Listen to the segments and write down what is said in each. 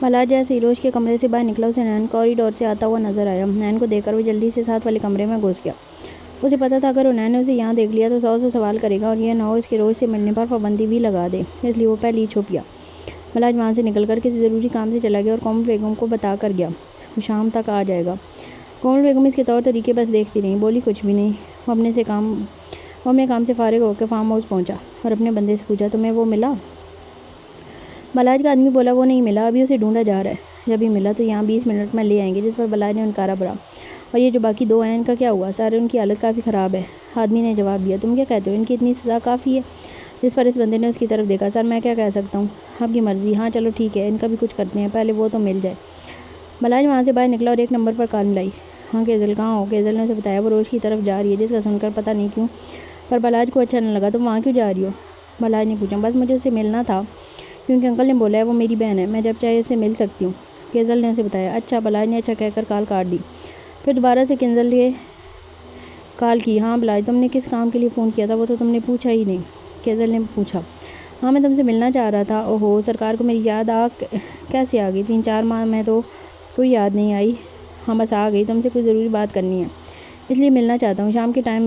ملاج جیسے ہی روش کے کمرے سے باہر نکلا اسے نین کوریڈور سے آتا ہوا نظر آیا۔ نین کو دیکھ کر وہ جلدی سے ساتھ والے کمرے میں گھس گیا۔ اسے پتا تھا اگر نین نے اسے یہاں دیکھ لیا تو 100 سوال کرے گا اور یہ نہ ہو اس کے روش سے ملنے پر پابندی بھی لگا دے، اس لیے وہ پہلے ہی چھپ گیا۔ ملاج وہاں سے نکل کر کسی ضروری کام سے چلا گیا اور کومل بیگم کو بتا کر گیا وہ شام تک آ جائے گا۔ کومل بیگم اس کے طور طریقے بس دیکھتی رہیں، بولی کچھ بھی نہیں۔ وہ اپنے کام سے فارغ ہو کے فارم ہاؤس پہنچا اور اپنے بندے سے پوچھا تمہیں وہ ملا؟ ملاج کا آدمی بولا وہ نہیں ملا، ابھی اسے ڈھونڈا جا رہا ہے، جب ہی ملا تو یہاں 20 منٹ میں لے آئیں گے، جس پر ملاج نے انکارا بھرا۔ اور یہ جو باقی 2 ہیں ان کا کیا ہوا؟ سارے ان کی حالت کافی خراب ہے۔ آدمی نے جواب دیا تم کیا کہتے ہو، ان کی اتنی سزا کافی ہے؟ جس پر اس بندے نے اس کی طرف دیکھا، سر میں کیا کہہ سکتا ہوں، آپ کی مرضی، ہاں چلو ٹھیک ہے ان کا بھی کچھ کرتے ہیں، پہلے وہ تو مل جائے۔ ملاج وہاں سے باہر نکلا اور ایک نمبر پر کال ملائی۔ ہاں کیزل کہاں ہو؟ کیزل نے اسے بتایا وہ روش کی طرف جا رہی ہے، جس کا سن کر پتہ نہیں کیوں پر ملاج کو اچھا نہ لگا۔ تم وہاں کیوں جا رہی ہو؟ ملاج نے پوچھا۔ بس مجھے اس سے ملنا تھا کیونکہ انکل نے بولا ہے وہ میری بہن ہے، میں جب چاہے اس سے مل سکتی ہوں، کیزل نے اسے بتایا۔ اچھا، ملاج نے اچھا کہہ کر کال کاٹ دی۔ پھر دوبارہ سے کیزل نے کال کی۔ ہاں ملاج تم نے کس کام کے لیے فون کیا تھا وہ تو تم نے پوچھا ہی نہیں، کیزل نے پوچھا۔ ہاں میں تم سے ملنا چاہ رہا تھا۔ اوہو، سرکار کو میری یاد کیسے آ گئی؟ 3-4 ماہ میں تو کوئی یاد نہیں آئی۔ ہاں بس آ گئی، تم سے کوئی ضروری بات کرنی ہے، اس لیے ملنا چاہتا ہوں، شام کے ٹائم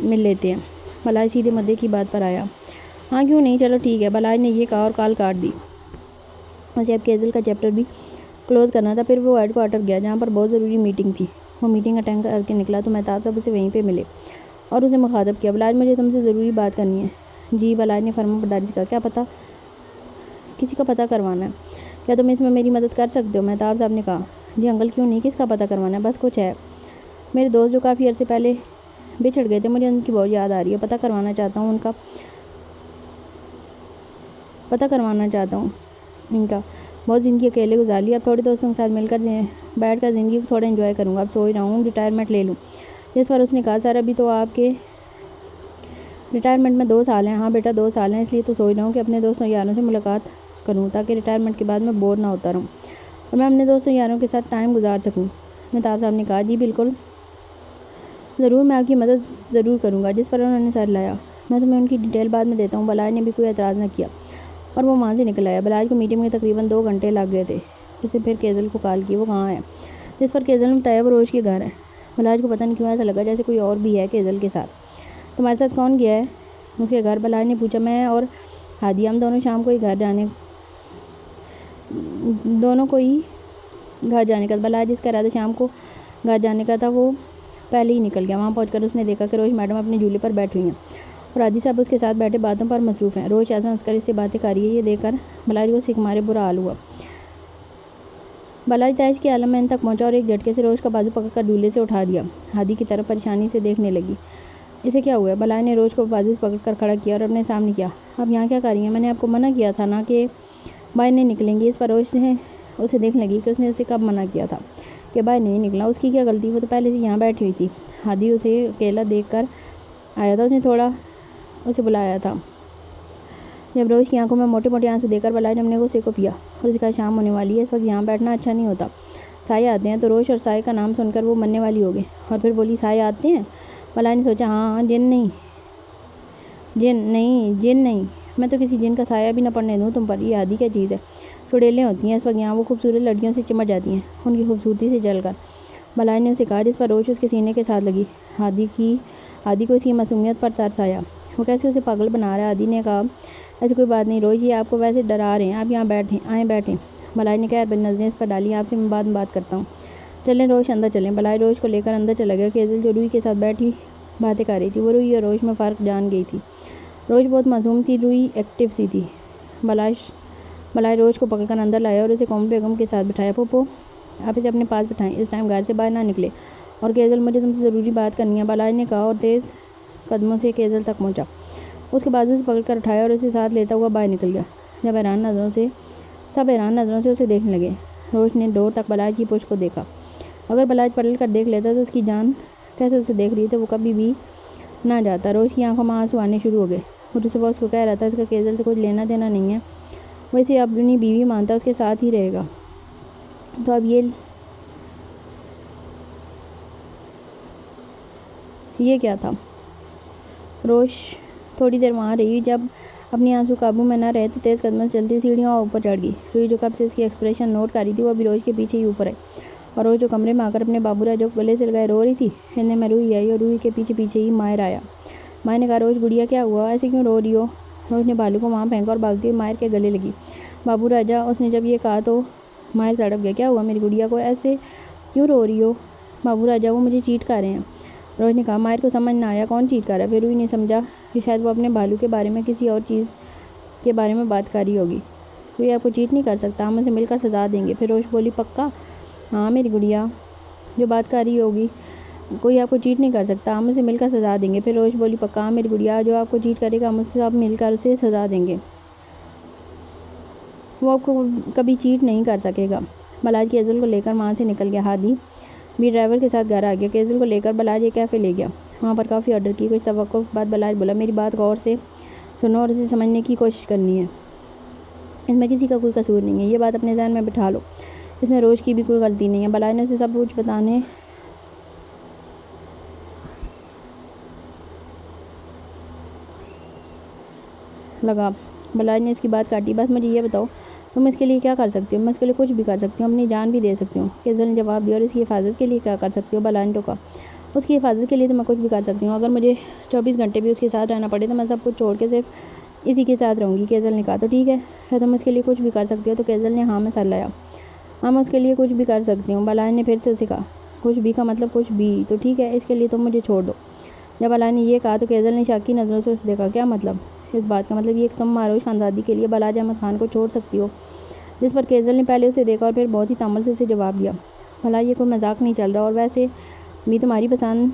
مل لیتے ہیں۔ ملاج سیدھے مدعے کی بات پر آیا۔ ہاں کیوں نہیں، چلو ٹھیک ہے، ملاج نے یہ کہا اور کال کاٹ دی۔ اسے اب کیزل کا چیپٹر بھی کلوز کرنا تھا۔ پھر وہ ہیڈ کوارٹر گیا جہاں پر بہت ضروری میٹنگ تھی۔ وہ میٹنگ اٹینڈ کر کے نکلا تو مہتاب صاحب اسے وہیں پہ ملے اور اسے مخاطب کیا۔ ملاج مجھے تم سے ضروری بات کرنی ہے۔ جی، ملاج نے فرما برداری سے کہا۔ کیا پتہ؟ کسی کا پتہ کروانا ہے۔ کیا تم اس میں میری مدد کر سکتے ہو؟ مہتاب صاحب نے کہا۔ جی انکل کیوں نہیں، کس کا پتہ کروانا ہے؟ بس کچھ ہے، میرے دوست جو کافی عرصے پہلے بچھڑ گئے تھے، مجھے ان کی بہت یاد آ رہی ہے، پتہ کروانا چاہتا ہوں ان کا بہت زندگی اکیلے گزار لی، اب تھوڑے دوستوں کے ساتھ مل کر بیٹھ کر زندگی کو تھوڑا انجوائے کروں گا، اب سوچ رہا ہوں ریٹائرمنٹ لے لوں۔ جس پر اس نے کہا سر ابھی تو آپ کے ریٹائرمنٹ میں 2 سال ہیں۔ ہاں بیٹا 2 سال ہیں، اس لیے تو سوچ رہا ہوں کہ اپنے دوستوں یاروں سے ملاقات کروں تاکہ ریٹائرمنٹ کے بعد میں بور نہ ہوتا رہوں اور میں اپنے دوستوں یاروں کے ساتھ ٹائم گزار سکوں۔ مہتاب صاحب نے کہا جی بالکل ضرور، میں آپ کی مدد ضرور کروں گا، جس پر انہوں نے سر لایا۔ میں تمہیں ان کی ڈیٹیل بعد میں دیتا ہوں۔ ملاج نے بھی کوئی اعتراض نہ کیا اور وہ وہاں سے نکل آیا۔ ملاج کو میٹنگ میں تقریباً 2 گھنٹے لگ گئے تھے۔ اسے پھر کیزل کو کال کی، وہ کہاں ہے؟ جس پر کیزل نے بتایا وہ روش کے گھر ہے۔ ملاج کو پتہ نہیں کیوں ایسا لگا جیسے کوئی اور بھی ہے کیزل کے ساتھ۔ تمہارے ساتھ کون گیا ہے اس کے گھر؟ ملاج نے پوچھا۔ میں اور ہادی، ہم دونوں شام کو ہی گھر جانے کا ملاج جس کا ارادہ شام کو گھر جانے کا تھا وہ پہلے ہی نکل گیا۔ وہاں پہنچ کر اس نے دیکھا کہ روش میڈم اپنے جھولے پر بیٹھی ہوئی ہیں اور ہادی صاحب اس کے ساتھ بیٹھے باتوں پر مصروف ہیں۔ روش ایسا ہنس کر اس سے باتیں کر رہی ہے، یہ دیکھ کر ملاج کو سکھ مارے برا حال ہوا۔ ملاج تیش کے عالم میں ان تک پہنچا اور ایک جھٹکے سے روش کا بازو پکڑ کر جھولے سے اٹھا دیا۔ ہادی کی طرف پریشانی سے دیکھنے لگی۔ اسے کیا ہوا ہے؟ ملاج نے روش کو بازو سے پکڑ کر کھڑا کیا اور اپنے سامنے کیا۔ اب یہاں کیا کر رہی ہیں؟ میں نے آپ کو منع کیا تھا نا کہ باہر نہیں نکلیں گی۔ اس پر روش نے اسے دیکھنے لگی کہ اس نے اسے کب منع کیا تھا کہ باہر نہیں نکلا، اس کی کیا غلطی، وہ تو پہلے سے یہاں بیٹھی ہوئی تھی۔ ہادی اسے اکیلا دیکھ کر آیا تھا، اس نے تھوڑا اسے بلایا تھا۔ جب روش کی آنکھوں میں موٹے موٹے آنسو دیکھ کر ملاج نے اپنے غصے کو پیا اور اسے کہا شام ہونے والی ہے، اس وقت یہاں بیٹھنا اچھا نہیں ہوتا، سائے آتے ہیں۔ تو روش اور سائے کا نام سن کر وہ مرنے والی ہو گئی اور پھر بولی سائے آتے ہیں؟ ملاج نے سوچا ہاں، جن نہیں، میں تو کسی جن کا سایہ بھی نہ پڑنے دوں تم پر۔ یہ ہادی کیا چیز ہے؟ چڑیلیں ہوتی ہیں اس وقت یہاں، وہ خوبصورت لڑکیوں سے چمٹ جاتی ہیں ان کی خوبصورتی سے جل کر، ملاج نے اسے کہا، جس پر روش اس کے سینے کے ساتھ لگی۔ ہادی کو اس کی معصومیت پر ترس آیا، وہ کیسے اسے پاگل بنا رہا ہے۔ ہادی نے کہا ایسی کوئی بات نہیں روش، یہ آپ کو ویسے ڈرا رہے ہیں، آپ یہاں بیٹھیں۔ ملاج نے کہا نظریں اس پر ڈالی، آپ سے میں بعد میں بات کرتا ہوں، چلیں روش اندر چلیں۔ ملاج روش کو لے کر اندر چلا گیا۔ کیزل جو روئی کے ساتھ بیٹھی باتیں کر رہی تھی، وہ روئی اور روش میں فرق جان گئی تھی۔ روش بہت معصوم تھی، روئی ایکٹیو سی تھی۔ ملاج روش کو پکڑ کر اندر لایا اور اسے کومل بیگم کے ساتھ بٹھایا۔ پھوپھو آپ اسے اپنے پاس بٹھائیں، اس ٹائم گھر سے باہر نہ نکلے۔ اور کیزل مجھے تم سے ضروری بات کرنی ہے، ملاج نے کہا اور تیز قدموں سے کیزل تک پہنچا، اس کے بازو سے پکڑ کر اٹھایا اور اسے ساتھ لیتا ہوا باہر نکل گیا۔ سب حیران نظروں سے اسے دیکھنے لگے۔ روش نے دور تک ملاج کی پشت کو دیکھا، اگر ملاج پلٹ کر دیکھ لیتا تو اس کی جان کیسے اسے دیکھ رہی تھی وہ کبھی بھی نہ جاتا۔ روش کی آنکھوں میں آنسو آنے شروع ہو گئے۔ وہ صبح اس کو کہہ رہا تھا اس کا کیزل سے کچھ لینا دینا نہیں ہے، وہ اسے اپنی بیوی مانتا، اس کے ساتھ ہی رہے گا، تو اب یہ کیا تھا؟ روش تھوڑی دیر وہاں رہی، جب اپنی آنسو قابو میں نہ رہے تو تیز قدموں سے چلتی ہوئی سیڑھیوں اور اوپر چڑھ گئی۔ روہی جو کب سے اس کی ایکسپریشن نوٹ کر رہی تھی وہ ابھی روہی کے پیچھے ہی اوپر آئی اور روہی جو کمرے میں آ کر اپنے بابو راجا کو گلے سے لگائے رو رہی تھی، اتنے میں روہی آئی اور روہی کے پیچھے ہی ماہر آیا۔ ماہر نے کہا، روہی گڑیا کیا ہوا، ایسے کیوں رو رہی ہو؟ روہی نے بھالو کو وہاں پھینکا اور بھاگتی ہوئی ماہر کے گلے لگی۔ بابو راجا، اس نے جب یہ کہا تو ماہر تڑپ گیا، کیا ہوا میری گڑیا کو، ایسے کیوں رو رہی ہو؟ بابو راجا، وہ مجھے چیٹ کر رہے ہیں۔ روہی نے کہا۔ ماہر کو سمجھ نہ آیا کون چیٹ کر رہا ہے۔ پھر روہی نے سمجھا کہ شاید وہ اپنے بھالو کے بارے میں کسی اور چیز کے بارے میں بات کر رہی ہوگی۔ کوئی آپ کو چیٹ نہیں کر سکتا، ہم اسے مل کر سزا دیں گے۔ پھر روہی بولی، پکا؟ ہاں میری گڑیا جو بات کر رہی ہوگی، کوئی آپ کو چیٹ نہیں کر سکتا، ہم اسے مل کر سزا دیں گے۔ پھر روہی بولی، پکا؟ ہاں میری گڑیا جو آپ کو چیٹ کرے گا ہم اسے سب مل کر اسے سزا دیں گے، وہ آپ کو کبھی چیٹ نہیں کر سکے گا۔ بلاج کیزل کو لے کر وہاں سے نکل گیا۔ ہادی بھی ڈرائیور کے ساتھ گھر آ گیا۔ کیزل کو لے کر بلاج ایک کیفے لے گیا، وہاں پر کافی آرڈر کی۔ کچھ توقف بعد بلاج بولا، میری بات غور سے سنو اور اسے سمجھنے کی کوشش کرنی ہے، اس میں کسی کا کوئی قصور نہیں ہے، یہ بات اپنے ذہن میں بٹھا لو، اس میں روش کی بھی کوئی غلطی نہیں ہے۔ بلاج نے اسے سب کچھ بتانے لگا۔ بلاج نے اس کی بات کاٹی، بس مجھے یہ بتاؤ تم اس کے لیے کیا کر سکتی ہو؟ میں اس کے لیے کچھ بھی کر سکتی ہوں، اپنی جان بھی دے سکتی ہوں، کیزل نے جواب دیا۔ اور اس کی حفاظت کے لیے کیا کر سکتی ہو؟ بلاج نے ٹوکا۔ اس کی حفاظت کے لیے تو میں کچھ بھی کر سکتی ہوں، اگر مجھے 24 گھنٹے بھی اس کے ساتھ رہنا پڑے تو میں سب کچھ چھوڑ کے صرف اسی کے ساتھ رہوں گی۔ کیزل نے کہا، تو ٹھیک ہے، اگر تم اس کے لیے کچھ بھی کر سکتی ہو تو کیزل نے ہاں میں سر لایا۔ ہاں میں اس کے لیے کچھ بھی کر سکتی ہوں۔ بلاج نے پھر سے اسے کہا، کچھ بھی کا مطلب کچھ بھی، تو ٹھیک ہے، اس کے لیے تم مجھے چھوڑ دو۔ جب بلاج نے یہ کہا تو کیزل نے شاکی نظروں سے اسے دیکھا۔ کیا مطلب؟ اس بات کا مطلب یہ کہ تم معروش خاندانی کے لیے بلاج احمد خان کو چھوڑ سکتی ہو؟ جس پر کیزل نے پہلے اسے دیکھا اور پھر بہت ہی تامل سے اسے جواب دیا، بلاج یہ کوئی مذاق نہیں چل رہا، اور ویسے بھی تمہاری پسند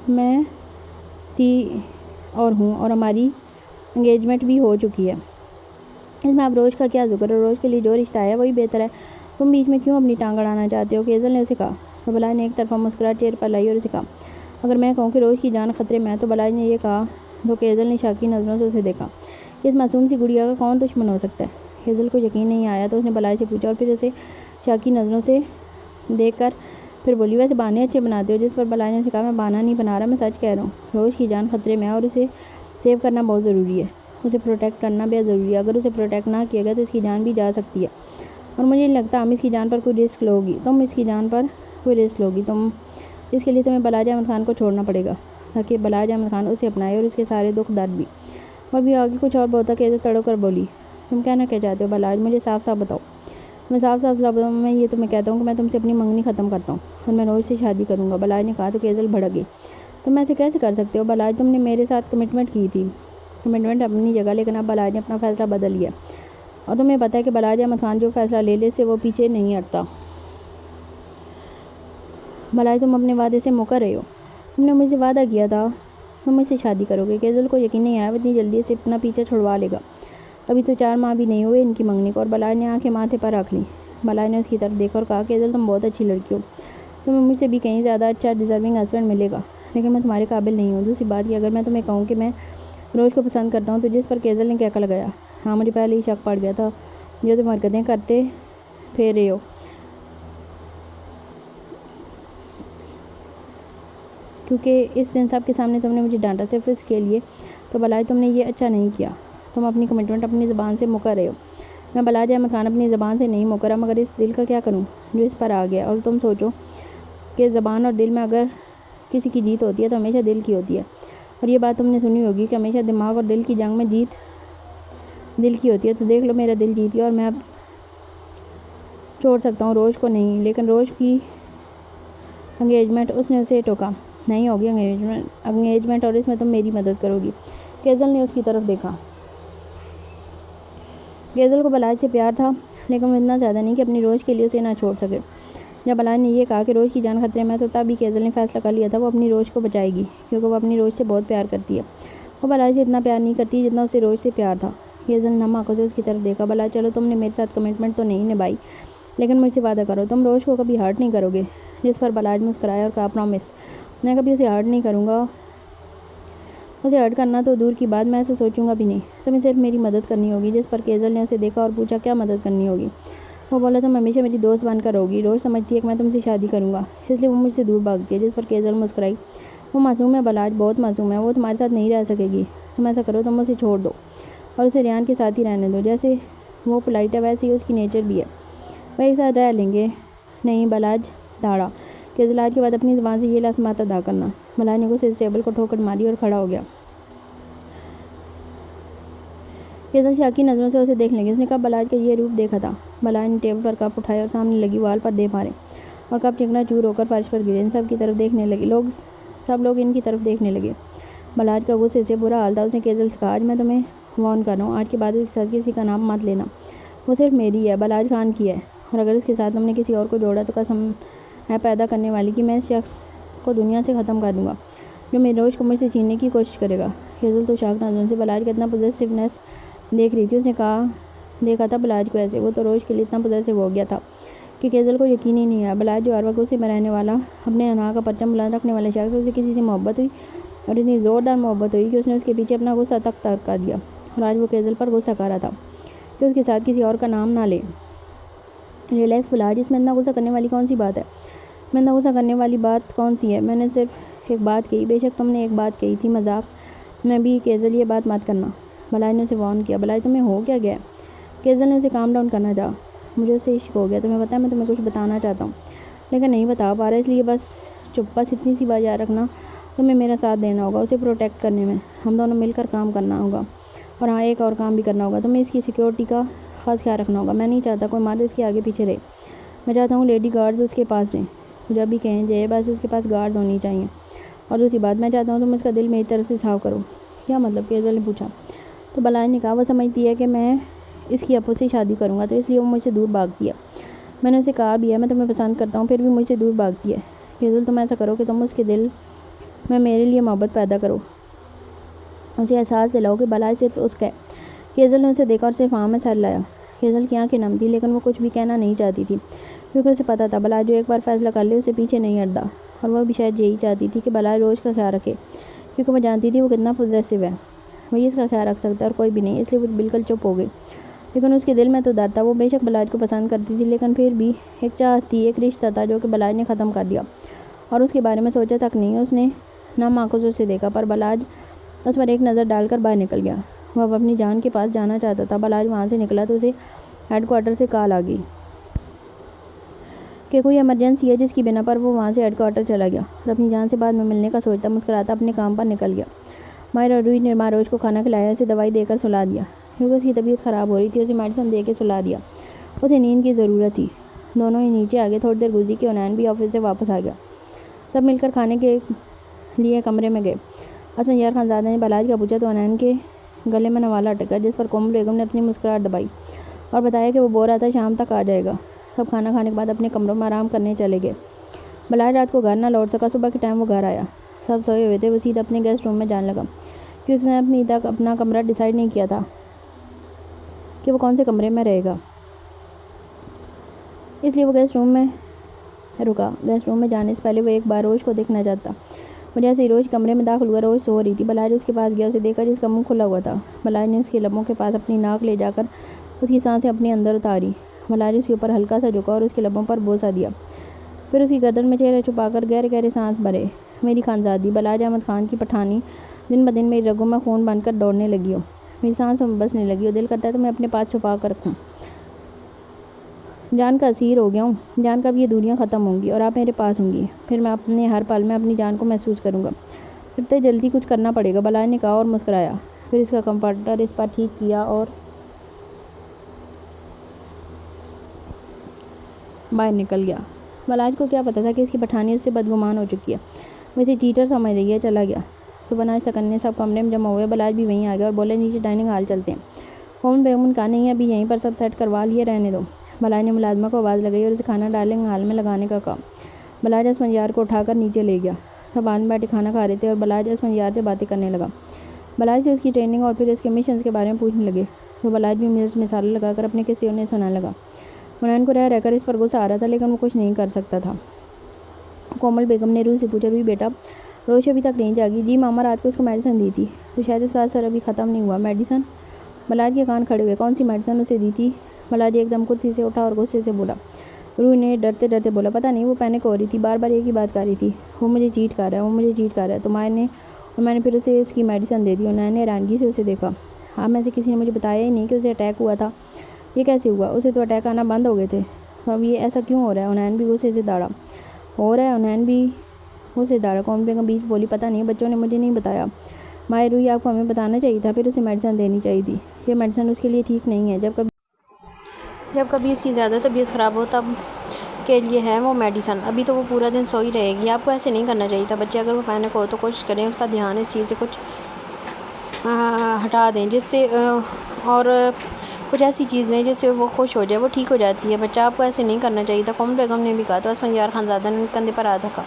میں تھی اور ہوں، اور ہماری انگیجمنٹ بھی ہو چکی ہے، اس میں اب روش کا کیا ذکر ہے؟ روش کے لیے جو رشتہ ہے وہی بہتر ہے، تم بیچ میں کیوں اپنی ٹانگ اڑانا چاہتے ہو؟ کیزل نے اسے کہا۔ تو بلاج نے ایک طرفہ مسکراہٹ چہرے پر لائی اور اسے کہا، اگر میں کہوں کہ روش کی جان خطرے میں ہے تو بلاج نے یہ کہا تو کیزل نے شاکی نظروں سے اسے دیکھا، اس معصوم سی گڑیا کا کون دشمن ہو سکتا ہے؟ کیزل کو یقین نہیں آیا تو اس نے بلاج سے پوچھا اور پھر اسے شاکی نظروں سے دیکھ کر پھر بولی، ویسے بہانے اچھے بناتے ہو۔ جس پر بلاج نے اسے کہا، میں بہانہ نہیں بنا رہا، میں سچ کہہ رہا ہوں، روش کی جان خطرے میں ہے اور اسے سیو کرنا بہت ضروری ہے، اسے پروٹیکٹ کرنا بے ضروری ہے، اگر اسے پروٹیکٹ نہ کیا گیا تو اس کی جان بھی جا سکتی ہے، اور مجھے نہیں لگتا ہم اس کی جان پر کوئی رسک لوگی، تم اس کی جان پر کوئی رسک لوگی، اس کے لیے تمہیں بلاج احمد خان کو چھوڑنا پڑے گا تاکہ بلاج احمد خان اسے اپنائے اور اس کے سارے دکھ درد بھی۔ وہ بھی آگے کچھ اور بہت کیزل تڑو کر بولی، تم کہنا کیا چاہتے ہو بلاج؟ مجھے صاف صاف بتاؤ۔ میں صاف صاف بتاؤں، میں یہ تمہیں کہتا ہوں کہ میں تم سے اپنی منگنی ختم کرتا ہوں اور میں روش سے شادی کروں گا، بلاج نے کہا۔ تو کیزل بھڑک گئی، تم ایسے کیسے کر سکتے ہو بلاج؟ تم نے میرے ساتھ کمٹمنٹ کی تھی۔ کمٹمنٹ اپنی جگہ، لیکن اب بلاج نے اپنا فیصلہ بدل لیا، اور تمہیں پتہ ہے کہ بلاج احمد خان جو فیصلہ لے لے سے وہ پیچھے نہیں ہٹتا۔ بلاج تم اپنے وعدے سے مکر رہے ہو، تم نے مجھ سے وعدہ کیا تھا تم مجھ سے شادی کرو گے۔ کیزل کو یقین نہیں آیا وہ اتنی جلدی سے اپنا پیچھا چھڑوا لے گا، ابھی تو 4 ماہ بھی نہیں ہوئے ان کی منگنی کو۔ اور بلاج نے آنکھیں ماتھے پر رکھ لیں۔ بلاج نے اس کی طرف دیکھا اور کہا، کیزل تم بہت اچھی لڑکی ہو، تمہیں مجھ سے بھی کہیں زیادہ اچھا ڈیزرونگ ہسبینڈ ملے گا، لیکن میں تمہارے قابل نہیں ہوں۔ دوسری بات یہ، اگر میں تمہیں کہوں کہ میں روش کو پسند کرتا ہوں تو جس پر کیزل نے کہکا لگایا، ہاں مجھے پہلے ہی شک پڑ گیا تھا جو تم حرکتیں کرتے پھر رہے ہو، کیونکہ اس دن سب کے سامنے تم نے مجھے ڈانٹا صرف اس کے لیے، تو بلاج تم نے یہ اچھا نہیں کیا، تم اپنی کمٹمنٹ اپنی زبان سے مکر رہے ہو۔ میں بلاج احمد خان اپنی زبان سے نہیں مکرا، مگر اس دل کا کیا کروں جو اس پر آ گیا، اور تم سوچو کہ زبان اور دل میں اگر کسی کی جیت ہوتی ہے تو ہمیشہ دل کی ہوتی ہے، اور یہ بات تم نے سنی ہوگی کہ ہمیشہ دماغ اور دل کی جنگ میں جیت دل کی ہوتی ہے، تو دیکھ لو میرا دل جیت گیا اور میں اب چھوڑ سکتا ہوں روش کو نہیں، لیکن روش کی انگیجمنٹ، اس نے اسے ٹوکا، نہیں ہوگی انگیجمنٹ اور اس میں تم میری مدد کرو گی۔ کیزل نے اس کی طرف دیکھا۔ کیزل کو بلاج سے پیار تھا، لیکن وہ اتنا زیادہ نہیں کہ اپنی روش کے لیے اسے نہ چھوڑ سکے۔ جب بلاج نے یہ کہا کہ روش کی جان خطرے میں، تو تب ہی کیزل نے فیصلہ کر لیا تھا وہ اپنی روش کو بچائے گی، کیونکہ وہ اپنی روش سے بہت پیار کرتی ہے، وہ بلاج سے اتنا پیار نہیں کرتی جتنا اسے روش سے پیار تھا۔ کیزل نے نم آنکھوں سے اس کی طرف دیکھا، بلاج چلو تم نے میرے ساتھ کمٹمنٹ تو نہیں نبھائی، لیکن مجھ سے وعدہ کرو تم روش کو کبھی ہرٹ نہیں کرو گے۔ جس پر بلاج مسکرایا اور کہا، پرومس، میں کبھی اسے ہرٹ نہیں کروں گا، اسے ہرٹ کرنا تو دور کی بات، میں ایسے سوچوں گا بھی نہیں، تمہیں صرف میری مدد کرنی ہوگی۔ جس پر کیزل نے اسے دیکھا اور پوچھا، کیا مدد کرنی ہوگی؟ وہ بولا، تم ہمیشہ میری دوست بن کر رہوگی، روش سمجھتی ہے کہ میں تم سے شادی کروں گا، اس لیے وہ مجھ سے دور بھاگتی ہے۔ جس پر کیزل مسکرائی، وہ معصوم ہے بلاج، بہت معصوم ہے، وہ تمہارے ساتھ نہیں رہ سکے گی، تم ایسا کرو تم اسے چھوڑ دو اور اسے ریان کے ساتھ ہی رہنے دو، جیسے وہ پولائٹ ہے ویسے ہی اس کی نیچر بھی ہے، وہ ایک ساتھ رہ لیں گے۔ نہیں، بلاج دھاڑا کہ آج کے بعد اپنی زبان سے یہ لفظ مت ادا کرنا۔ بلاج نے غصے سے ٹیبل کو ٹھوکر ماری اور کھڑا ہو گیا۔ کیزل شاکی نظروں سے اسے دیکھ لیں گے، اس نے کب بلاج کا یہ روپ دیکھا تھا۔ بلاج نے ٹیبل پر کپ اٹھائے اور سامنے لگی وال پر دے مارے اور کپ چکنا چور ہو کر فرش پر گرے۔ سب لوگ ان کی طرف دیکھنے لگے۔ بلاج کا غصے سے برا حال تھا۔ اس نے کیزل سے کہا، آج میں تمہیں وارن کر رہا ہوں، آج کے بعد اس کے ساتھ کسی کا نام مت لینا، وہ صرف میری ہے، بلاج خان کی ہے، اور اگر اس کے ساتھ تم نے کسی اور کو جوڑا تو قسم ہے پیدا کرنے والی کہ میں اس شخص کو دنیا سے ختم کر دوں گا جو میری روش کو مجھ سے چھیننے کی کوشش کرے گا۔ کیزل تو شاک نظروں سے بلاج کا اتنا پوزیسونیس دیکھ رہی تھی۔ اس نے دیکھا تھا بلاج کو ایسے، وہ تو روش کے لیے اتنا پوزیسو ہو گیا تھا کہ کیزل کو یقین ہی نہیں آیا۔ بلاج جو ہر وقت اسی میں رہنے والا، اپنے انا کا پرچم بلند رکھنے والے شخص، اسے کسی سے محبت ہوئی اور اتنی زوردار محبت ہوئی کہ اس نے اس کے پیچھے اپنا غصہ تک ترک کر دیا، اور آج وہ کیزل پر غصہ کر رہا تھا کہ اس کے ساتھ کسی اور کا نام نہ لے۔ ریلیکس بلاج، اس میں اتنا غصہ کرنے والی کون سی بات ہے؟ میں اتنا غصہ کرنے والی بات کون سی ہے؟ میں نے صرف ایک بات کہی، بے شک تم نے ایک بات کہی تھی، مذاق میں بھی۔ کیزل یہ بات مت کرنا، بلاج نے اسے وارن کیا۔ بلاج تمہیں ہو کیا گیا ہے؟ کیزل نے اسے کام ڈاؤن کرنا چاہا۔ مجھے اس سے عشق ہو گیا، تمہیں پتہ ہے میں تمہیں کچھ بتانا چاہتا ہوں لیکن نہیں بتا پا رہا، اس لیے بس چپ، بس اتنی سی بات یاد رکھنا، تمہیں میرا ساتھ دینا ہوگا، اسے پروٹیکٹ کرنے میں ہم دونوں مل کر کام کرنا ہوگا، اور ہاں ایک اور کام بھی کرنا ہوگا، تمہیں اس کی سیکیورٹی کا خاص خیال رکھنا ہوگا۔ میں نہیں چاہتا کوئی مرد اس کے آگے پیچھے رہے، میں چاہتا ہوں لیڈی گارڈز اس کے پاس رہیں، جب بھی کہیں جائے بس اس کے پاس گارڈز ہونی چاہیے، اور دوسری بات میں چاہتا ہوں تم اس کا دل میری طرف سے صاف کرو۔ کیا مطلب؟ کیزل نے پوچھا۔ تو بلاج نے کہا، وہ سمجھتی ہے کہ میں اس کی اپو سے شادی کروں گا تو اس لیے وہ مجھ سے دور بھاگتی ہے، میں نے اسے کہا بھی ہے میں تمہیں پسند کرتا ہوں، پھر بھی مجھ سے دور بھاگتی ہے۔ کیزل تم ایسا کرو کہ تم اس کے دل میں میرے لیے محبت پیدا کرو، اسے احساس دلاؤ کہ بلاج صرف اس کا ہے۔ کیزل نے اسے دیکھا اور صرف میں سر لایا۔ کیزل کی آنکھیں نم تھیں لیکن وہ کچھ بھی کہنا نہیں چاہتی تھی کیونکہ اسے پتہ تھا بلاج جو ایک بار فیصلہ کر لے اسے پیچھے نہیں ہٹتا، اور وہ بھی شاید یہی چاہتی تھی کہ بلاج روش کا خیال رکھے کیونکہ وہ جانتی تھی وہ کتنا پوزیسو ہے، وہی اس کا خیال رکھ سکتا ہے اور کوئی بھی نہیں، اس لیے وہ بالکل چپ ہو گئی۔ لیکن اس کے دل میں تو درد تھا، وہ بے شک بلاج کو پسند کرتی تھی لیکن پھر بھی ایک چاہت تھی، ایک رشتہ تھا جو کہ بلاج نے ختم کر دیا اور اس کے بارے میں سوچا تک نہیں۔ اس نے نم آنکھوں سے اسے دیکھا پر بلاج اس پر ایک نظر ڈال کر باہر نکل گیا۔ وہ اب اپنی جان کے پاس جانا چاہتا تھا۔ بلاج وہاں سے نکلا تو اسے ہیڈ کوارٹر سے کال آ گئی کہ کوئی ایمرجنسی ہے، جس کی بنا پر وہ وہاں سے ہیڈ کوارٹر چلا گیا اور اپنی جان سے بعد میں ملنے کا سوچتا مسکراتا اپنے کام پر نکل گیا۔ ماہر اور روئی نے روش کو کھانا کھلایا، اسے دوائی دے کر سلا دیا کیونکہ اس کی طبیعت خراب ہو رہی تھی، اسے میڈیسن دے کے سلا دیا، اسے نیند کی ضرورت تھی۔ دونوں ہی نیچے آ گئے، تھوڑی دیر گزری کہ عنان بھی آفس سے واپس آ گیا۔ سب مل کر کھانے کے لیے کمرے میں گئے۔ اسفندیار خانزادہ نے بلاج کا پوچھا تو عنان کے گلے میں نوالا اٹکا، جس پر کومل بیگم نے اپنی مسکراہٹ دبائی اور بتایا کہ وہ بول رہا تھا شام تک آ جائے گا۔ سب کھانا کھانے کے بعد اپنے کمروں میں آرام کرنے چلے گئے۔ بلاج رات کو گھر نہ لوٹ سکا، صبح کے ٹائم وہ گھر آیا، سب سوئے ہوئے تھے، وہ سیدھا اپنے گیسٹ روم میں جانے لگا کہ اس نے ابھی تک اپنا کمرہ ڈیسائیڈ نہیں کیا تھا کہ وہ کون سے کمرے میں رہے گا، اس لیے وہ گیسٹ روم میں رکا۔ گیسٹ روم میں جانے سے پہلے وہ ایک بار روش کو دیکھنا چاہتا۔ وہ جیسے ہی روش کمرے میں داخل ہوا، روش سو رہی تھی۔ بلاج اس کے پاس گیا، اسے دیکھا جس کا منہ کھلا ہوا تھا۔ بلاج نے اس کے لبوں کے پاس اپنی ناک لے جا کر اس کی سانسیں اپنے اندر اتاری۔ بلاج اس کے اوپر ہلکا سا جھکا اور اس کے لبوں پر بوسہ دیا، پھر اس کی گردن میں چہرہ چھپا کر گہرے گہرے سانس بھرے۔ میری خانزادی بلاج احمد خان کی پٹھانی دن بدن میری رگوں میں خون بن کر دوڑنے لگی ہو، میری سانسوں میں بسنے لگی ہو، دل کرتا ہے تو میں اپنے پاس چھپا کر رکھوں۔ جان کا اسیر ہو گیا ہوں، جان کا اب یہ دوریاں ختم ہوں گی اور آپ میرے پاس ہوں گی، پھر میں اپنے ہر پل میں اپنی جان کو محسوس کروں گا، اتنے جلدی کچھ کرنا پڑے گا، بلاج نے کہا اور مسکرایا، پھر اس کا کمفرٹر اس پر ٹھیک کیا اور باہر نکل گیا۔ بلاج کو کیا پتا تھا کہ اس کی پٹھانی اس سے بدگمان ہو چکی ہے، وہ اسے چیٹر سمجھ رہی ہے۔ چلا گیا۔ صبح ناشتہ کرنے سب کمرے میں جمع ہوئے، بلاج بھی وہیں آ گیا اور بولے نیچے ڈائننگ ہال چلتے ہیں۔ کومل بیگم نے کہا نہیں، ابھی یہیں پر سب سیٹ کروا لیے، رہنے دو۔ بلاج نے ملازمہ کو آواز لگائی اور اسے کھانا ڈائننگ ہال میں لگانے کا کہا۔ بلاج اسفندیار کو اٹھا کر نیچے لے گیا۔ سب آدمی بیٹھے کھانا کھا رہے تھے اور بلاج اسفندیار سے باتیں کرنے لگا۔ بلاج سے اس کی ٹریننگ اور پھر اس کے مشنز کے بارے میں پوچھنے لگے تو بلاج بھی مثالیں لگا کر اپنے قصے انہیں سنانے لگا۔ عنان کو رہ کر اس پر غصہ آ رہا تھا لیکن وہ کچھ نہیں کر سکتا تھا۔ کومل بیگم نے روح سے پوچھا، روئی بیٹا روش ابھی تک نہیں جاگی؟ جی ماما، رات کو اس کو میڈیسن دی تھی تو شاید اس کا اثر ابھی ختم نہیں ہوا۔ میڈیسن؟ بلاج کے کان کھڑے ہوئے، کون سی میڈیسن اسے دی تھی؟ بلاج ایک دم کرسی سے اٹھا اور غصے سے بولا، روحی نے ڈرتے ڈرتے بولا، پتہ نہیں وہ پینک ہو رہی تھی، بار بار ایک ہی بات کر رہی تھی، وہ مجھے چیٹ کر رہا ہے، وہ مجھے چیٹ کر رہا ہے۔ تو میں نے پھر اسے اس کی میڈیسن دے دی۔ عُنین نے حیرانگی سے اسے دیکھا۔ آپ میں سے کسی نے مجھے بتایا ہی نہیں کہ اسے اٹیک ہوا تھا۔ یہ کیسے ہوا؟ اسے تو اٹیک آنا بند ہو گئے تھے۔ اب یہ ایسا کیوں ہو رہا ہے؟ عُنین بھی غصے سے دوڑا۔ کومل بیگم بیچ بولی، پتہ نہیں، بچوں نے مجھے نہیں بتایا۔ مائیں روحی، آپ کو ہمیں بتانا چاہیے تھا، پھر اسے میڈیسن دینی چاہیے تھی۔ یہ میڈیسن اس کے لیے ٹھیک نہیں ہے۔ جب کبھی اس کی زیادہ طبیعت خراب ہو تب کے لیے ہے وہ میڈیسن۔ ابھی تو وہ پورا دن سوئی رہے گی۔ آپ کو ایسے نہیں کرنا چاہیے تھا۔ بچے اگر وہ پینک ہو تو کوشش کریں اس کا دھیان اس چیز سے کچھ ہٹا دیں، جس سے اور کچھ ایسی چیز دیں جس سے وہ خوش ہو جائے، وہ ٹھیک ہو جاتی ہے۔ بچہ، آپ کو ایسے نہیں کرنا چاہیے تھا، کومل بیگم نے بھی کہا۔ تو اسفندیار خانزادہ نے کندھے پر ہاتھ رکھا۔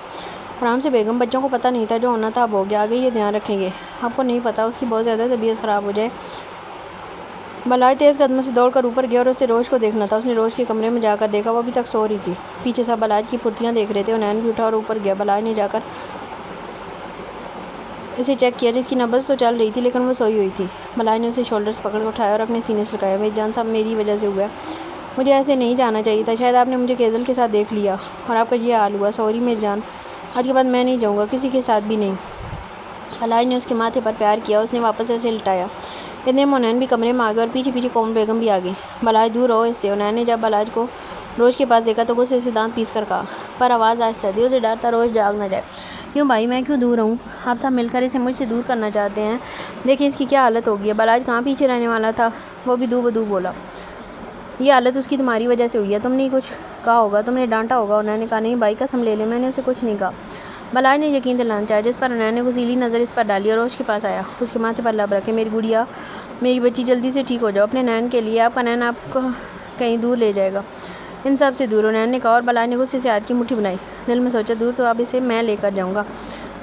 آرام سے بیگم، بچوں کو پتہ نہیں تھا، جو ہونا تھا اب ہو گیا، آگے یہ دھیان رکھیں گے۔ آپ کو نہیں پتہ اس کی بہت زیادہ طبیعت خراب ہو جائے۔ بلاج تیز قدموں سے دوڑ کر اوپر گیا اور اسے روش کو دیکھنا تھا۔ اس نے روش کے کمرے میں جا کر دیکھا، وہ ابھی تک سو رہی تھی۔ پیچھے سب بلاج کی پھرتیاں دیکھ رہے تھے۔ عُنین بھی اٹھا اور اوپر گیا۔ بلاج نے جا کر اسے چیک کیا۔ جس کی نبض تو چل رہی تھی لیکن وہ سوئی ہوئی تھی۔ بلاج نے اسے شولڈرز پکڑ کر اٹھایا اور اپنے سینے سے لگایا۔ میری جان، سب میری وجہ سے ہوا ہے۔ مجھے ایسے نہیں جانا چاہیے تھا۔ شاید آپ نے مجھے کیزل کے ساتھ دیکھ لیا اور آپ کا یہ حال ہوا۔ سوری میری جان، آج کے بعد میں نہیں جاؤں گا، کسی کے ساتھ بھی نہیں۔ بلاج نے اس کے ماتھے پر پیار کیا۔ اس نے واپس اسے لٹایا۔ اتنے میں عُنین بھی کمرے میں آ گئے اور پیچھے پیچھے کومل بیگم بھی آ گئی۔ بلاج، دور رہو اس سے۔ عُنین نے جب بلاج کو روش کے پاس دیکھا تو غصے سے دانت پیس کر کہا، پر آواز آہستہ تھی۔ اسے ڈر تھا روش جاگ نہ جائے۔ کیوں بھائی، میں کیوں دور رہوں؟ آپ سب مل کر اسے مجھ سے دور کرنا چاہتے ہیں۔ دیکھیں اس کی کیا حالت ہو گئی ہے۔ بلاج کہاں پیچھے رہنے والا تھا، وہ بھی دو بدو بولا، یہ حالت اس کی تمہاری وجہ سے ہوئی ہے، تم نے کچھ کہا ہوگا، تم نے ڈانٹا ہوگا۔ عُنین نے کہا، نہیں بھائی، قسم لے لے، میں نے اسے کچھ نہیں کہا۔ بلاج نے یقین دلانا چاہا، جس پر عُنین نے غصیلی نظر اس پر ڈالی اور روش کے پاس آیا۔ اس کے ماتھے پر لب رکھے، میری گڑیا، میری بچی، جلدی سے ٹھیک ہو جاؤ اپنے نین کے لیے، آپ کا نین آپ کو کہیں دور لے جائے گا، ان سب سے دور، عُنین نے کہا۔ اور بلاج نے غصے سے ہاتھ کی مٹھی بنائی۔ دل میں سوچا، دور تو اب اسے میں لے کر جاؤں گا،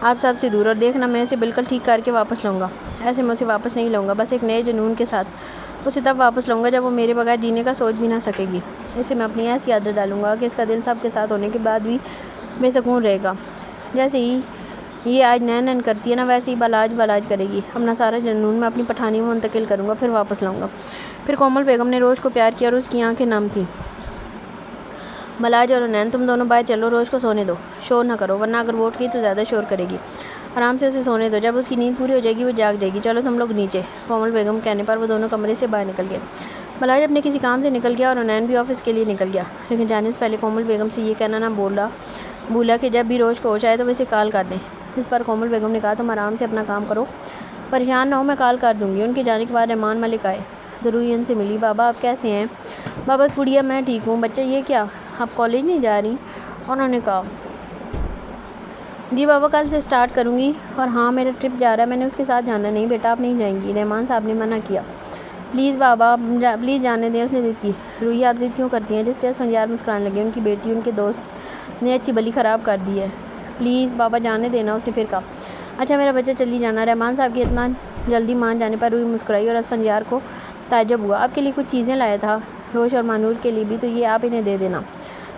آپ سب سے دور، اور دیکھنا میں اسے بالکل ٹھیک کر کے واپس لاؤں گا۔ ایسے میں اسے واپس نہیں لاؤں گا، بس ایک نئے جنون کے ساتھ اسے تب واپس لاؤں گا جب وہ میرے بغیر جینے کا سوچ بھی نہ سکے گی۔ اسے میں اپنی ایسی عادت ڈالوں گا کہ اس کا دل سب کے ساتھ ہونے کے بعد بھی بے سکون رہے گا۔ جیسے ہی یہ آج نین کرتی ہے نا، ویسے ہی بلاج کرے گی۔ اپنا سارا جنون میں اپنی پٹھانی میں منتقل کروں گا، پھر واپس لاؤں گا۔ پھر کومل بیگم نے روش کو پیار کیا اور اس کی آنکھیں نم تھیں۔ بلاج اور عُنین، تم دونوں باہر چلو، روش کو سونے دو، شور نہ کرو، ورنہ اگر وہ اٹھ گئی تو زیادہ شور کرے گی۔ آرام سے اسے سونے دو، جب اس کی نیند پوری ہو جائے گی وہ جاگ جائے گی۔ چلو تم لوگ نیچے۔ کومل بیگم کہنے پر وہ دونوں کمرے سے باہر نکل گئے۔ بلاج اپنے کسی کام سے نکل گیا اور عُنین بھی آفس کے لیے نکل گیا، لیکن جانے سے پہلے کومل بیگم سے یہ کہنا نہ بھولا کہ جب بھی روش کو ہوش آئے تو وہ اسے کال کر دیں۔ اس پر کومل بیگم نے کہا، تم آرام سے اپنا کام کرو، پریشان نہ ہو، میں کال کر دوں گی۔ ان کے جانے کے بعد رحمان ملک آئے تو روحی ان سے ملی۔ بابا آپ کیسے ہیں؟ بابا گڑیا، میں ٹھیک ہوں۔ بچہ، یہ کیا، آپ کالج نہیں جا رہی؟ انہوں نے کہا، جی بابا، کل سے اسٹارٹ کروں گی، اور ہاں میرا ٹرپ جا رہا ہے، میں نے اس کے ساتھ جانا۔ نہیں بیٹا، آپ نہیں جائیں گی، رحمان صاحب نے منع کیا۔ پلیز بابا، پلیز جانے دیں، اس نے ضد کی۔ روحی، آپ ضد کیوں کرتی ہیں؟ جس پہ اسفندیار مسکرانے لگے، ان کی بیٹی ان کے دوست نے اچھی بلی خراب کر دی ہے، پلیز بابا جانے دینا، اس نے پھر کہا۔ اچھا میرا بچہ، چلی جانا۔ رحمان صاحب کے اتنا جلدی مان جانے پر روحی مسکرائی اور اسفندیار کو تعجب ہوا۔ آپ کے لیے کچھ چیزیں لایا تھا، روش اور مانور کے لیے بھی، تو یہ آپ انہیں دے دینا۔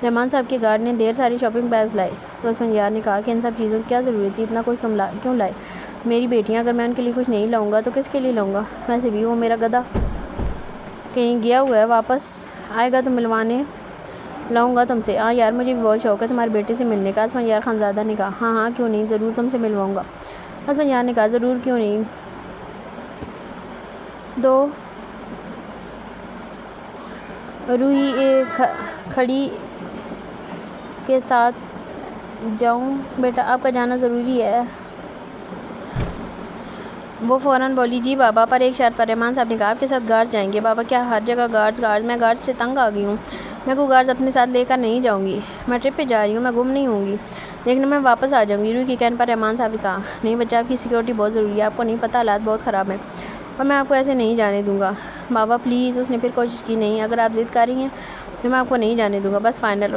رحمان صاحب کے گارڈ نے ڈھیر ساری شاپنگ بیگز لائے تو اسفندیار نے کہا کہ ان سب چیزوں کی کیا ضرورت تھی، اتنا کچھ تم کیوں لائے؟ میری بیٹیاں، اگر میں ان کے لیے کچھ نہیں لاؤں گا تو کس کے لیے لاؤں گا؟ ویسے بھی وہ میرا گدھا کہیں گیا ہوا ہے، واپس آئے گا تو ملوانے لاؤں گا تم سے۔ ہاں یار، مجھے بھی بہت شوق ہے تمہارے بیٹے سے ملنے کا، اسفندیار خانزادہ نے کہا۔ ہاں ہاں، کیوں نہیں، ضرور تم سے ملواؤں گا، اسفندیار نے کہا۔ ضرور، کیوں نہیں۔ دو روحی کھڑی کے ساتھ جاؤں؟ بیٹا، آپ کا جانا ضروری ہے؟ وہ فوراً بولی، جی بابا، پر ایک شرط پر۔ رحمان صاحب نے کہا، آپ کے ساتھ گارڈز جائیں گے؟ بابا، کیا ہر جگہ گارڈز؟ میں گارڈز سے تنگ آ گئی ہوں، میں کوئی گارڈز اپنے ساتھ لے کر نہیں جاؤں گی، میں ٹرپ پہ جا رہی ہوں، میں گم نہیں ہوں گی، دیکھنے میں واپس آ جاؤں گی۔ روحی کے کہنے پر رحمان صاحب نے کہا، نہیں بچہ، آپ کی سیکورٹی بہت ضروری ہے، آپ کو نہیں پتہ حالات بہت خراب ہیں، اور میں آپ کو ایسے نہیں جانے دوں گا۔ بابا پلیز، اس نے پھر کوشش کی، نہیں، اگر آپ ضد کر رہی ہیں تو میں آپ کو نہیں جانے دوں گا، بس فائنل۔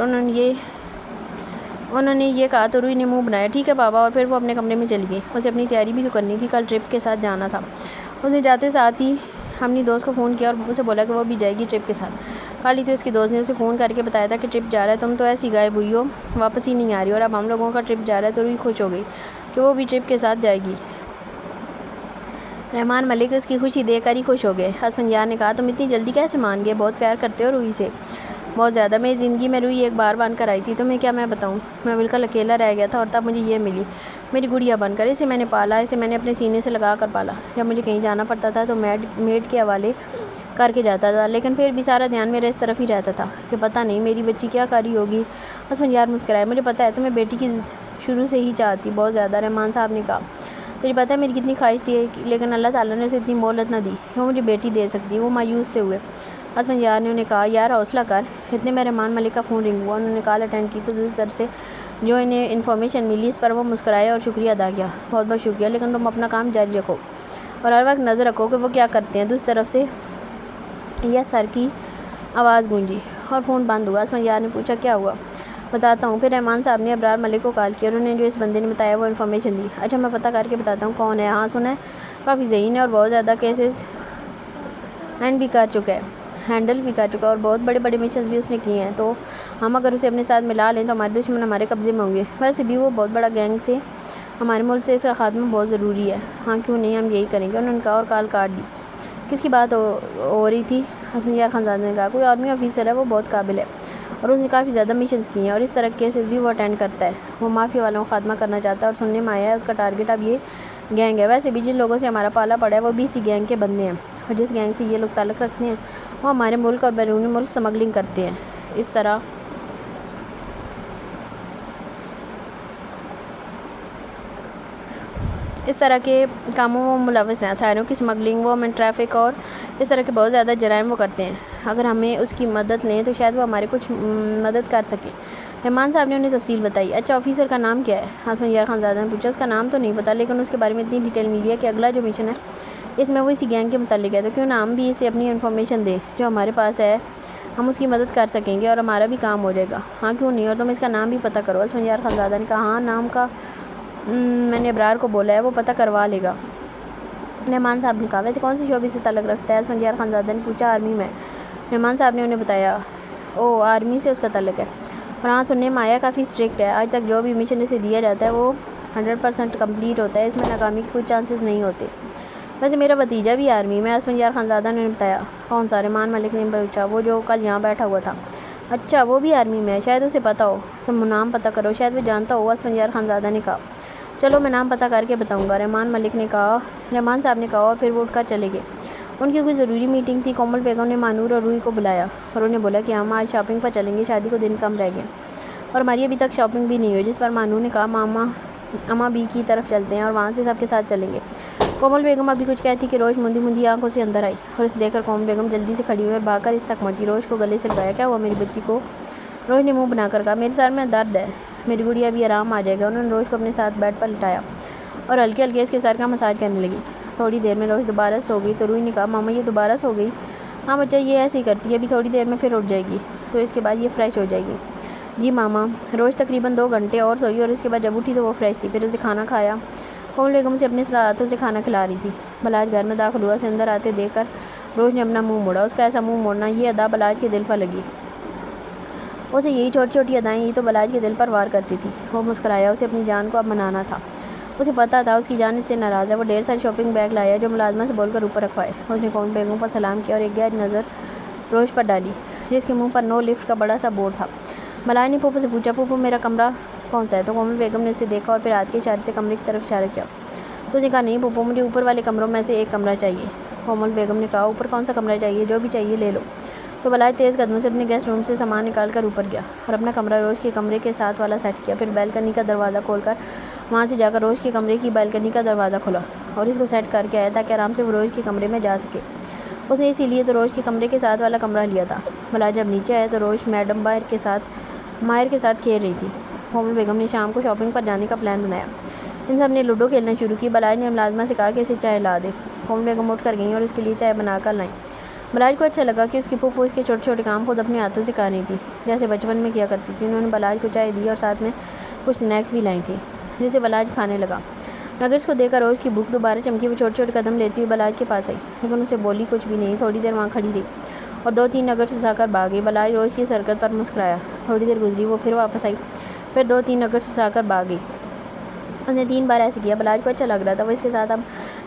انہوں نے یہ کہا تو روحی نے منہ بنایا، ٹھیک ہے بابا، اور پھر وہ اپنے کمرے میں چلی گئی۔ اسے اپنی تیاری بھی تو کرنی تھی، کل ٹرپ کے ساتھ جانا تھا۔ اس نے جاتے ساتھ ہی اپنی دوست کو فون کیا اور اسے بولا کہ وہ بھی جائے گی ٹرپ کے ساتھ۔ کل ہی تو اس کی دوست نے اسے فون کر کے بتایا تھا کہ ٹرپ جا رہا ہے، تم تو ایسی غائب ہوئی ہو، واپس ہی نہیں آ رہی، اور اب ہم لوگوں کا ٹرپ جا رہا ہے۔ تو روحی خوش ہو گئی کہ وہ بھی ٹرپ کے ساتھ جائے گی۔ رحمان ملک اس کی خوشی دیکھ کر ہی خوش ہو گئے۔ اسفندیار نے کہا، تم اتنی جلدی کیسے مان گئے؟ بہت پیار کرتے ہو روحی سے؟ بہت زیادہ میری زندگی میں روئی ایک بار بن کر آئی تھی، تو میں بتاؤں، میں بالکل اکیلا رہ گیا تھا، اور تب مجھے یہ ملی میری گڑیا بن کر۔ اسے میں نے پالا، اسے میں نے اپنے سینے سے لگا کر پالا۔ جب مجھے کہیں جانا پڑتا تھا تو میڈ کے حوالے کر کے جاتا تھا، لیکن پھر بھی سارا دھیان میرے اس طرف ہی رہتا تھا کہ پتہ نہیں میری بچی کیا کر رہی ہوگی۔ اسفندیار مسکرائے۔ مجھے پتہ ہے تمہیں بیٹی کی شروع سے ہی چاہتی بہت زیادہ، رحمان صاحب نے کہا۔ تجھے پتہ ہے میری کتنی خواہش تھی، لیکن اللہ تعالیٰ نے اسے اتنی مہلت نہ دی کہ وہ مجھے بیٹی دے سکتی۔ وہ مایوس سے ہوئے۔ اسفندیار نے انہیں کہا، یار حوصلہ کر۔ اتنے میں رحمان ملک کا فون رنگ ہوا۔ انہوں نے کال اٹینڈ کی تو دوسری طرف سے جو انہیں انفارمیشن ملی اس پر وہ مسکرائے اور شکریہ ادا کیا۔ بہت بہت شکریہ، لیکن تم اپنا کام جاری رکھو اور ہر وقت نظر رکھو کہ وہ کیا کرتے ہیں۔ دوسری طرف سے یس سر کی آواز گونجی اور فون بند ہوا۔ اسفندیار نے پوچھا، کیا ہوا؟ بتاتا ہوں۔ پھر رحمان صاحب نے ابرار ملک کو کال کیا اور انہیں جو اس بندے نے بتایا وہ انفارمیشن دی۔ اچھا میں پتہ کر کے بتاتا ہوں کون ہے۔ ہاں سنا ہے، کافی ذہین ہے اور بہت زیادہ کیسز ہینڈل بھی کر چکا اور بہت بڑے بڑے مشنز بھی اس نے کیے ہیں، تو ہم اگر اسے اپنے ساتھ ملا لیں تو ہمارے دشمن ہمارے قبضے میں ہوں گے۔ ویسے بھی وہ بہت بڑا گینگ سے ہمارے ملک سے اس کا خاتمہ بہت ضروری ہے۔ ہاں کیوں نہیں، ہم یہی کریں گے، انہوں نے کہا اور کال کاٹ دی۔ کس کی بات ہو رہی تھی؟ اسفندیار خانزادہ نے کہا، کوئی آرمی آفیسر ہے، وہ بہت قابل ہے اور اس نے کافی زیادہ مشنز کیے ہیں اور اس طرح کیسز بھی وہ اٹینڈ کرتا ہے۔ وہ مافیا والوں کو خاتمہ کرنا چاہتا ہے اور سننے میں آیا ہے اس کا ٹارگٹ اب یہ گینگ ہے۔ ویسے بھی جن لوگوں سے ہمارا پالا پڑا ہے وہ بھی اسی گینگ کے بندے ہیں، اور جس گینگ سے یہ لوگ تعلق رکھتے ہیں وہ ہمارے ملک اور بیرون ملک سمگلنگ کرتے ہیں۔ اس طرح کے کاموں وہ ملوث ہیں، ہتھیاروں کی سمگلنگ، وومن ٹریفک اور اس طرح کے بہت زیادہ جرائم وہ کرتے ہیں۔ اگر ہمیں اس کی مدد لیں تو شاید وہ ہماری کچھ مدد کر سکے۔ رحمان صاحب نے انہیں تفصیل بتائی۔ اچھا آفیسر کا نام کیا ہے؟ اسفندیار خانزادہ نے پوچھا۔ اس کا نام تو نہیں پتہ، لیکن اس کے بارے میں اتنی ڈیٹیل ملی ہے کہ اگلا جو مشن ہے اس میں وہ اسی گینگ کے متعلق ہے، تو کیوں نہ ہم بھی اسے اپنی انفارمیشن دیں جو ہمارے پاس ہے، ہم اس کی مدد کر سکیں گے اور ہمارا بھی کام ہو جائے گا۔ ہاں کیوں نہیں، اور تم اس کا نام بھی پتہ کرو۔ اسفندیار خانزادہ نے کہا، ہاں نام کا میں نے ابرار کو بولا ہے، وہ پتہ کروا لے گا۔ رحمان صاحب نے کہا، ویسے کون سی شعبے سے تعلق رکھتا ہے؟ اسفندیار خانزادہ نے پوچھا۔ آرمی میں۔ رحمان صاحب نے انہیں بتایا، آرمی سے اس کا تعلق ہے، اور ہاں سننے میں آیا کافی اسٹرکٹ ہے، آج تک جو بھی مشن اسے دیا جاتا ہے وہ 100% کمپلیٹ ہوتا ہے، اس میں ناکامی کے کوئی چانسز نہیں ہوتے۔ ویسے میرا بھتیجا بھی آرمی میں، اسفندیار خانزادہ نے بتایا۔ کون سا؟ رحمان ملک نے پوچھا۔ وہ جو کل یہاں بیٹھا ہوا تھا۔ اچھا وہ بھی آرمی میں ہے، شاید اسے پتہ ہو، تم نام پتہ کرو، شاید وہ جانتا ہو، اسفندیار خانزادہ نے کہا۔ چلو میں نام پتہ کر کے بتاؤں گا، رحمان صاحب نے کہا، اور پھر وہ اٹھ کر چلے گئے۔ ان کی کوئی ضروری میٹنگ تھی۔ کومل بیگم نے مانور اور روئی کو بلایا اور انہیں بولا کہ ہم آج شاپنگ پر چلیں گے، شادی کو دن کم رہ گئے اور ہماری ابھی تک شاپنگ بھی نہیں ہوئی، جس پر مانور نے کہا، اماں بی کی طرف چلتے ہیں اور وہاں سے سب کے ساتھ چلیں گے۔ کومل بیگم ابھی کچھ کہتی کہ روش مندی آنکھوں سے اندر آئی اور اسے دیکھ کر کومل بیگم جلدی سے کھڑی ہوئی اور بھاگ کر اس تک پہنچی۔ روش کو گلے سے لگایا۔ کیا ہوا میری بچی کو؟ روش نے منہ بنا کر کہا، میرے سر میں درد ہے، میری گڑیا ابھی آرام آ جائے گا۔ انہوں نے روش کو اپنے ساتھ بیڈ پر لٹایا اور ہلکے ہلکے اس کے سر کا مساج کرنے لگی۔ تھوڑی دیر میں روش دوبارہ سو گئی تو روئی نے کہا، ماما یہ دوبارہ سو گئی؟ ہاں بچہ یہ ایسے ہی کرتی ہے، ابھی تھوڑی دیر میں پھر اٹھ جائے گی، تو اس کے بعد یہ فریش ہو جائے گی۔ جی ماما۔ روش تقریباً 2 گھنٹے اور سوئی اور اس کے بعد جب اٹھی تو وہ فریش تھی۔ پھر اسے کھانا کھایا۔ کومل بیگم اسے اپنے ہاتھوں سے کھانا کھلا رہی تھی۔ بلاج گھر میں داخل ہوا۔ اسے اندر آتے دیکھ کر روش نے اپنا منہ موڑا۔ اس کا ایسا منہ موڑنا، یہ ادا بلاج کے دل پر لگی۔ اسے یہی چھوٹی چھوٹی ادائیں ہی تو بلاج کے دل پر وار کرتی تھی۔ وہ مسکرایا۔ اسے اپنی جان کو اب منانا تھا۔ اسے پتہ تھا اس کی جان اس سے ناراض ہے۔ وہ ڈھیر سارے شاپنگ بیگ لایا جو ملازمہ سے بول کر اوپر رکھوائے۔ اس نے کومل بیگم پر سلام کیا اور ایک گہری نظر روش پر ڈالی جس کے منہ پر نو لفٹ کا بڑا سا بورڈ تھا۔ بلاج نے پھوپھو سے پوچھا، پھوپھو میرا کمرہ کون سا ہے؟ تو کومل بیگم نے اسے دیکھا اور پھر ہاتھ کے اشارے سے کمرے کی طرف اشارہ کیا۔ تو اس نے کہا، نہیں پھوپھو مجھے اوپر والے کمروں میں سے ایک کمرہ چاہیے۔ کومل بیگم نے کہا، اوپر کون سا کمرہ چاہیے؟ جو بھی چاہیے لے لو۔ تو بلاج تیز قدموں سے اپنے گیسٹ روم سے سامان نکال کر اوپر گیا اور اپنا کمرہ روش کے کمرے کے ساتھ والا سیٹ کیا۔ پھر بیلکنی کا دروازہ کھول کر وہاں سے جا کر روش کے کمرے کی بیلکنی کا دروازہ کھولا اور اس کو سیٹ کر کے آیا تاکہ آرام سے وہ روش کے کمرے میں جا سکے۔ اس نے اسی لیے تو روش کے کمرے کے ساتھ والا کمرہ لیا تھا۔ بلاج جب نیچے آیا تو روش میڈم ماہر کے ساتھ کھیل رہی تھی۔ کومل بیگم نے شام کو شاپنگ پر جانے کا پلان بنایا۔ ان سب نے لوڈو کھیلنا شروع کی۔ بلاج نے ملازمہ سے کہا کہ اسے چائے لا دے۔ کومل بیگم اٹھ کر گئیں اور اس کے لیے چائے بنا کر لائیں۔ بلاج کو اچھا لگا کہ اس کی پھوپھو اس کے چھوٹے چھوٹے کام خود اپنے ہاتھوں سے کر رہی تھی جیسے بچپن میں کیا کرتی تھی۔ انہوں نے بلاج کو چائے دی اور ساتھ میں کچھ اسنیکس بھی لائی تھی جسے بلاج کھانے لگا۔ نگرس کو دیکھ کر روش کی بھوک دوبارہ چمکی۔ وہ چھوٹے چھوٹے قدم لیتی ہوئی بلاج کے پاس آئی لیکن اسے بولی کچھ بھی نہیں۔ تھوڑی دیر وہاں کھڑی رہی اور 2-3 نگرس اٹھا کر بھاگ گئی۔ بلاج روش کی حرکت پر مسکرایا۔ تھوڑی دیر گزری، وہ پھر واپس آئی، پھر 2-3 نگرس اٹھا کر بھاگ گئی۔ اس نے 3 بار ایسے کیا۔ بلاج کو اچھا لگ رہا تھا، وہ اس کے ساتھ اب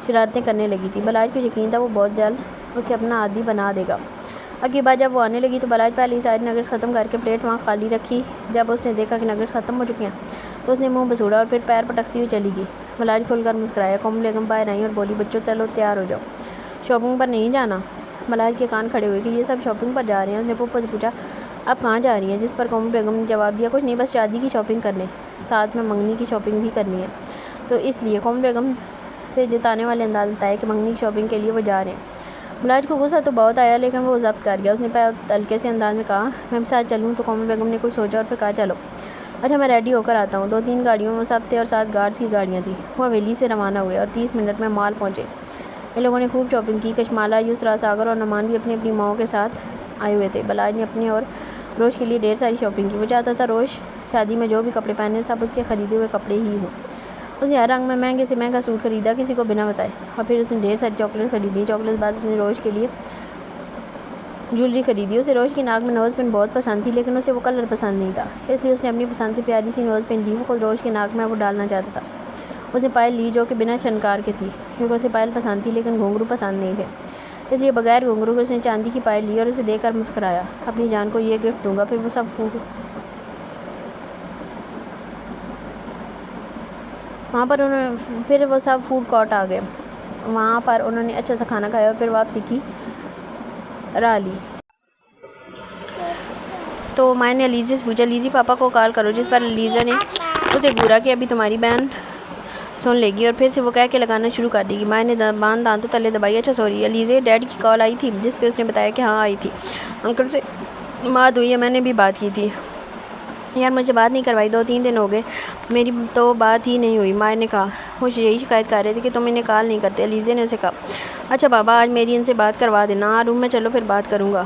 شرارتیں کرنے لگی تھی۔ بلاج کو یقین تھا وہ بہت جلد اسے اپنا عادی بنا دے گا۔ کے بعد جب وہ آنے لگی تو بلاج پہلے ہی سارے نگٹس ختم کر کے پلیٹ وہاں خالی رکھی۔ جب اس نے دیکھا کہ نگٹس ختم ہو چکے ہیں تو اس نے منہ بسوڑا اور پھر پیر پٹکتی ہوئی چلی گئی۔ بلاج کھل کر مسکرایا۔ کومل بیگم باہر آئیں اور بولی بچوں چلو تیار ہو جاؤ، شاپنگ پر نہیں جانا؟ بلاج کے کان کھڑے ہوئے کہ یہ سب شاپنگ پر جا رہے ہیں۔ اس نے پھپھو سے پوچھا آپ کہاں جا رہی ہیں؟ جس پر کومل بیگم نے جواب دیا کچھ نہیں، بس شادی کی شاپنگ کرنے، ساتھ میں منگنی کی شاپنگ بھی کرنی ہے، تو اس لیے کومل بیگم سے جتانے والے انداز میں بتایا کہ منگنی کی شاپنگ کے لیے وہ جا رہے ہیں۔ بلاج کو غصہ تو بہت آیا لیکن وہ ضبط کر گیا۔ اس نے ہلکے سے انداز میں کہا میں بھی ساتھ چلوں؟ تو کومل بیگم نے کچھ سوچا اور پھر کہا چلو۔ اچھا میں ریڈی ہو کر آتا ہوں۔ 2-3 گاڑیوں میں وہ سب تھے اور 7 گارڈز کی گاڑیاں تھیں۔ وہ حویلی سے روانہ ہوئے اور 30 منٹ میں مال پہنچے۔ ان لوگوں نے خوب شاپنگ کی۔ کشمالہ، یسریٰ، ساگر اور نعمان بھی اپنی اپنی ماؤں کے ساتھ آئے ہوئے تھے۔ بلاج نے اپنے اور روش کے لیے ڈھیر ساری شاپنگ کی۔ وہ چاہتا تھا روش شادی میں جو بھی کپڑے پہنے سب اس کے خریدے ہوئے کپڑے ہی ہوں۔ اس نے ہر رنگ میں مہنگے سے مہنگا سوٹ خریدا کسی کو بنا بتائے، اور پھر اس نے ڈھیر ساری چاکلیٹ خریدی۔ چاکلیٹ بعد اس نے روش کے لیے جولری خریدی۔ اسے روش کی ناک میں نوز پن بہت پسند تھی لیکن اسے وہ کلر پسند نہیں تھا، اس لیے اس نے اپنی پسند سے پیاری سی نوز پن لی۔ وہ خود روش کی ناک میں وہ ڈالنا چاہتا تھا۔ اس نے پائل لی جو کہ بنا چھنکار کے تھی کیونکہ اسے پائل پسند تھی لیکن گھنگرو پسند نہیں تھے، اس لیے بغیر گھنگرو کے اس نے چاندی کی پائل لی اور اسے دیکھ کر مسکرایا اپنی جان کو یہ گفٹ دوں گا۔ پھر وہ سب فوڈ کورٹ آ گئے۔ وہاں پر انہوں نے اچھا سا کھانا کھایا اور پھر واپسی کی راہ لی۔ تو مائیں نے علیزہ سے پوچھا لیزی پاپا کو کال کرو، جس پر علیزہ نے اسے گورا کہ ابھی تمہاری بہن سن لے گی، اور پھر سے وہ کہہ کے لگانا شروع کر دے گی۔ مائیں نے زبان دانتوں تلے دبائی۔ اچھا سوری علیزہ، ڈیڈی کی کال آئی تھی؟ جس پہ اس نے بتایا کہ ہاں آئی تھی، انکل سے بات ہوئی ہے، میں نے بھی بات کی تھی۔ یار مجھ سے بات نہیں کروائی، 2-3 دن ہو گئے میری تو بات ہی نہیں ہوئی، مائیں نے کہا۔ وہ یہی شکایت کر رہے تھے کہ تم انہیں کال نہیں کرتے، علیزہ نے اسے کہا۔ اچھا بابا آج میری ان سے بات کروا دینا، ہاں روم میں چلو پھر بات کروں گا،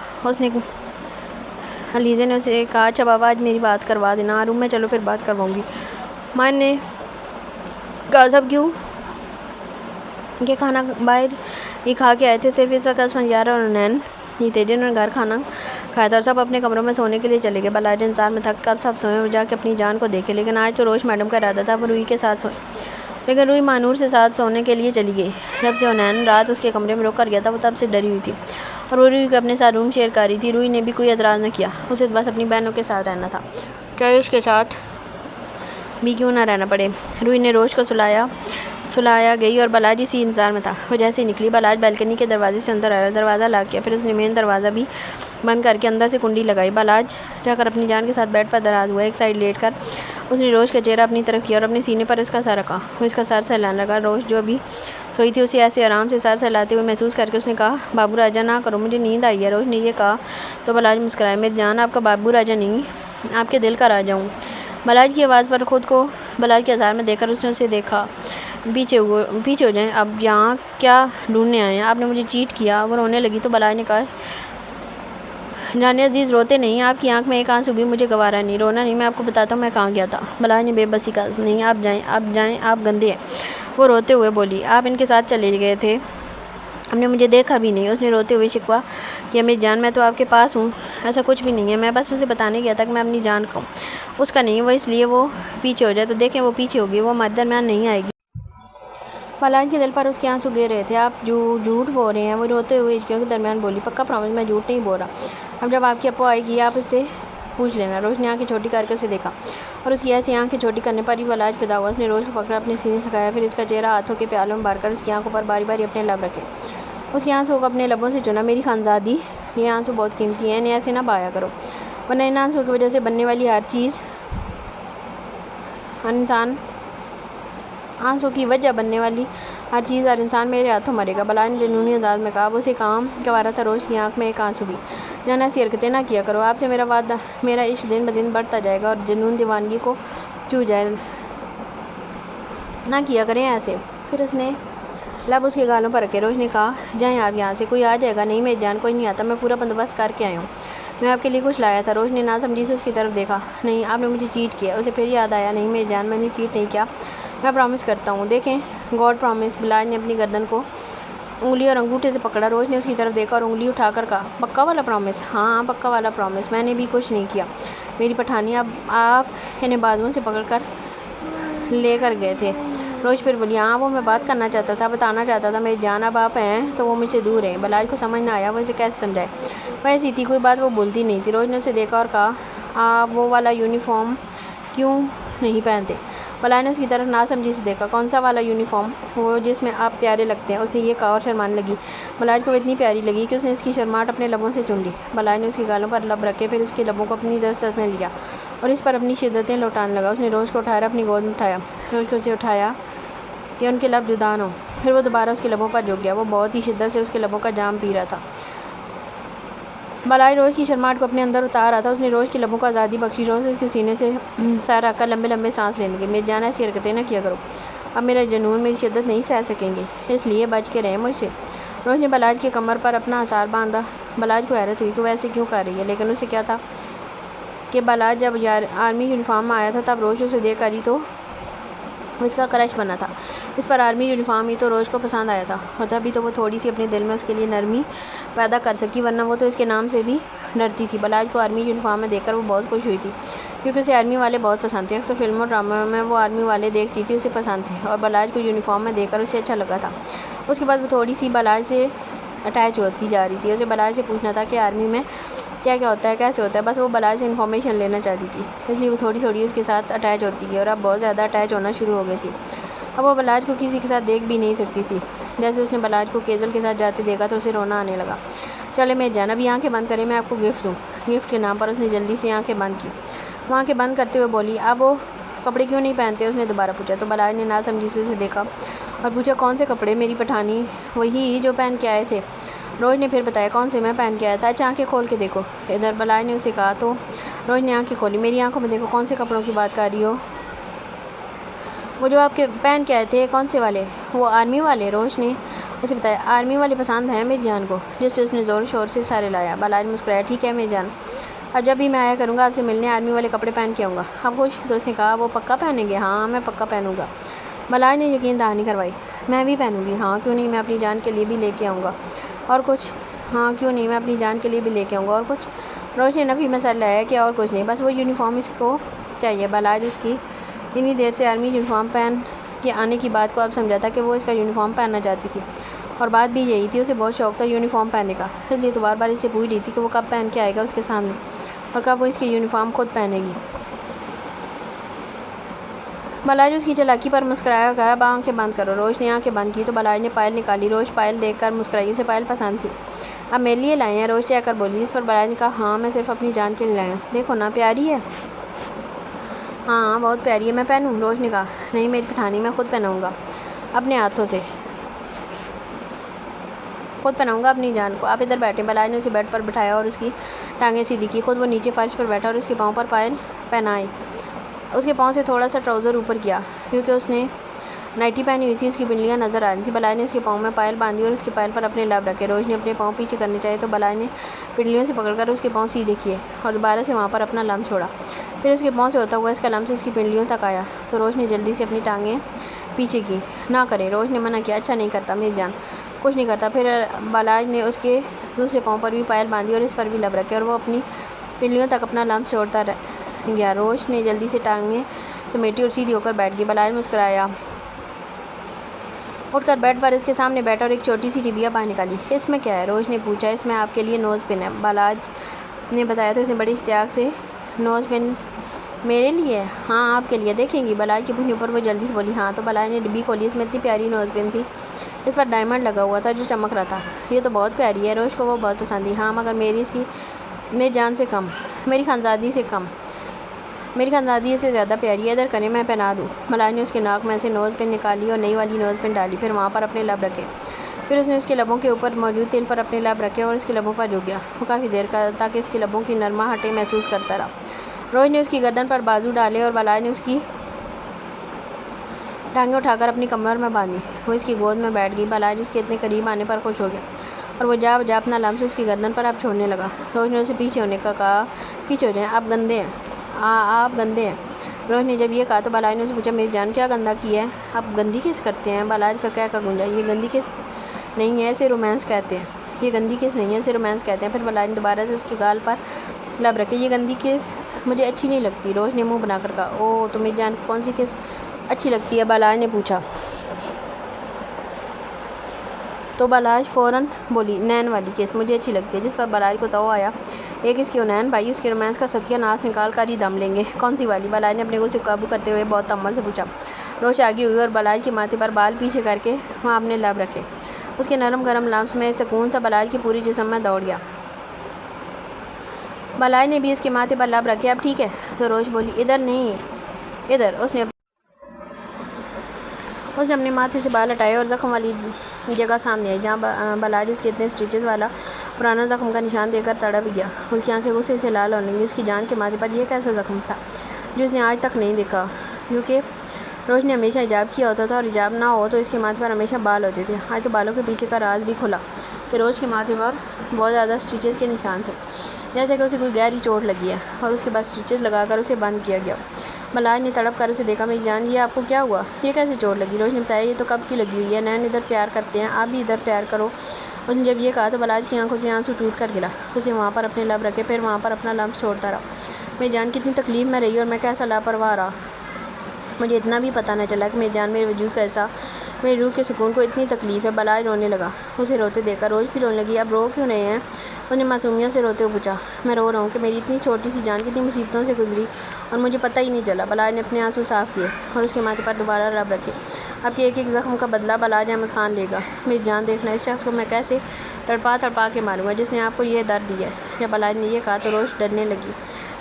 علیزہ نے اسے کہا۔ اچھا بابا آج میری بات کروا دینا، ہاں روم میں چلو پھر بات کرواؤں گی، مائیں نے کہا۔ سب کیوں کہ کھانا باہر ہی کھا کے آئے تھے، صرف اس وقت اسفندیار اور حنین ہی تھے جنہوں نے گھر کھانا کھایا تھا، اور سب اپنے کمروں میں سونے کے لیے چلے گئے۔ بلاج انتظار میں تھا کب سب سوئیں اور جا کے اپنی جان کو دیکھے، لیکن آج تو روش میڈم کا ارادہ تھا وہ روحی کے ساتھ سوئے، لیکن روحی مانور سے ساتھ سونے کے لیے چلی گئی۔ جب سے حنین رات اس کے کمرے میں رک کر گیا تھا وہ تب سے ڈری ہوئی تھی اور وہ روحی کو اپنے ساتھ روم شیئر کر رہی تھی۔ روحی نے بھی کوئی اعتراض نہ کیا، اسے بس اپنی بہنوں کے ساتھ رہنا تھا چاہے اس کے ساتھ بھی کیوں نہ رہنا پڑے۔ روحی نے روش کو سلایا گئی اور بلاج اسی انتظار میں تھا۔ وہ جیسے ہی نکلی بلاج بالکنی کے دروازے سے اندر آیا اور دروازہ لاک کیا، پھر اس نے مین دروازہ بھی بند کر کے اندر سے کنڈی لگائی۔ بلاج جا کر اپنی جان کے ساتھ بیڈ پر دراز ہوا، ایک سائڈ لیٹ کر اس نے روش کا چہرہ اپنی طرف کیا اور اپنے سینے پر اس کا سر رکھا۔ وہ اس کا سر سہلانے لگا۔ روش جو ابھی سوئی تھی اسے ایسے آرام سے سر سہلاتے ہوئے محسوس کر کے اس نے کہا بابو راجا نہ کرو مجھے نیند آئی ہے۔ روش نے یہ کہا تو بلاج مسکرایا، میری جان آپ کا بابو راجا نہیں آپ کے دل کا راجا ہوں۔ بلاج کی آواز پر خود کو بلاج کے اظہار میں دیکھ کر اس نے اسے دیکھا۔ پیچھے ہو جائیں، اب یہاں کیا ڈھونڈنے آئے ہیں؟ آپ نے مجھے چیٹ کیا۔ وہ رونے لگی تو بلاج نے کہا جان عزیز روتے نہیں، آپ کی آنکھ میں ایک آنسو بھی مجھے گوارا نہیں، رونا نہیں، میں آپ کو بتاتا ہوں میں کہاں گیا تھا۔ بلاج نے بے بسی کہا نہیں آپ جائیں آپ گندے ہیں۔ وہ روتے ہوئے بولی آپ ان کے ساتھ چلے گئے تھے، ہم نے مجھے دیکھا بھی نہیں۔ اس نے روتے ہوئے شکوہ کیا میری جان میں تو آپ کے پاس ہوں، ایسا کچھ بھی نہیں ہے، میں بس اسے بتانے گیا تھا کہ میں اپنی جان کو اس کا نہیں، وہ اس لیے وہ پیچھے ہو جائے تو دیکھیں وہ پیچھے ہوگی، وہ ہمارے درمیان نہیں آئے گی۔ بلاج کے دل پر اس کے آنسو گر رہے تھے۔ آپ جھوٹ بول رہے ہیں، وہ روتے ہوئے ہچکیوں کے درمیان بولی۔ پکا پرامس میں جھوٹ نہیں بول رہا، اب جب آپ کی اپو آئے گی آپ اس سے پوچھ لینا۔ روش نے آنکھیں چھوٹی کر کے اسے دیکھا اور اس کی ایسی آنکھیں چھوٹی کرنے پر ہی بلاج فدا ہوا۔ اس نے روش کو پکڑا اپنے سینے سے کھایا، پھر اس کا چہرہ ہاتھوں کے پیالوں میں بھر کر اس کی آنکھوں پر باری باری اپنے لب رکھے، اس کے آنسوں کو اپنے لبوں سے چنا۔ میری خانزادی یہ آنسو بہت قیمتی ہیں، انہیں ایسے نہ بہایا کرو، ورنہ ان آنسوں کی وجہ سے بننے والی ہر چیز ہر انسان میرے ہاتھوں مرے گا، بلاج نے جنونی انداز میں کہا۔ وہ اسے کام گوارا تھا روش کی آنکھ میں ایک آنسو بھی۔ جان ایسی حرکتیں نہ کیا کرو، آپ سے میرا عشق دن بدن بڑھتا جائے گا اور جنون دیوانگی کو چھو جائے، نہ کیا کریں ایسے۔ پھر اس نے لب اس کے گالوں پر رکھے۔ روش نے کہا جائیں آپ یہاں سے، کوئی آ جائے گا؟ نہیں میری جان کوئی نہیں آتا، میں پورا بندوبست کر کے آئی ہوں، میں آپ کے لیے کچھ لایا تھا۔ روش نے ناسمجھی سے اس کی طرف دیکھا۔ نہیں آپ نے مجھے چیٹ کیا۔ اسے پھر یاد آیا نہیں میری جان میں نے چیٹ نہیں کیا، میں پرامس کرتا ہوں، دیکھیں گاڈ پرامس۔ بلاج نے اپنی گردن کو انگلی اور انگوٹھے سے پکڑا۔ روش نے اس کی طرف دیکھا اور انگلی اٹھا کر کہا پکا والا پرامس؟ ہاں پکا والا پرامس، میں نے بھی کچھ نہیں کیا میری پٹھانی، اب آپ انہیں بازوؤں سے پکڑ کر لے کر گئے تھے۔ روش پھر بولی ہاں وہ میں بات کرنا چاہتا تھا، بتانا چاہتا تھا میری جان اب آپ ہیں تو وہ مجھ سے دور ہیں۔ بلاج کو سمجھ نہ آیا وہ اسے کیسے سمجھائے، وہ ایسی تھی کوئی بات وہ بولتی نہیں تھی۔ روش نے اسے دیکھا اور کہا آپ وہ والا یونیفارم کیوں نہیں پہنتے؟ بلاج نے اس کی طرف نہ سمجھی سے دیکھا۔ کون سا والا یونیفارم؟ وہ جس میں آپ پیارے لگتے ہیں، اس نے یہ کہا اور شرمانے لگی۔ بلاج کو وہ اتنی پیاری لگی کہ اس نے اس کی شرماہٹ اپنے لبوں سے چن لی۔ بلاج نے اس کی گالوں پر لب رکھے، پھر اس کے لبوں کو اپنی دست میں لیا اور اس پر اپنی شدتیں لوٹانے لگا۔ اس نے روش کو اٹھایا، اپنی گود میں اٹھایا، روش کو اسے اٹھایا کہ ان کے لب جدا نہ ہوں۔ پھر وہ دوبارہ اس کے لبوں پر جھک گیا، وہ بہت ہی شدت سے اس کے لبوں کا جام پی رہا تھا۔ بلاج روش کی شرماہٹ کو اپنے اندر اتار رہا تھا۔ اس نے روش کے لبوں کو آزادی بخشی۔ روش اس کے سینے سے سر رکھ کر لمبے لمبے سانس لینے لگی۔ میری جان ایسی حرکتیں نہ کیا کرو، اب میرا جنون میری شدت نہیں سہ سکیں گے، اس لیے بچ کے رہیں مجھ سے۔ روش نے بلاج کے کمر پر اپنا حصار باندھا۔ بلاج کو حیرت ہوئی کہ وہ ایسے کیوں کر رہی ہے، لیکن اسے کیا تھا کہ بلاج جب آرمی یونیفارم میں آیا تھا تب روش اسے دیکھ کر ہی تو وہ اس کا کرش بنا تھا۔ اس پر آرمی یونیفارم ہی تو روش کو پسند آیا تھا اور تبھی تو وہ تھوڑی سی اپنے دل میں اس کے لیے نرمی پیدا کر سکی، ورنہ وہ تو اس کے نام سے بھی ڈرتی تھی۔ بلاج کو آرمی یونیفارم میں دیکھ کر وہ بہت خوش ہوئی تھی کیونکہ اسے آرمی والے بہت پسند تھے۔ اکثر فلموں اور ڈراموں میں وہ آرمی والے دیکھتی تھی، اسے پسند تھے اور بلاج کو یونیفارم میں دیکھ کر اسے اچھا لگا تھا۔ اس کے بعد وہ تھوڑی سی بلاج سے اٹیچ ہوتی جا رہی تھی۔ اسے بلاج سے پوچھنا تھا کہ آرمی میں کیا کیا ہوتا ہے، کیسے ہوتا ہے، بس وہ بلاج سے انفارمیشن لینا چاہتی تھی، اس لیے وہ تھوڑی تھوڑی اس کے ساتھ اٹیچ ہوتی گئی اور اب بہت زیادہ اٹیچ ہونا شروع ہو گئی تھی۔ اب وہ بلاج کو کسی کے ساتھ دیکھ بھی نہیں سکتی تھی۔ جیسے اس نے بلاج کو کیجل کے ساتھ جاتے دیکھا تو اسے رونا آنے لگا۔ چلے میری جان ابھی آنکھیں بند کریں، میں آپ کو گفٹ دوں۔ گفٹ کے نام پر اس نے جلدی سے آنکھیں بند کی۔ وہ آنکھیں بند کرتے ہوئے بولی اب وہ کپڑے کیوں نہیں پہنتے؟ اس نے دوبارہ پوچھا تو بلاج نے نہ سمجھی سے اسے دیکھا اور پوچھا کون سے کپڑے؟ میری پٹھانی وہی جو پہن کے آئے تھے۔ روش نے پھر بتایا کون سے میں پہن کے آیا تھا۔ اچھا آنکھیں کھول کے دیکھو ادھر، بلاج نے اسے کہا تو روش نے آنکھیں کھولی۔ میری آنکھوں میں دیکھو، کون سے کپڑوں کی بات کر رہی ہو؟ وہ جو آپ کے پہن کے آئے تھے، کون سے والے؟ وہ آرمی والے؟ روش نے اسے بتایا آرمی والے پسند ہیں میری جان کو، جس پہ اس نے زور شور سے سارے لایا۔ بلاج مسکرایا ٹھیک ہے میری جان، اب جب بھی میں آیا کروں گا آپ سے ملنے آرمی والے کپڑے پہن کے آؤں گا۔ اب خوش؟ تو اس نے کہا وہ پکا پہنیں گے؟ ہاں میں پکا پہنوں گا۔ بلاج نے یقین دہانی کروائی۔ میں بھی پہنوں گی، ہاں کیوں نہیں، میں اپنی جان کے لیے بھی لے کے آؤں گا۔ اور کچھ؟ ہاں کیوں نہیں، میں اپنی جان کے لیے بھی لے کے آؤں گا۔ اور کچھ؟ روش نے نفی میں سر لایا کہ اور کچھ نہیں، بس وہ یونیفارم اس کو چاہیے۔ بلاج اس کی اتنی دیر سے آرمی یونیفارم پہن کے آنے کی بات کو اب سمجھا تھا کہ وہ اس کا یونیفارم پہننا چاہتی تھی اور بات بھی یہی تھی، اسے بہت شوق تھا یونیفارم پہننے کا، اس لیے تو بار بار اس سے پوچھ رہی تھی کہ وہ کب پہن کے آئے گا اس کے سامنے اور کب وہ اس کی یونیفارم خود پہنے گی۔ بلاج اس کی چالاکی پر مسکرایا اور کہا اب آنکھیں بند کرو۔ روش نے آنکھیں بند کی تو بلاج نے پائل نکالی۔ روش پائل دیکھ کر مسکرائی، اسے پائل پسند تھی۔ اب میرے لیے لائے ہیں؟ روش چہ کر بولی۔ اس پر بلاج نے کہا ہاں میں صرف اپنی جان کے لیے لایا ہوں، دیکھو نا پیاری ہے۔ ہاں بہت پیاری ہے، میں پہنوں؟ روش نے کہا نہیں میری پٹھانی، میں خود پہناؤں گا اپنے ہاتھوں سے، خود پہناؤں گا اپنی جان کو۔ آپ ادھر بیٹھیں۔ بلاج نے اسے بیڈ پر بٹھایا اور اس کی ٹانگیں سیدھی کی، خود وہ نیچے فرش پر بیٹھا اور اس کے پاؤں پر پائل پہنائے۔ اس کے پاؤں سے تھوڑا سا ٹراؤزر اوپر کیا کیونکہ اس نے نائٹی پہنی ہوئی تھی، اس کی پنڈلیاں نظر آ رہی تھیں۔ بلاج نے اس کے پاؤں میں پائل باندھی اور اس کے پائل پر اپنے لب رکھے۔ روش نے اپنے پاؤں پیچھے کرنے چاہے تو بلاج نے پنڈلیوں سے پکڑ کر اس کے پاؤں سیدھے کیے اور دوبارہ سے وہاں پر اپنا لمس چھوڑا۔ پھر اس کے پاؤں سے ہوتا ہوا اس کا لمس اس کی پنڈلیوں تک آیا تو روش نے جلدی سے اپنی ٹانگیں پیچھے کی۔ نہ کریں، روش نے منع کیا۔ اچھا نہیں کرتا میری جان، کچھ نہیں کرتا۔ پھر بلاج نے اس کے دوسرے پاؤں پر بھی پائل باندھی اور اس پر بھی لب رکھے اور وہ اپنی پنڈلیوں تک اپنا لمس چھوڑتا گیا۔ روش نے جلدی سے ٹانگیں سمیٹی اور سیدھی ہو کر بیٹھ گئی۔ بلاج مسکرایا، اٹھ کر بیڈ پر اس کے سامنے بیٹھا اور ایک چھوٹی سی ڈبیا باہر نکالی۔ اس میں کیا ہے؟ روش نے پوچھا۔ اس میں آپ کے لیے نوز پن ہے، بلاج نے بتایا تو اس نے بڑی اشتیاق سے نوز پن میرے لیے؟ ہاں آپ کے لیے، دیکھیں گی؟ بلاج کے پوچھنے پر وہ جلدی سے بولی ہاں۔ تو بلاج نے ڈبی کھولی، اس میں اتنی پیاری نوز پن تھی، اس پر ڈائمنڈ لگا ہوا تھا جو چمک رہا تھا۔ یہ تو بہت پیاری ہے، روش کو وہ بہت پسند تھی۔ ہاں مگر میری جان سے کم، میری خانزادگی سے کم، میری خانزادگی سے زیادہ پیاری ہے، ادھر کریں میں پہنا دوں۔ بلاج نے اس کے ناک میں سے نوز پن نکالی اور نئی والی نوز پن ڈالی، پھر وہاں پر اپنے لب رکھے۔ پھر اس نے اس کے لبوں کے اوپر موجود تیل پر اپنے لب رکھے اور اس کے لبوں پر جھک گیا۔ وہ کافی دیر کا تاکہ اس کے لبوں کی نرماہٹیں محسوس کرتا رہا۔ روش نے اس کی گردن پر بازو ڈالے اور بلاج نے اس کی ٹانگیں اٹھا کر اپنی کمر میں باندھی۔ وہ اس کی گود میں بیٹھ گئی۔ بلاج اس کے اتنے قریب آنے پر خوش ہو گیا اور وہ جا بجا اپنا لمس اس کی گردن پر اب چھوڑنے لگا۔ روش نے اسے پیچھے ہونے کا کہا، پیچھے ہو جائیں، آپ گندے ہیں، آپ گندے ہیں۔ روش نے جب یہ کہا تو بلاج نے اسے پوچھا میری جان کیا گندا کی ہے؟ آپ گندی کس کرتے ہیں؟ بلاج کا کہہ کا گونجا، یہ گندی کس نہیں ہے، اسے رومانس کہتے ہیں، یہ گندی کس نہیں ہے، اسے رومانس کہتے ہیں۔ پھر بلاج نے دوبارہ سے اس کے گال پر لب رکھے۔ یہ گندی کس مجھے اچھی نہیں لگتی، روش نے منہ بنا کر کہا۔ او تو میری جان کون سی کس اچھی لگتی ہے؟ بلاج نے پوچھا تو بلاج فوراً بولی نین والی کیس مجھے اچھی لگتی ہے، جس پر بلاج کو تو آیا ایک اس کی نین بھائی اس کے رومانس کا ستیہ ناش نکال کر ہی دم لیں گے۔ کون سی والی؟ بلاج نے اپنے غصے کو قابو کرتے ہوئے بہت تامل سے پوچھا۔ روش آگے ہوئی اور بلاج کے ماتھے پر بال پیچھے کر کے وہاں اپنے لب رکھے، اس کے نرم گرم لمس میں سکون سا بلاج کے پورے جسم میں دوڑ گیا۔ بلاج نے بھی اس کے ماتھے پر لب رکھے۔ اب ٹھیک ہے؟ تو روش بولی ادھر نہیں ادھر۔ اس نے اپنے ماتھے سے بال ہٹائے اور زخم والی جگہ سامنے آئی جہاں بلاج اس کے اتنے سٹیچز والا پرانا زخم کا نشان دے کر تڑپ گیا۔ اس کی آنکھیں غصے سے لال ہونے لگیں۔ اس کی جان کے ماتھے پر یہ کیسا زخم تھا جو اس نے آج تک نہیں دیکھا؟ کیونکہ روش نے ہمیشہ حجاب کیا ہوتا تھا اور حجاب نہ ہو تو اس کے ماتھے پر ہمیشہ بال ہوتے تھے۔ آج تو بالوں کے پیچھے کا راز بھی کھلا کہ روش کے ماتھے پر بہت زیادہ سٹیچز کے نشان تھے، جیسے کہ اسے کوئی گہری چوٹ لگی ہے اور اس کے بعد سٹیچز لگا کر اسے بند کیا گیا۔ بلاج نے تڑپ کر اسے دیکھا۔ میری جان یہ آپ کو کیا ہوا؟ یہ کیسے چوٹ لگی؟ روش نے بتایا یہ تو کب کی لگی ہوئی ہے، نین ادھر پیار کرتے ہیں، آپ بھی ادھر پیار کرو۔ اس نے جب یہ کہا تو بلاج کی آنکھوں سے آنسو ٹوٹ کر گرا۔ اس نے وہاں پر اپنے لب رکھے، پھر وہاں پر اپنا لب چھوڑتا رہا۔ میری جان کتنی تکلیف میں رہی اور میں کیسا لاپرواہ رہا، مجھے اتنا بھی پتہ نہ چلا کہ میری جان میرے وجود کیسا، میری روح کے سکون کو اتنی تکلیف ہے۔ بلاج رونے لگا۔ اسے روتے دیکھ کر روش بھی رونے لگی۔ اب رو کیوں رہے ہیں؟ اس نے معصومیت سے روتے ہوئے پوچھا۔ میں رو رہا ہوں کہ میری اتنی چھوٹی سی جان کتنی مصیبتوں سے گزری اور مجھے پتہ ہی نہیں چلا۔ بلاج نے اپنے آنسو صاف کیے اور اس کے ماتھے پر دوبارہ لب رکھے۔ اب کے ایک ایک زخم کا بدلہ بلاج احمد خان لے گا۔ میری جان دیکھنا اس شخص کو میں کیسے تڑپا تڑپا کے ماروں گا جس نے آپ کو یہ درد دیا ہے۔ جب بلاج نے یہ کہا تو روش ڈرنے لگی۔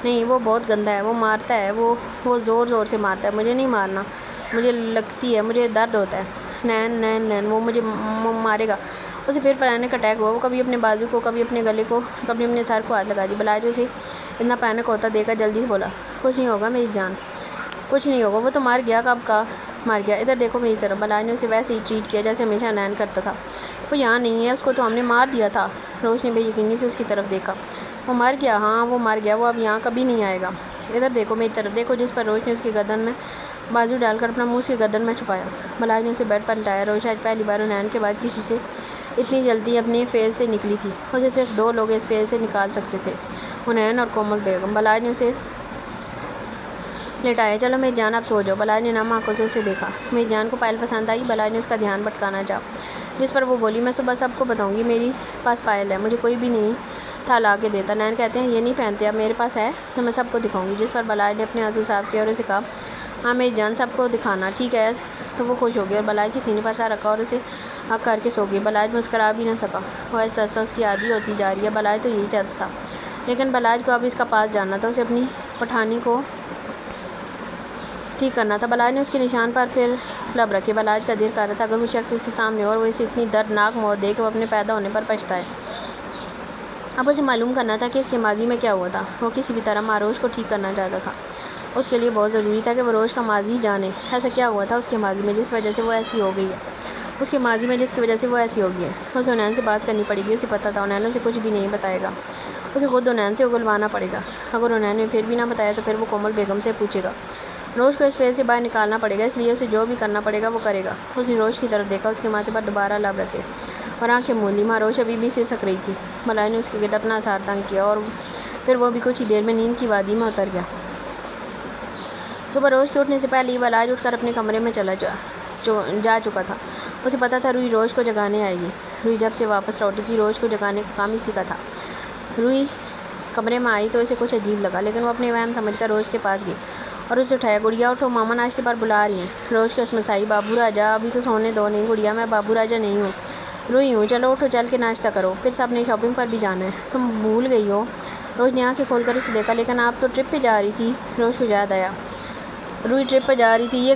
نہیں، وہ بہت گندا ہے، وہ مارتا ہے، وہ زور زور سے مارتا ہے۔ مجھے نہیں مارنا، مجھے لگتی ہے، مجھے درد ہوتا ہے۔ نین نین نین، وہ مجھے مارے گا۔ اسے پھر پینک اٹیک ہوا۔ وہ کبھی اپنے بازو کو، کبھی اپنے گلے کو، کبھی اپنے سر کو ہاتھ لگا دی۔ بلاج اسے اتنا پینک ہوتا دیکھ کر جلدی سے بولا کچھ نہیں ہوگا میری جان، کچھ نہیں ہوگا، وہ تو مار گیا۔ کب کا مار گیا؟ ادھر دیکھو میری طرف۔ بلاج نے اسے ویسے ہی ٹریٹ کیا جیسے ہمیشہ نین کرتا تھا۔ وہ یہاں نہیں ہے، اس کو تو ہم نے مار دیا تھا۔ روش نے بے یقینی سے اس کی طرف دیکھا۔ وہ مر گیا؟ ہاں وہ مر گیا، وہ اب یہاں کبھی نہیں آئے گا۔ ادھر دیکھو میری طرف دیکھو، جس پر روش نے اس کی گردن میں بازو ڈال کر اپنا منہ اس کی گردن میں چھپایا۔ بلاج نے اسے بیڈ پر لٹایا۔ روش آج پہلی بار نین کے بعد کسی سے اتنی جلدی اپنے فیز سے نکلی تھی۔ اسے صرف دو لوگ اس فیز سے نکال سکتے تھے، نین اور کومل بیگم۔ بلاج نے اسے لٹایا۔ چلو میری جان آپ سو جاؤ۔ بلاج نے نم آنکھوں سے اسے دیکھا۔ میری جان کو پائل پسند آئی؟ بلاج نے اس کا دھیان بھٹکانا چاہا، جس پر وہ بولی میں صبح سب کو بتاؤں گی میری پاس پائل ہے، مجھے کوئی بھی نہیں تھا لا کے دیتا۔ نین کہتے ہیں یہ نہیں پہنتے، اب میرے پاس ہے تو میں سب کو دکھاؤں گی۔ جس پر بلاج نے اپنے آنسو صاف کیا اور اسے کہا ہاں میری جان سب کو دکھانا، ٹھیک ہے؟ تو وہ خوش ہو گئی اور بلاج کے سینے پر سر رکھا اور اسے ہگ کر کے سو گئی۔ بلاج مسکرا بھی نہ سکا۔ وہ آہستہ آہستہ اس کی عادی ہوتی جا رہی ہے۔ بلاج تو یہی چاہتا تھا، لیکن بلاج کو اب اس کا پاس جاننا تھا، اسے اپنی پٹھانی کو ٹھیک کرنا تھا۔ بلاج نے اس کے نشان پر پھر لب رکھے۔ بلاج کا دل کر رہا تھا اگر وہ شخص اس کے سامنے ہو اور وہ اسے اتنی دردناک موت دے کہ وہ اپنے پیدا ہونے پر پچھتائے۔ اب اسے معلوم کرنا تھا کہ اس کے ماضی میں کیا ہوا تھا۔ وہ کسی بھی طرح ماروش کو ٹھیک کرنا چاہتا تھا۔ اس کے لیے بہت ضروری تھا کہ وہ روش کا ماضی جانے۔ ایسا کیا ہوا تھا اس کے ماضی میں جس وجہ سے وہ ایسی ہو گئی ہے، اس کے ماضی میں جس کی وجہ سے وہ ایسی ہو گئی ہے۔ اسے انین سے بات کرنی پڑے گی۔ اسے پتہ تھا انین اسے کچھ بھی نہیں بتائے گا، اسے خود انین سے اگلوانا پڑے گا۔ اگر انین نے پھر بھی نہ بتایا تو پھر وہ کومل بیگم سے پوچھے گا۔ روش کو اس فیز سے باہر نکالنا پڑے گا، اس لیے اسے جو بھی کرنا پڑے گا وہ کرے گا۔ اس نے روش کی طرف دیکھا، اس کے ماتھے پر دوبارہ لب رکھے اور آنکھیں موند لیں۔ روش ابھی بھی سسک رہی تھی۔ بلاج نے اس کے گرد اپنا اثار تنگ کیا اور پھر وہ بھی کچھ ہی دیر میں نیند کی وادی میں اتر گیا۔ صبح روش کے اٹھنے سے پہلے ہی بلاج اٹھ کر اپنے کمرے میں جا چکا تھا۔ اسے پتہ تھا روئی روش کو جگانے آئے گی۔ روئی جب سے واپس لوٹی تھی روش کو جگانے کا کام اسی کا تھا۔ روئی کمرے میں آئی تو اسے کچھ عجیب لگا، لیکن وہ اپنے وہم سمجھ کر روش کے پاس گئی اور اسے اٹھایا۔ گڑیا اٹھو، ماما ناشتے پر بلا رہی ہیں۔ روش کے اس مسائی بابو راجا ابھی تو سونے دو۔ نہیں گڑیا، میں بابو راجا نہیں ہوں، روئی ہوں، چلو اٹھو چل کے ناشتہ کرو، پھر سب نے شاپنگ پر بھی جانا ہے، تم بھول گئی ہو۔ روش نے آنکھیں کھول کر اسے دیکھا۔ لیکن آپ تو ٹرپ پہ جا رہی تھی۔ روش کو یاد آیا روئی ٹرپ پہ جا رہی تھی، یہ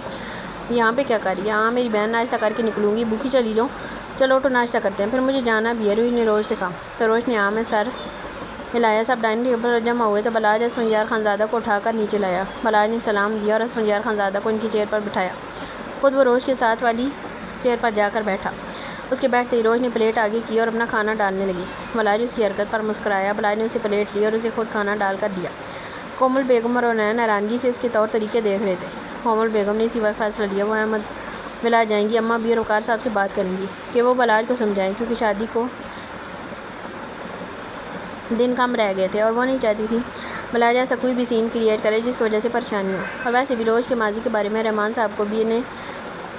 یہاں پہ کیا کر رہی ہے؟ ہاں میری بہن، ناشتہ کر کے نکلوں گی، بھوکی چلی جاؤ، چلو اٹھو ناشتہ کرتے ہیں، پھر مجھے جانا بھی ہے، روئی نے روش سے کہا۔ تو روش نے ہاں میں سر ہلایا۔ سب ڈائننگ ٹیبل پر جمع ہوئے تو بلاج اسفندیار خانزادہ کو اٹھا کر نیچے لایا۔ بلاج نے سلام دیا اور اسفندیار خانزادہ کو ان کی چیئر پر بٹھایا۔ خود وہ روش کے ساتھ والی چیئر پر جا کر بیٹھا۔ اس کے بیٹھتے ہی روش نے پلیٹ آگے کی اور اپنا کھانا ڈالنے لگی۔ بلاج اس کی حرکت پر مسکرایا۔ بلاج نے اسے پلیٹ لی اور اسے خود کھانا ڈال کر دیا۔ کومل بیگم اور انین حیرانگی سے اس کے طور طریقے دیکھ رہے تھے۔ کومل بیگم نے اسی وقت فیصلہ لیا وہ احمد ولا جائیں گی، اماں بھی اور وقار صاحب سے بات کریں گی کہ وہ بلاج کو سمجھائیں، کیونکہ دن کم رہ گئے تھے اور وہ نہیں چاہتی تھی بلاج ایسا کوئی بھی سین کریٹ کرے جس کی وجہ سے پریشانی ہو۔ اور ویسے بھی روز کے ماضی کے بارے میں رحمان صاحب کو بھی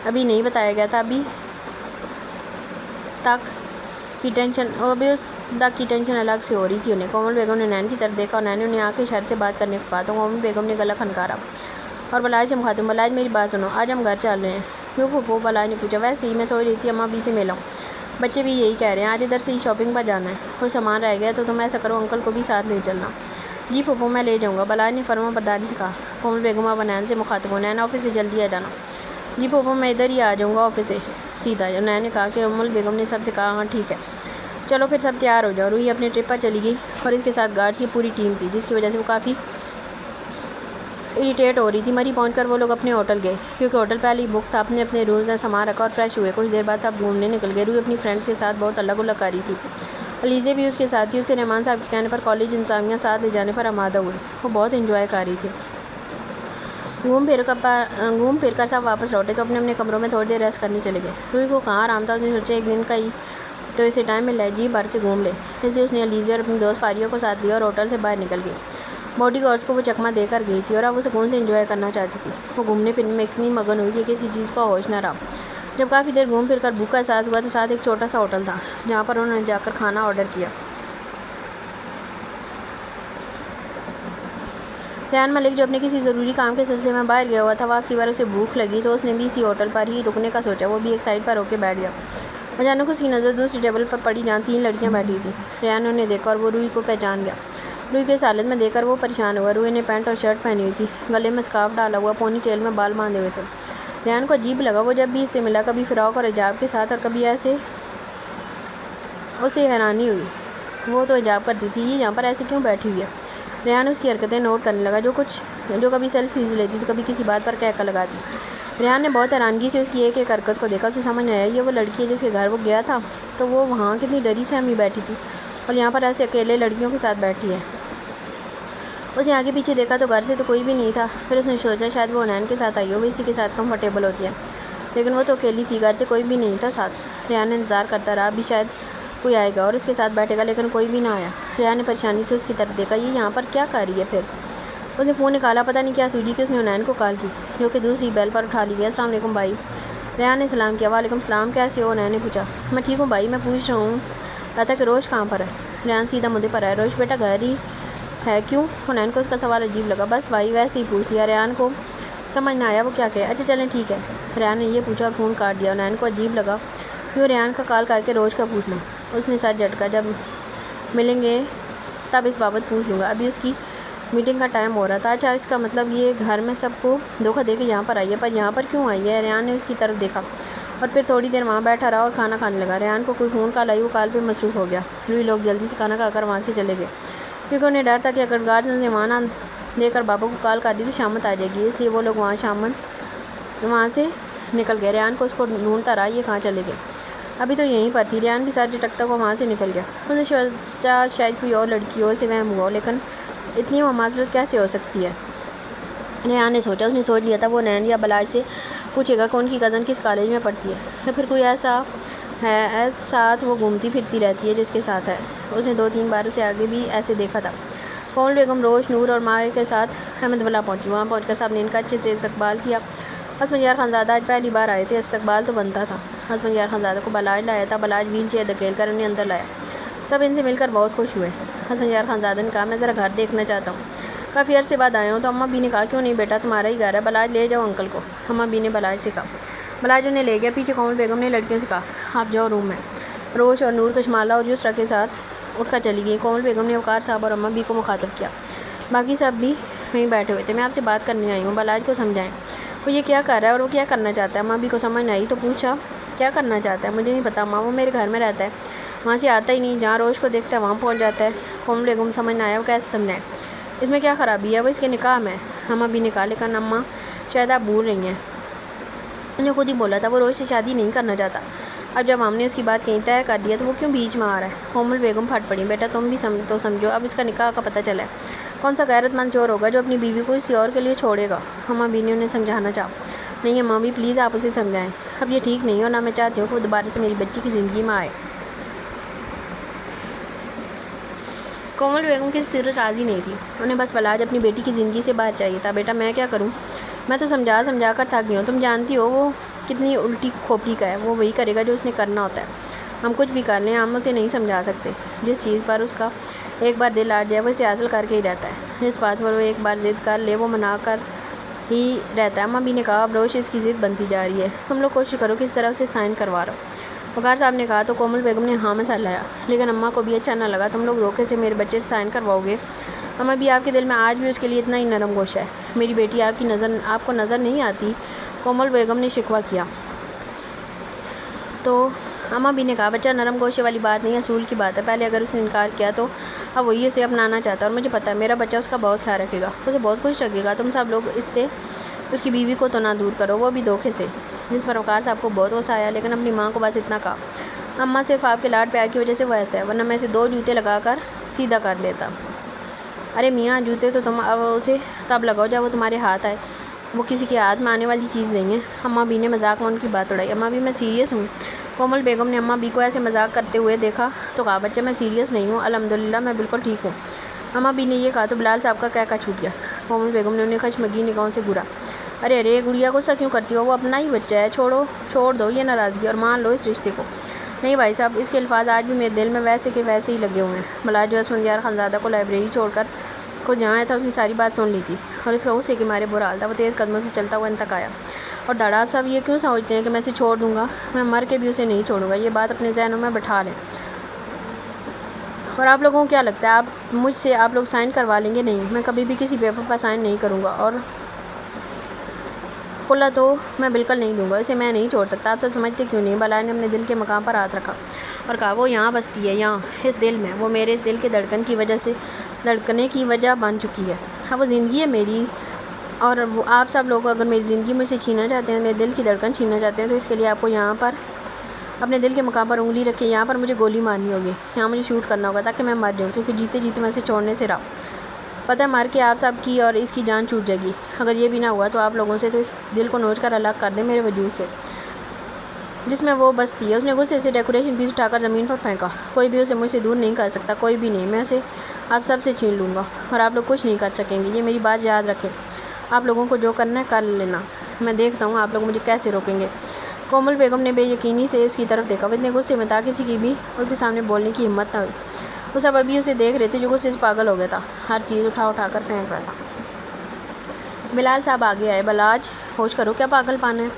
ابھی نہیں بتایا گیا تھا، ابھی تک کی ٹینشن الگ سے ہو رہی تھی انہیں۔ کومل بیگم نے نین کی طرف دیکھا اور نین نے انہیں آ کے اشارے سے بات کرنے کو کہا تو کومل بیگم نے گلا کھنکارا اور بلاج سے مخاطب، بلاج میری بات سنو، آج ہم گھر چل رہے ہیں۔ کیوں پھوپھو؟ بلاج نے پوچھا۔ ویسے ہی میں سوچ رہی تھی اماں ابھی سے ملاؤں، بچے بھی یہی کہہ رہے ہیں، آج ادھر سے ہی شاپنگ پر جانا ہے، کوئی سامان رہ گیا تو تم ایسا کرو انکل کو بھی ساتھ لے چلنا۔ جی پھوپھو میں لے جاؤں گا، بلاج نے فرما برداری سے کہا۔ کومل بیگم اب نین سے مخاطب ہو، نین آفس سے جلدی آ جانا۔ جی پھوپھو میں ادھر ہی آ جاؤں گا آفس سے سیدھا۔ نین نے کہا کہ کومل بیگم نے سب سے کہا ہاں ٹھیک ہے چلو پھر سب تیار ہو جاؤ۔ روہی اپنے ٹرپ پر چلی گئی اور اس کے ساتھ گارڈز کی پوری ٹیم تھی جس کی وجہ سے وہ کافی اریٹیٹ ہو رہی تھی۔ مری پہنچ کر وہ لوگ اپنے ہوٹل گئے کیونکہ ہوٹل پہلے ہی بک تھا۔ اپنے روز سامان رکھا اور فریش ہوئے، کچھ دیر بعد سب گھومنے نکل گئے۔ روہی اپنی فرینڈس کے ساتھ بہت الگ الگ کر رہی تھی، علیزے بھی اس کے ساتھ تھی۔ اسے رحمان صاحب کے کہنے پر کالج انتظامیہ ساتھ لے جانے پر آمادہ ہوئے، وہ بہت انجوائے کر رہی تھی۔ گھوم پھر کر سب واپس لوٹے تو اپنے اپنے کمروں میں تھوڑی دیر ریسٹ کرنے چلے گئے۔ روہی کو کہاں آرام تھا، اس نے سوچا ایک دن کا ہی تو اسے ٹائم مل ہے، جی بھر کے گھوم لے۔ اس لیے اس نے علیزے اور اپنی دوست فاریہ کو ساتھ لیا اور ہوٹل سے باہر نکل گئی۔ باڈی گارڈز کو وہ چکمہ دے کر گئی تھی اور اب وہ سکون سے انجوائے کرنا چاہتی تھی۔ وہ گھومنے پھرنے میں اتنی مگن ہوئی کہ کسی چیز کا ہوش نہ رہا۔ جب کافی دیر گھوم پھر کر بھوک کا احساس ہوا تو ساتھ ایک چھوٹا سا ہوٹل تھا جہاں پر انہوں نے جا کر کھانا آرڈر کیا۔ ریان ملک جو اپنے کسی ضروری کام کے سلسلے میں باہر گیا ہوا تھا، واپسی پر اسے بھوک لگی تو اس نے بھی اسی ہوٹل پر ہی رکنے کا سوچا۔ وہ بھی ایک سائڈ پر ہو کے بیٹھ گیا۔ اچانک اس کی نظر دوسری ٹیبل پر پڑی جہاں 3 لڑکیاں بیٹھی تھیں۔ ریان نے انہیں دیکھا اور وہ روہی کو پہچان گیا۔ روہی کو اس حالت میں دیکھ کر وہ پریشان ہوا۔ روہی نے پینٹ اور شرٹ پہنی ہوئی تھی، گلے میں اسکارف ڈالا ہوا، پونی ٹیل میں بال باندھے ہوئے تھے۔ ریان کو عجیب لگا، وہ جب بھی اس سے ملا کبھی فراق اور حجاب کے ساتھ اور کبھی ایسے، اسے حیرانی ہوئی وہ تو حجاب کرتی تھی، یہ یہاں پر ایسے کیوں بیٹھی ہوئی ہے؟ ریان اس کی حرکتیں نوٹ کرنے لگا، جو کبھی سیلفیز لیتی تو کبھی کسی بات پر کہکا لگاتی۔ ریان نے بہت حیرانگی سے اس کی ایک ایک حرکت کو دیکھا۔ اسے سمجھ آیا یہ وہ لڑکی ہے جس کے گھر وہ گیا تھا تو وہ وہاں کتنی ڈری سہمی بیٹھی تھی اور یہاں پر ایسے اکیلے لڑکیوں کے ساتھ بیٹھی ہے۔ اس نے آگے پیچھے دیکھا تو گھر سے تو کوئی بھی نہیں تھا۔ پھر اس نے سوچا شاید وہ نین کے ساتھ آئی ہو، وہ اسی کے ساتھ کمفرٹیبل ہوتی ہے، لیکن وہ تو اکیلی تھی، گھر سے کوئی بھی نہیں تھا ساتھ۔ ریان نے انتظار کرتا رہا ابھی شاید کوئی آئے گا اور اس کے ساتھ بیٹھے گا، لیکن کوئی بھی نہ آیا۔ ریان نے پریشانی سے اس کی طرف دیکھا، یہ یہاں پر کیا کر رہی ہے؟ پھر اس نے فون نکالا، پتہ نہیں کیا سوچی کہ اس نے نین کو کال کی جو کہ دوسری بیل پر اٹھا لی گیا۔ السلام علیکم بھائی، ریان نے سلام کیا۔ وعلیکم السلام، کیسے ہو؟ نین نے پوچھا۔ میں ٹھیک ہوں بھائی، میں پوچھ رہا ہوں رہا کہ روش کہاں پر ہے؟ ریان سیدھا مدعے پر آیا۔ روش بیٹا گھر ہی ہے، کیوں؟ نین کو اس کا سوال عجیب لگا۔ بس بھائی ویسے ہی پوچھ لیا، ریان کو سمجھ نہ آیا وہ کیا کہے۔ اچھا چلیں ٹھیک ہے، ریان نے یہ پوچھا اور فون کاٹ دیا۔ نین کو عجیب لگا کیوں ریان کا کال کر کے روش کا پوچھنا۔ اس نے سر جھٹکا، جب ملیں گے تب اس بابت پوچھ لوں گا، ابھی اس کی میٹنگ کا ٹائم ہو رہا تھا۔ اچھا اس کا مطلب یہ گھر میں سب کو دھوکہ دے کے یہاں پر آئی ہے، پر یہاں پر کیوں آئی ہے؟ ریان نے اس کی طرف دیکھا اور پھر تھوڑی دیر وہاں بیٹھا رہا اور کھانا کھانے لگا۔ ریان کو کوئی فون کال آئی، وہ کال پہ مصروف ہو گیا۔ روہی لوگ جلدی سے کھانا کھا کر وہاں سے چلے گئے کیونکہ انہیں ڈر تھا کہ اگر گارڈز نے وہاں نہ دے کر بابا کو کال کر دی تو شامت آ جائے گی، اس لیے وہ لوگ وہاں سے نکل گئے۔ ریان کو اس کو ڈھونڈتا رہا یہ کہاں چلے گئے، ابھی تو یہیں پر تھی۔ ریان بھی سر جھٹکتا ہوا وہاں سے نکل گیا۔ اس نے سوچا شاید کوئی اور لڑکی ہو، اسے وہم ہوا، لیکن اتنی مماثلت کیسے ہو سکتی ہے؟ ریان نے سوچا، اس نے سوچ لیا تھا وہ نین یا بلاج سے پوچھے گا کہ ان کی کزن کس کالج میں پڑھتی ہے یا پھر کوئی ایسا ہے ساتھ وہ گھومتی پھرتی رہتی ہے جس کے ساتھ ہے۔ اس نے 2-3 بار اسے آگے بھی ایسے دیکھا تھا۔ کومل بیگم، روش، نور اور ماہ کے ساتھ احمد والا پہنچی۔ وہاں پہنچ کر سب نے ان کا اچھے سے استقبال کیا۔ اسفندیار خانزادہ آج پہلی بار آئے تھے، استقبال تو بنتا تھا۔ اسفندیار خانزادہ کو بلاج لایا تھا، بلاج ویل چیئر دھکیل کر انہیں اندر لایا۔ سب ان سے مل کر بہت خوش ہوئے۔ اسفندیار خانزادہ نے کہا میں ذرا گھر دیکھنا چاہتا ہوں، کافی عرصے بعد آیا ہوں۔ تو اماں بی نے کہا کیوں نہیں بیٹا، تمہارا ہی گھر ہے، بلاج لے جاؤ انکل کو، اماں بی نے بلاج سے کہا۔ بلاج انہیں لے گیا۔ پیچھے کومل بیگم نے لڑکیوں سے کہا آپ جاؤ روم میں۔ روش اور نور کشمالہ اور یسریٰ کے ساتھ اٹھ کر چلی گئی۔ کومل بیگم نے وقار صاحب اور اماں بی کو مخاطب کیا، باقی سب بھی وہیں بیٹھے ہوئے تھے۔ میں آپ سے بات کرنے آئی ہوں، بلاج کو سمجھائیں وہ یہ کیا کر رہا ہے اور وہ کیا کرنا چاہتا ہے۔ اماں بی کو سمجھ نہ آئی تو پوچھا کیا کرنا چاہتا ہے؟ مجھے نہیں پتا اماں، وہ میرے گھر میں رہتا ہے، وہاں سے آتا ہی نہیں، جہاں روش کو دیکھتا ہے وہاں پہنچ جاتا ہے۔ کومل بیگم سمجھ نہ آیا وہ کیسے سمجھائیں، اس میں کیا خرابی ہے، وہ اس کے نکاح میں۔ اماں بی نے کہا لیکن اماں شاید آپ بھول رہی ہیں، انہیں خود ہی بولا تھا وہ روش سے شادی نہیں کرنا چاہتا، اب جب ہم نے اس کی بات کہیں طے کر دیا تو وہ کیوں بیچ میں آ رہا ہے؟ کومل بیگم پھٹ پڑی، بیٹا تم بھی تو سمجھو، اب اس کا نکاح کا پتہ چلا ہے، کون سا غیرت مند چور ہوگا جو اپنی بیوی کو کسی اور کے لیے چھوڑے گا؟ اماں بی نے انہیں سمجھانا چاہا۔ نہیں اماں بی پلیز آپ اسے سمجھائیں، اب یہ ٹھیک نہیں ہو، نہ میں چاہتی ہوں کہ وہ دوبارہ سے میری بچی کی زندگی میں آئے۔ کومل بیگم کی صورت راضی نہیں تھی. انہیں بس بلاج اپنی بیٹی کی زندگی سے باہر چاہیے تھا. بیٹا میں کیا کروں, میں تو سمجھا کر تھک گئی ہوں. تم جانتی ہو وہ کتنی الٹی کھوپڑی کا ہے. وہ وہی کرے گا جو اس نے کرنا ہوتا ہے. ہم کچھ بھی کر لیں ہم اسے نہیں سمجھا سکتے. جس چیز پر اس کا ایک بار دل آٹ جائے وہ اسے حاصل کر کے ہی رہتا ہے. جس بات پر وہ ایک بار ضد کر لے وہ منا کر ہی رہتا ہے. اماں بھی نے کہا اب روز اس کی ضد بنتی جا رہی ہے. تم لوگ کوشش کرو کس طرح اسے سائن کروا رہا ہو. وقار صاحب نے کہا تو کومل بیگم نے ہاں میں سر لایا. لیکن اماں کو بھی اچھا نہ لگا. تم لوگ دھوکے سے میرے بچے سے سائن کرواؤ گے. اماں بھی آپ کے دل میں آج بھی اس کے لیے اتنا ہی نرم گوشہ ہے. میری بیٹی آپ کو نظر نہیں آتی, کومل بیگم نے شکوہ کیا. تو اماں بھی نے کہا بچہ نرم گوشے والی بات نہیں, اصول کی بات ہے. پہلے اگر اس نے انکار کیا تو اب وہی اسے اپنانا چاہتا ہے. اور مجھے پتہ ہے میرا بچہ اس کا بہت خیال رکھے گا, اسے بہت خوش رکھے گا. تم سب لوگ اس کی بیوی کو تو نہ دور کرو, وہ بھی دھوکے سے. جس پر وقار صاحب کو بہت غصہ آیا, لیکن اپنی ماں کو بس اتنا کہا اماں صرف آپ کے لاڈ پیار کی وجہ سے وہ ایسا ہے, ورنہ میں اسے 2 جوتے لگا کر سیدھا کر دیتا. ارے میاں جوتے تو تم اب اسے تب لگاؤ جب وہ تمہارے ہاتھ آئے, وہ کسی کے ہاتھ میں آنے والی چیز نہیں ہے. اماں بھی نے مذاق میں ان کی بات اڑائی. اماں بھی میں سیریس ہوں. کومل بیگم نے اماں بھی کو ایسے مذاق کرتے ہوئے دیکھا تو کہا بچہ میں سیریس نہیں ہوں, الحمدللہ میں بالکل ٹھیک ہوں. اماں بھی نے یہ کہا تو بلال صاحب کا کہکا چھوٹ گیا. کومل بیگم نے انہیں خشمگین نگاہوں سے گھورا. ارے گڑیا غصہ کیوں کرتی ہو, وہ اپنا ہی بچہ ہے, چھوڑ دو یہ ناراضگی اور مان لو اس رشتے کو. نہیں بھائی صاحب, اس کے الفاظ آج بھی میرے دل میں ویسے کے ویسے ہی لگے ہوئے ہیں. ملاج جو اسفندیار خانزادہ کو لائبریری چھوڑ کر کو جہاں آیا تھا اس کی ساری بات سن لی تھی اور اس کا غصے کے مارے برا حال تھا. وہ تیز قدموں سے چلتا ہوا ان تک آیا. اور داڑاب صاحب یہ کیوں سمجھتے ہیں کہ میں اسے چھوڑ دوں گا, میں مر کے بھی اسے نہیں چھوڑوں گا. یہ بات اپنے ذہنوں میں بٹھا لیں. اور آپ لوگوں کو کیا لگتا ہے مجھ سے آپ لوگ سائن کروا لیں گے؟ نہیں, میں کبھی بھی کسی پیپر پر سائن نہیں کروں گا. اور کھلا تو میں بالکل نہیں دوں گا, اسے میں نہیں چھوڑ سکتا. آپ سب سمجھتے کیوں نہیں؟ بلاج نے اپنے دل کے مقام پر ہاتھ رکھا اور کہا وہ یہاں بستی ہے, یہاں اس دل میں. وہ میرے اس دل کے دھڑکنے کی وجہ بن چکی ہے. اب وہ زندگی ہے میری, اور وہ آپ سب لوگ اگر میری زندگی مجھ سے چھیننا چاہتے ہیں, میرے دل کی دھڑکن چھیننا چاہتے ہیں, تو اس کے لیے آپ کو یہاں پر اپنے دل کے مقام پر انگلی رکھے. یہاں پر مجھے گولی مارنی ہوگی, یہاں مجھے شوٹ کرنا ہوگا تاکہ میں مر جاؤں, کیونکہ جیتے جیتے میں اسے چھوڑنے سے رہا. پتہ ہے مار کے آپ سب کی اور اس کی جان چھوٹ جائے گی. اگر یہ بھی نہ ہوا تو آپ لوگوں سے تو اس دل کو نوچ کر الگ کر دیں میرے وجود سے جس میں وہ بستی ہے. اس نے غصے سے ڈیکوریشن پیس اٹھا کر زمین پر پھینکا. کوئی بھی اسے مجھ سے دور نہیں کر سکتا, کوئی بھی نہیں. میں اسے آپ سب سے چھین لوں گا اور آپ لوگ کچھ نہیں کر سکیں گے. یہ میری بات یاد رکھیں. آپ لوگوں کو جو کرنا ہے کر لینا, میں دیکھتا ہوں آپ لوگ مجھے کیسے روکیں گے. کومل بیگم نے بے یقینی سے اس کی طرف دیکھا. وہ اتنے غصے میں تھا کسی کی بھی اس کے سامنے بولنے کی ہمت نہ ہوئی. وہ سب ابھی اسے دیکھ رہے تھے جو غصے سے پاگل ہو گیا تھا, ہر چیز اٹھا کر پھینک رہا تھا. بلال صاحب آگے آئے. بلاج ہوش کرو, کیا پاگل پانا ہے؟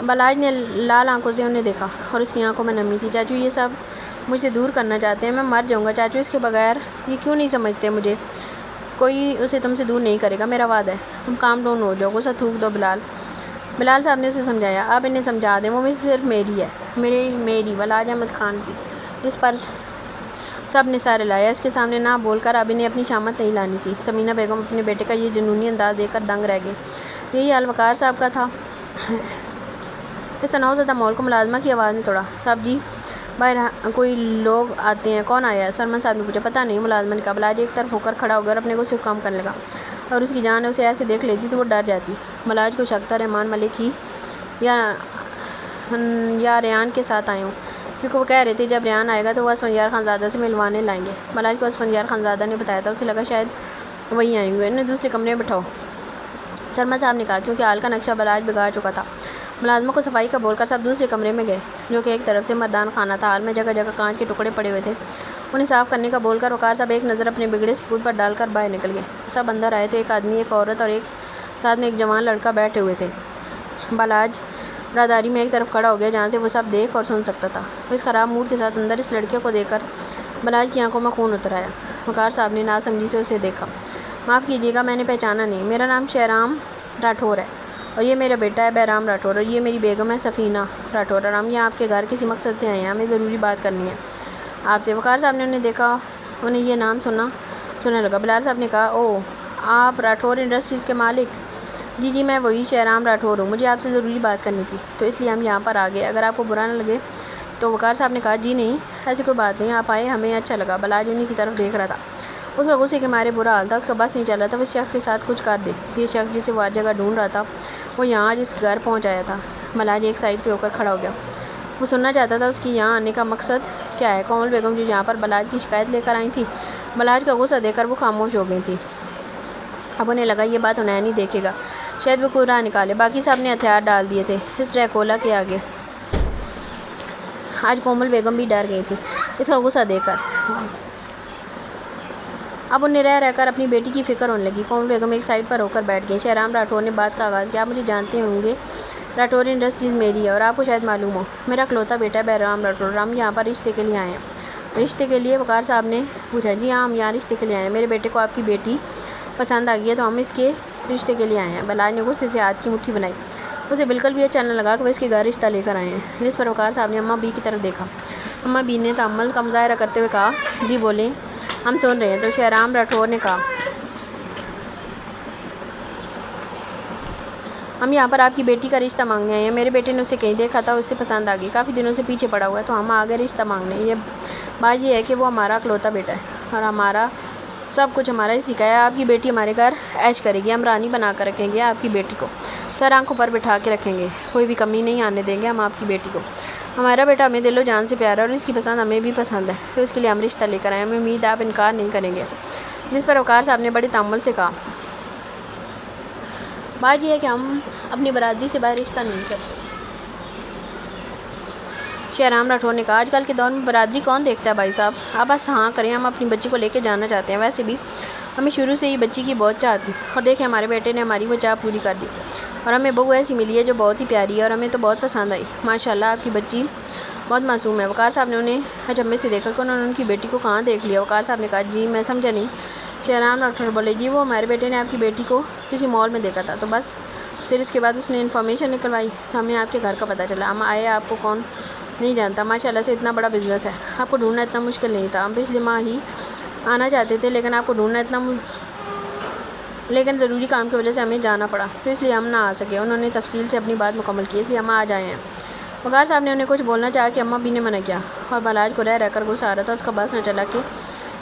بلاج نے لال آنکھوں سے انہیں دیکھا اور اس کی آنکھوں میں نمی تھی. چاچو یہ سب مجھ سے دور کرنا چاہتے ہیں, میں مر جاؤں گا چاچو اس کے بغیر. یہ کیوں نہیں سمجھتے مجھے؟ کوئی اسے تم سے دور نہیں کرے گا, میرا وعدہ ہے. تم کام ڈون ہو جاؤ, غصہ تھوک دو. بلال صاحب نے اسے سمجھایا. آپ انہیں سمجھا دیں, وہ مجھ سے صرف میری ہے, میری بلاج احمد خان کی. جس پر سب نے سارے لایا. اس کے سامنے نہ بول کر اب انہیں اپنی شامت نہیں لانی تھی. سمینہ بیگم اپنے بیٹے کا یہ جنونی انداز دیکھ کر دنگ رہ گئی. یہی حال وقار صاحب کا تھا. اس تناؤ زدہ ماحول کو ملازمہ کی آواز نے توڑا. صاحب جی باہر کوئی لوگ آتے ہیں. کون آیا ہے؟ سرمن صاحب نے پوچھا. پتہ نہیں, ملازمہ نے کہا. بلاج ایک طرف ہو کر کھڑا ہو گیا اور اپنے کو صرف کام کرنے لگا. اور اس کی جان اسے ایسے دیکھ لیتی تو وہ ڈر جاتی. بلاج کو شک تھا رحمان ملک ہی یا ریان کے ساتھ آئے ہوں, کیونکہ وہ کہہ رہے تھے جب ریان آئے گا تو وہ اسفندیار خانزادہ سے ملوانے لائیں گے. بلاج کو اسفندیار خانزادہ نے بتایا تھا. اسے لگا شاید وہی آئیں گے. انہیں دوسرے کمرے میں بٹھاؤ, سرما صاحب نے کہا, کیونکہ حال کا نقشہ بلاج بگاڑ چکا تھا. ملازمہ کو صفائی کا بول کر سب دوسرے کمرے میں گئے, جو کہ ایک طرف سے مردان خانہ تھا. حال میں جگہ جگہ کانچ کے ٹکڑے پڑے ہوئے تھے. انہیں صاف کرنے کا بول کر وقار صاحب ایک نظر اپنے بگڑے سپور پر ڈال کر باہر نکل گئے. سب اندر آئے تو ایک آدمی, ایک عورت اور ایک ساتھ میں ایک جوان لڑکا بیٹھے ہوئے تھے. بلاج برادری میں ایک طرف کھڑا ہو گیا جہاں سے وہ سب دیکھ اور سن سکتا تھا. وہ اس خراب موڈ کے ساتھ اندر اس لڑکے کو دیکھ کر بلاج کی آنکھوں میں خون اتر آیا. وقار صاحب نے ناسمجھی سے اسے دیکھا. معاف کیجیے گا, میں نے پہچانا نہیں. میرا نام شہرام راٹھور ہے اور یہ میرا بیٹا ہے بہرام راٹھور, اور یہ میری بیگم ہے سفینہ راٹھور, اور ہم یہاں آپ کے گھر کسی مقصد سے آئے ہیں. ہمیں ضروری بات کرنی ہے آپ سے. وقار صاحب نے انہیں دیکھا, انہیں یہ نام سننے لگا. بلال صاحب نے کہا. او آپ راٹھور انڈسٹریز کے مالک؟ جی میں وہی شہرام راٹھور ہوں. مجھے آپ سے ضروری بات کرنی تھی, تو اس لیے ہم یہاں پر آ گئے. اگر آپ کو برا نہ لگے تو. وقار صاحب نے کہا. جی نہیں, ایسی کوئی بات نہیں, آپ آئے, ہمیں اچھا لگا. بلاج انہیں کی طرف دیکھ رہا تھا. اس کا غصے کے مارے برا حال تھا. اس کا بس نہیں چل رہا تھا. وہ اس شخص کے ساتھ کچھ کر دے. یہ شخص جسے وہ ہر جگہ ڈھونڈ رہا تھا, وہ یہاں آج اس کے گھر پہنچ آیا تھا. بلاج ایک سائڈ پہ ہو کر کھڑا ہو گیا. وہ سننا چاہتا تھا اس کی یہاں آنے کا مقصد کیا ہے. کومل بیگم جو یہاں پر بلاج کی شکایت لے کر آئی تھی, بلاج کا غصہ دیکھ کر وہ خاموش ہو گئی تھی۔ اب انہیں لگا یہ بات انہیں نہیں دیکھے گا، شاید وہ کوئی راہ نکالے۔ باقی صاحب نے ہتھیار ڈال دیے تھے اس ڈریکولا کے آگے۔ آج کومل بیگم بھی ڈر گئی تھی اس کا غصہ دیکھ کر۔ اب انہیں رہ کر اپنی بیٹی کی فکر ہونے لگی۔ کومل بیگم ایک سائڈ پر ہو کر بیٹھ گئی۔ شہرام راٹھور نے بات کا آغاز کیا۔ آپ مجھے جانتے ہوں گے، راٹھور انڈسٹریز میری ہے اور آپ کو شاید معلوم ہو میرا اکلوتا بیٹا ہے بہرام راٹھور۔ ہم یہاں پر رشتے کے لیے آئے ہیں۔ رشتے کے لیے؟ وقار صاحب نے پوچھا۔ جی ہاں، ہم یہاں رشتے کے لیے آئے ہیں۔ میرے بیٹے کو آپ کی بیٹی پسند آ گئی ہے تو ہم اس کے رشتے کے لیے آئے ہیں۔ بلاج نے غصے سے ہاتھ کی مٹھی بنائی۔ اسے بالکل بھی اچھا نہ لگا کہ وہ اس کے گھر رشتہ لے کر آئے ہیں۔ جس پر وقار صاحب نے اماں بی کی طرف دیکھا۔ اماں بی نے تحمل کا مظاہرہ کرتے ہوئے کہا، جی بولیں، ہم سن رہے ہیں۔ تو شہرام راٹھور نے کہا، ہم یہاں پر آپ کی بیٹی کا رشتہ مانگنے آئے ہیں۔ میرے بیٹے نے اسے کہیں دیکھا تھا، اسے پسند آ گئی، کافی دنوں سے پیچھے پڑا ہوا ہے تو ہم آ گئے رشتہ مانگنے۔ یہ بات یہ ہے کہ وہ ہمارا اکلوتا بیٹا ہے اور ہمارا سب کچھ ہمارا ہی سکھایا ہے۔ آپ کی بیٹی ہمارے گھر عیش کرے گی، ہم رانی بنا کر رکھیں گے آپ کی بیٹی کو، سر آنکھوں پر بٹھا کے رکھیں گے، کوئی بھی کمی نہیں آنے دیں گے ہم آپ کی بیٹی کو۔ ہمارا بیٹا ہمیں دل و جان سے پیارا ہے اور اس کی پسند ہمیں بھی پسند ہے، تو اس کے لیے ہم رشتہ لے کر آئے ہیں۔ ہمیں امید ہے آپ انکار نہیں کریں گے۔ جس پر وقار صاحب نے بڑے تحمل سے کہا، بات یہ ہے کہ ہم اپنی برادری سے باہر رشتہ نہیں کرتے۔ شہرام راٹھور نے کہا، آج کل کے دور میں برادری کون دیکھتا ہے بھائی صاحب، آپ بس ہاں کریں، ہم اپنی بچی کو لے کے جانا چاہتے ہیں۔ ویسے بھی ہمیں شروع سے ہی بچی کی بہت چاہ تھی اور دیکھیں ہمارے بیٹے نے ہماری وہ چاہ پوری کر دی اور ہمیں بہو ایسی ملی ہے جو بہت ہی پیاری ہے اور ہمیں تو بہت پسند آئی۔ ماشاءاللہ آپ کی بچی بہت معصوم ہے۔ وقار صاحب نے انہیں اچنبھے سے دیکھا کہ انہوں نے ان کی بیٹی کو کہاں دیکھ لیا۔ وقار صاحب نے کہا، جی میں سمجھا نہیں۔ شہرام راٹھور بولے، جی وہ ہمارے بیٹے نے آپ کی بیٹی کو کسی مال میں دیکھا تھا تو بس پھر اس کے بعد اس نے انفارمیشن نکلوائی، ہمیں آپ کے گھر کا پتہ چلا، ہم آئے، آپ کو کون نہیں جانتا، ماشاءاللہ سے اتنا بڑا بزنس ہے، آپ کو ڈھونڈنا اتنا مشکل نہیں تھا۔ ہم پچھلے ماہ ہی آنا چاہتے تھے لیکن آپ کو ڈھونڈنا لیکن ضروری کام کی وجہ سے ہمیں جانا پڑا تو اس لیے ہم نہ آ سکے۔ انہوں نے تفصیل سے اپنی بات مکمل کی، اس لیے ہم آج آئے ہیں۔ وقار صاحب نے انہیں کچھ بولنا چاہا کہ اماں بھی نے منع کیا اور بلاج کو رہ کر غصہ آ رہا تھا، اس کا بس نہ چلا کہ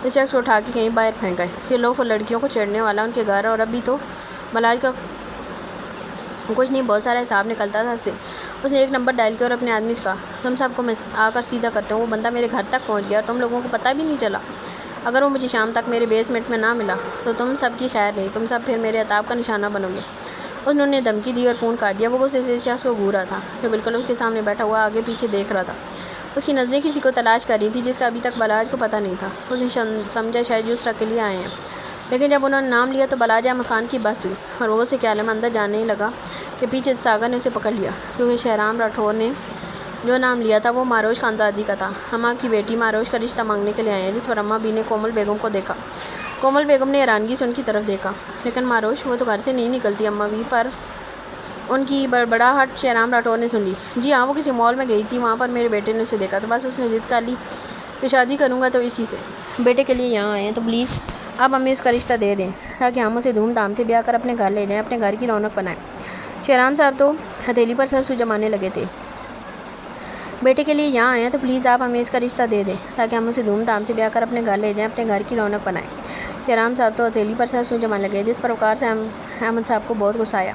اس شخص کو اٹھا کے کہیں باہر پھینک گئے۔ یہ لوگ اور لڑکیوں کو چھیڑنے والا ان کے گھر، اور ابھی تو بلاج کا کچھ نہیں بہت سارا حساب نکلتا تھا اس نے ایک نمبر ڈائل کیا اور اپنے آدمی سے کہا، تم سب کو میں آ کر سیدھا کرتا ہوں، وہ بندہ میرے گھر تک پہنچ گیا اور تم لوگوں کو پتہ بھی نہیں چلا۔ اگر وہ مجھے شام تک میرے بیسمنٹ میں نہ ملا تو تم سب کی خیر نہیں، تم سب پھر میرے عتاب کا نشانہ بنو گے۔ انہوں نے دھمکی دی اور فون کاٹ دیا۔ وہ غصے سے شخص کو گھور رہا تھا جو بالکل اس کے سامنے بیٹھا ہوا آگے پیچھے دیکھ رہا تھا۔ اس کی نظریں کسی کو تلاش کر رہی تھی جس کا ابھی تک بلاج کو پتہ نہیں تھا۔ اس نے سمجھا شاید یسریٰ کے لیے آئے ہیں، لیکن جب انہوں نے نام لیا تو بلاج احمد خان کی بس ہوئی اور وہ غصے کے عالم اندر جانے ہی لگا کہ پیچھے سے ساگر نے اسے پکڑ لیا، کیونکہ شہرام راٹھور نے جو نام لیا تھا وہ ماروش خانزادی کا تھا۔ ہم آپ کی بیٹی ماروش کا رشتہ مانگنے کے لیے آئے ہیں۔ جس پر اماں بی نے کومل بیگم کو دیکھا۔ کومل بیگم نے حیرانگی سے ان کی طرف دیکھا، لیکن ماروش وہ تو گھر سے نہیں نکلتی۔ اماں بی پر ان کی بڑبڑاہٹ شہرام راٹھور نے سن لی۔ جی ہاں، وہ کسی مال میں گئی تھی، وہاں پر میرے بیٹے نے اسے دیکھا تو بس اس نے ضد کر لی کہ شادی کروں گا تو اسی سے۔ بیٹے کے لیے یہاں آئے ہیں تو پلیز آپ ہمیں اس کا رشتہ دے دیں تاکہ ہم اسے دھوم دھام سے بیاہ کر اپنے گھر لے جائیں، اپنے گھر کی رونق بنائیں۔ شہرام صاحب تو ہتھیلی پر سر سو جمانے لگے تھے۔ بیٹے کے لیے یہاں آئے ہیں تو پلیز آپ ہمیں اس کا رشتہ دے دیں تاکہ ہم اسے دھوم دھام سے بیاہ کر اپنے گھر لے جائیں، اپنے گھر کی رونق بنائیں۔ شہرام صاحب تو ہتھیلی پر سر سو جمانے لگے، جس پر وقار سے احمد صاحب کو بہت غصہ آیا۔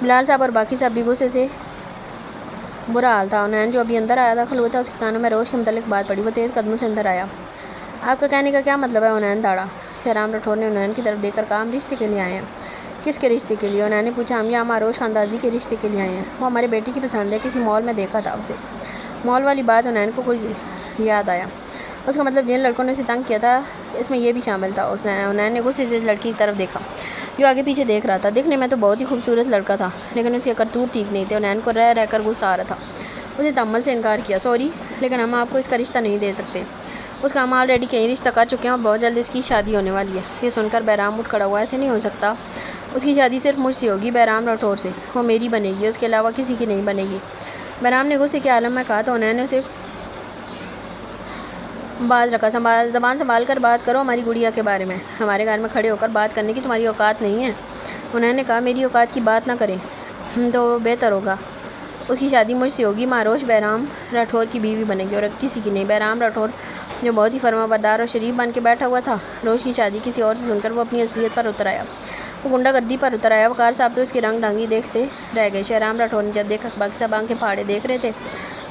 بلال صاحب اور باقی صاحب بھی غصے سے برا حال تھا۔ انہیں جو ابھی اندر آیا داخل ہوا تھا اس کے کانوں میں روش کے متعلق بات پڑی۔ وہ تیز قدموں سے اندر آیا۔ آپ کا کہنے کا کیا مطلب ہے؟ انہیں داڑا۔ شہرام راٹھور نے انہیں کی طرف دیکھ کر کہا، ہم رشتے کے لیے آئے ہیں۔ کس کے رشتے کے لیے؟ انہوں نے پوچھا۔ ہم یہاں ماروش خاندازی کے رشتے کے لیے آئے ہیں، وہ ہمارے بیٹی کی پسند ہے، کسی مال میں دیکھا تھا اسے۔ مال والی بات انہوں کو کچھ یاد آیا۔ اس کا مطلب جن لڑکوں نے اسے تنگ کیا تھا اس میں یہ بھی شامل تھا۔ انہوں نے غصے سے اس لڑکی کی طرف دیکھا جو آگے پیچھے دیکھ رہا تھا۔ دیکھنے میں تو بہت ہی خوبصورت لڑکا تھا لیکن اس کے کرتوت ٹھیک نہیں تھے۔ انہوں کو رہ کر غصہ آ رہا تھا۔ اس نے تحمل سے انکار کیا، سوری لیکن ہم آپ کو اس کا رشتہ نہیں دے سکتے، اس کا ہم آلریڈی کہیں رشتہ کر چکے ہیں اور بہت جلد اس کی شادی ہونے والی ہے۔ یہ سن کر بہرام اٹھ کھڑا ہوا، ایسے نہیں ہو سکتا، اس کی شادی صرف مجھ سے ہوگی، بہرام راٹھور سے، وہ میری بنے گی، اس کے علاوہ کسی کی نہیں بنے گی۔ بہرام نے غصے کے عالم میں کہا تو انہوں نے اسے باز رکھا، زبان سنبھال کر بات کرو ہماری گڑیا کے بارے میں، ہمارے گھر میں کھڑے ہو کر بات کرنے کی تمہاری اوقات نہیں ہے۔ انہوں نے کہا، میری اوقات کی بات نہ کریں تو بہتر ہوگا، اس کی شادی مجھ سے ہوگی، ماروش بہرام راٹھور کی بیوی بنے گی اور کسی کی نہیں۔ بہرام راٹھور جو بہت ہی فرما بردار اور شریف بن کے بیٹھا ہوا تھا، روش کی شادی کسی اور سے سن کر وہ اپنی اصلیت پر اتر آیا، وہ گنڈا گردی پر اتر آیا۔ وقار صاحب تو اس کی رنگ ڈھنگی دیکھتے رہ گئے۔ شہرام راٹھور نے جب دیکھا باقی صاحب آنکھیں پھاڑے دیکھ رہے تھے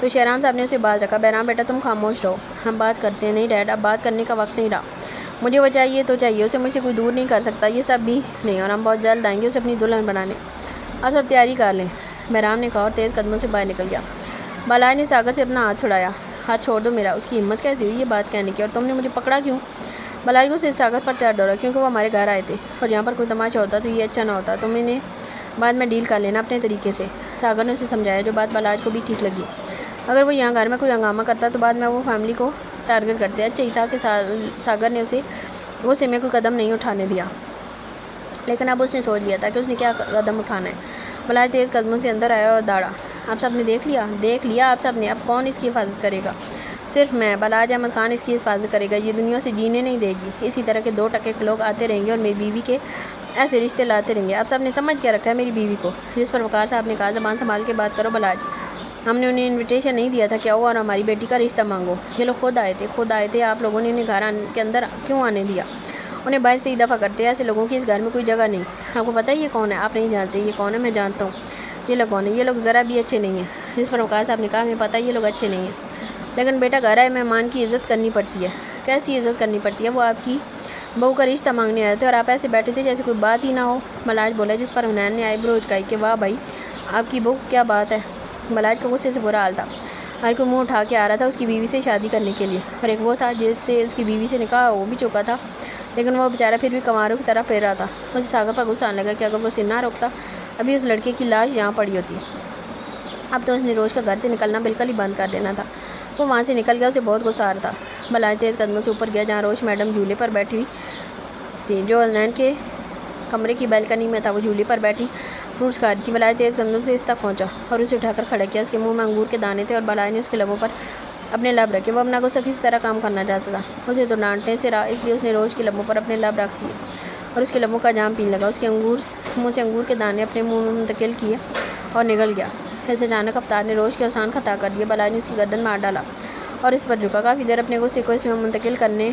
تو شہرام صاحب نے اسے باز رکھا۔ بہرام بیٹا تم خاموش رہو، ہم بات کرتے ہیں۔ نہیں ڈیڈ، اب بات کرنے کا وقت نہیں رہا۔ مجھے وہ چاہیے تو چاہیے، اسے مجھ سے کوئی دور نہیں کر سکتا، یہ سب بھی نہیں، اور ہم بہت جلد آئیں گے اسے اپنی دلہن بنانے، آپ سب تیاری کر لیں، بہرام نے کہا اور تیز قدموں سے باہر نکل گیا۔ بالاج نے ساگر سے اپنا ہاتھ چھڑایا۔ ہاتھ چھوڑ دو میرا، اس کی ہمت کیسی ہوئی یہ بات کہنے کی، اور تم نے مجھے پکڑا کیوں؟ بالاج کو سے ساگر پر چڑھ دوڑا، کیونکہ وہ ہمارے گھر آئے تھے، اور یہاں پر کوئی تماشا ہوتا تو یہ اچھا نہ ہوتا، تم انہیں بعد میں ڈیل کر لینا اپنے طریقے سے۔ ساگر نے اسے سمجھایا، جو بات بالاج کو بھی ٹھیک لگی۔ اگر وہ یہاں گھر میں کوئی ہنگامہ کرتا تو بعد میں وہ فیملی کو ٹارگٹ کرتے۔ اچھا ہی تھا کہ ساگر نے اسے غصے میں کوئی قدم نہیں اٹھانے دیا، لیکن اب اس نے سوچ لیا تھا کہ اس نے کیا قدم اٹھانا ہے۔ بالاج تیز قدموں سے اندر آیا اور دوڑا۔ آپ سب نے دیکھ لیا آپ سب نے، اب کون اس کی حفاظت کرے گا؟ صرف میں، بالاج احمد خان اس کی حفاظت کرے گا، یہ دنیا سے جینے نہیں دے گی۔ اسی طرح کے 2 ٹکے لوگ آتے رہیں گے اور میری بیوی کے ایسے رشتے لاتے رہیں گے۔ آپ سب نے سمجھ کے رکھا ہے میری بیوی کو؟ جس پر وقار صاحب نے کہا، زبان سنبھال کے بات کرو بالاج، ہم نے انہیں انویٹیشن نہیں دیا تھا کہ آؤ اور ہماری بیٹی کا رشتہ مانگو، یہ لوگ خود آئے تھے، آپ لوگوں نے انہیں گھر کے اندر کیوں آنے دیا؟ انہیں باہر سے ہی دفع کرتے ہیں، ایسے لوگوں کی اس گھر میں کوئی جگہ نہیں۔ آپ کو پتہ ہے یہ کون ہے؟ آپ نہیں جانتے یہ کون ہے؟ میں جانتا ہوں یہ لوگ کون ہیں، یہ لوگ ذرا بھی اچھے نہیں ہیں۔ جس پر وقار صاحب نے کہا، ہمیں پتہ ہے یہ لوگ اچھے نہیں ہیں، لیکن بیٹا گھر آئے مہمان کی عزت کرنی پڑتی ہے۔ کیسی عزت کرنی پڑتی ہے؟ وہ آپ کی بہو کا رشتہ مانگنے آئے تھے اور آپ ایسے بیٹھے تھے جیسے کوئی بات ہی نہ ہو۔ بالاج بولا، جس پر حنین نے آئی برو اچکائی کہ واہ بھائی، آپ کی بہو کیا بات ہے؟ بالاج کو غصے سے برا حال تھا، ہر کوئی منہ اٹھا کے آ رہا تھا اس کی بیوی سے شادی کرنے کے لیے، اور ایک وہ تھا جس سے اس کی بیوی سے نکاح ہو بھی چکا تھا، لیکن وہ بیچارہ پھر بھی کنواروں کی طرح پھر رہا تھا۔ اسے ساگر پر غصہ آنے لگا کہ اگر وہ اسے نہ روکتا ابھی اس لڑکے کی لاش یہاں پڑی ہوتی۔ اب تو اس نے روز کا گھر سے نکلنا بالکل ہی بند کر دینا تھا۔ وہ وہاں سے نکل گیا، اسے بہت غصہ آ رہا تھا۔ بالاج تیز قدموں سے اوپر گیا جہاں روش میڈم جھولے پر بیٹھی ہوئی تھی، جو حنین کے کمرے کی بالکنی میں تھا، وہ جھولے پر بیٹھی فروٹس کھا رہی تھی۔ بالاج تیز قدموں سے اس تک پہنچا اور اسے اٹھا کر کھڑا کیا، اس کے منہ میں انگور کے دانے تھے اور بالاج نے اس کے لبوں پر اپنے لب رکھے۔ وہ اپنا غصہ کسی طرح کام کرنا چاہتا تھا، اسے تو ڈانٹنے سے رہا، اس لیے اس نے روش کے لبوں پر اپنے لب رکھ دیے اور اس کے لبوں کا جام پینے لگا۔ اس کے منہ سے انگور کے دانے اپنے منہ میں منتقل کیے اور نگل گیا۔ ایسے اچانک افطار نے روش کے آسان خطا کر دیا۔ بالاج نے اس کی گردن مار ڈالا اور اس پر جھکا، کافی دیر اپنے غصے کو اس میں منتقل کرنے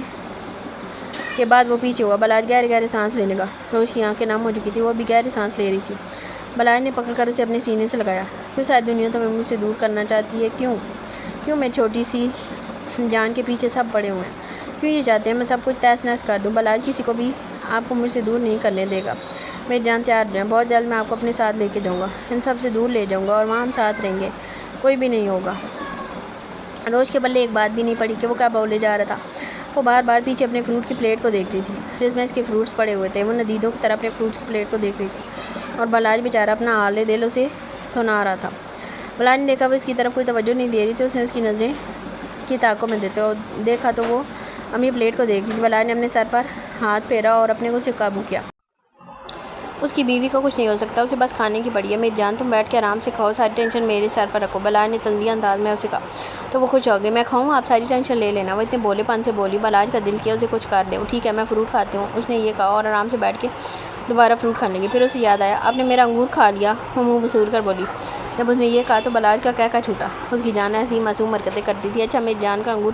کے بعد وہ پیچھے ہوا۔ بالاج گہرے سانس لینے لگا، روش کی آنکھیں نم ہو چکی تھی، وہ بھی گہری سانس لے رہی تھی۔ بالاج نے پکڑ کر اسے اپنے سینے سے لگایا۔ کیوں ساری دنیا تمہیں مجھ سے دور کرنا چاہتی ہے؟ کیوں میری چھوٹی سی جان کے پیچھے سب پڑے ہوئے ہیں؟ کیوں یہ چاہتے ہیں میں سب کچھ تہس نہس کر دوں؟ بالاج کسی کو بھی آپ کو مجھ سے دور نہیں کرنے دے گا، میری جان تیار رہیں، بہت جلد میں آپ کو اپنے ساتھ لے کے جاؤں گا، ان سب سے دور لے جاؤں گا، اور وہاں ہم ساتھ رہیں گے، کوئی بھی نہیں ہوگا۔ روش کے بلے ایک بات بھی نہیں پڑی کہ وہ کیا بولے جا رہا تھا۔ وہ بار بار پیچھے اپنے فروٹ کی پلیٹ کو دیکھ رہی تھی جس میں اس کے فروٹس پڑے ہوئے تھے۔ وہ ندیدوں کی طرح اپنے فروٹس کی پلیٹ کو دیکھ رہی تھی اور بالاج بیچارہ اپنا حال دل اسے سنا رہا تھا۔ بالاج نے دیکھا وہ اس کی طرف کوئی توجہ نہیں دے رہی تھی، اس نے اس کی نظریں کی تعاقب میں دیکھا تو وہ امی پلیٹ کو دیکھ رہی تھی۔ بالاج نے اپنے سر پر ہاتھ پھیرا اور اپنے غصے کو قابو کیا۔ اس کی بیوی کو کچھ نہیں ہو سکتا، اسے بس کھانے کی پڑی ہے، میری جان تم بیٹھ کے آرام سے کھاؤ، ساری ٹینشن میرے سر پر رکھو۔ بالاج نے طنزیہ انداز میں اسے کہا تو وہ خوش ہو گئی۔ میں کھاؤں، آپ ساری ٹینشن لے لینا۔ وہ اتنے بولے پن سے بولی، بالاج کا دل کیا اسے کچھ کر دے۔ ٹھیک ہے میں فروٹ کھاتی ہوں، اس نے یہ کہا اور آرام سے بیٹھ کے دوبارہ فروٹ کھانے لگی۔ پھر اسے یاد آیا، آپ نے میرا انگور کھا لیا، وہ منہ بسور کر بولی۔ جب اس نے یہ کہا تو بالاج کا کہکا چھوٹا، اس کی جان ایسی معصوم حرکتیں کرتی تھی۔ اچھا میری جان کا انگور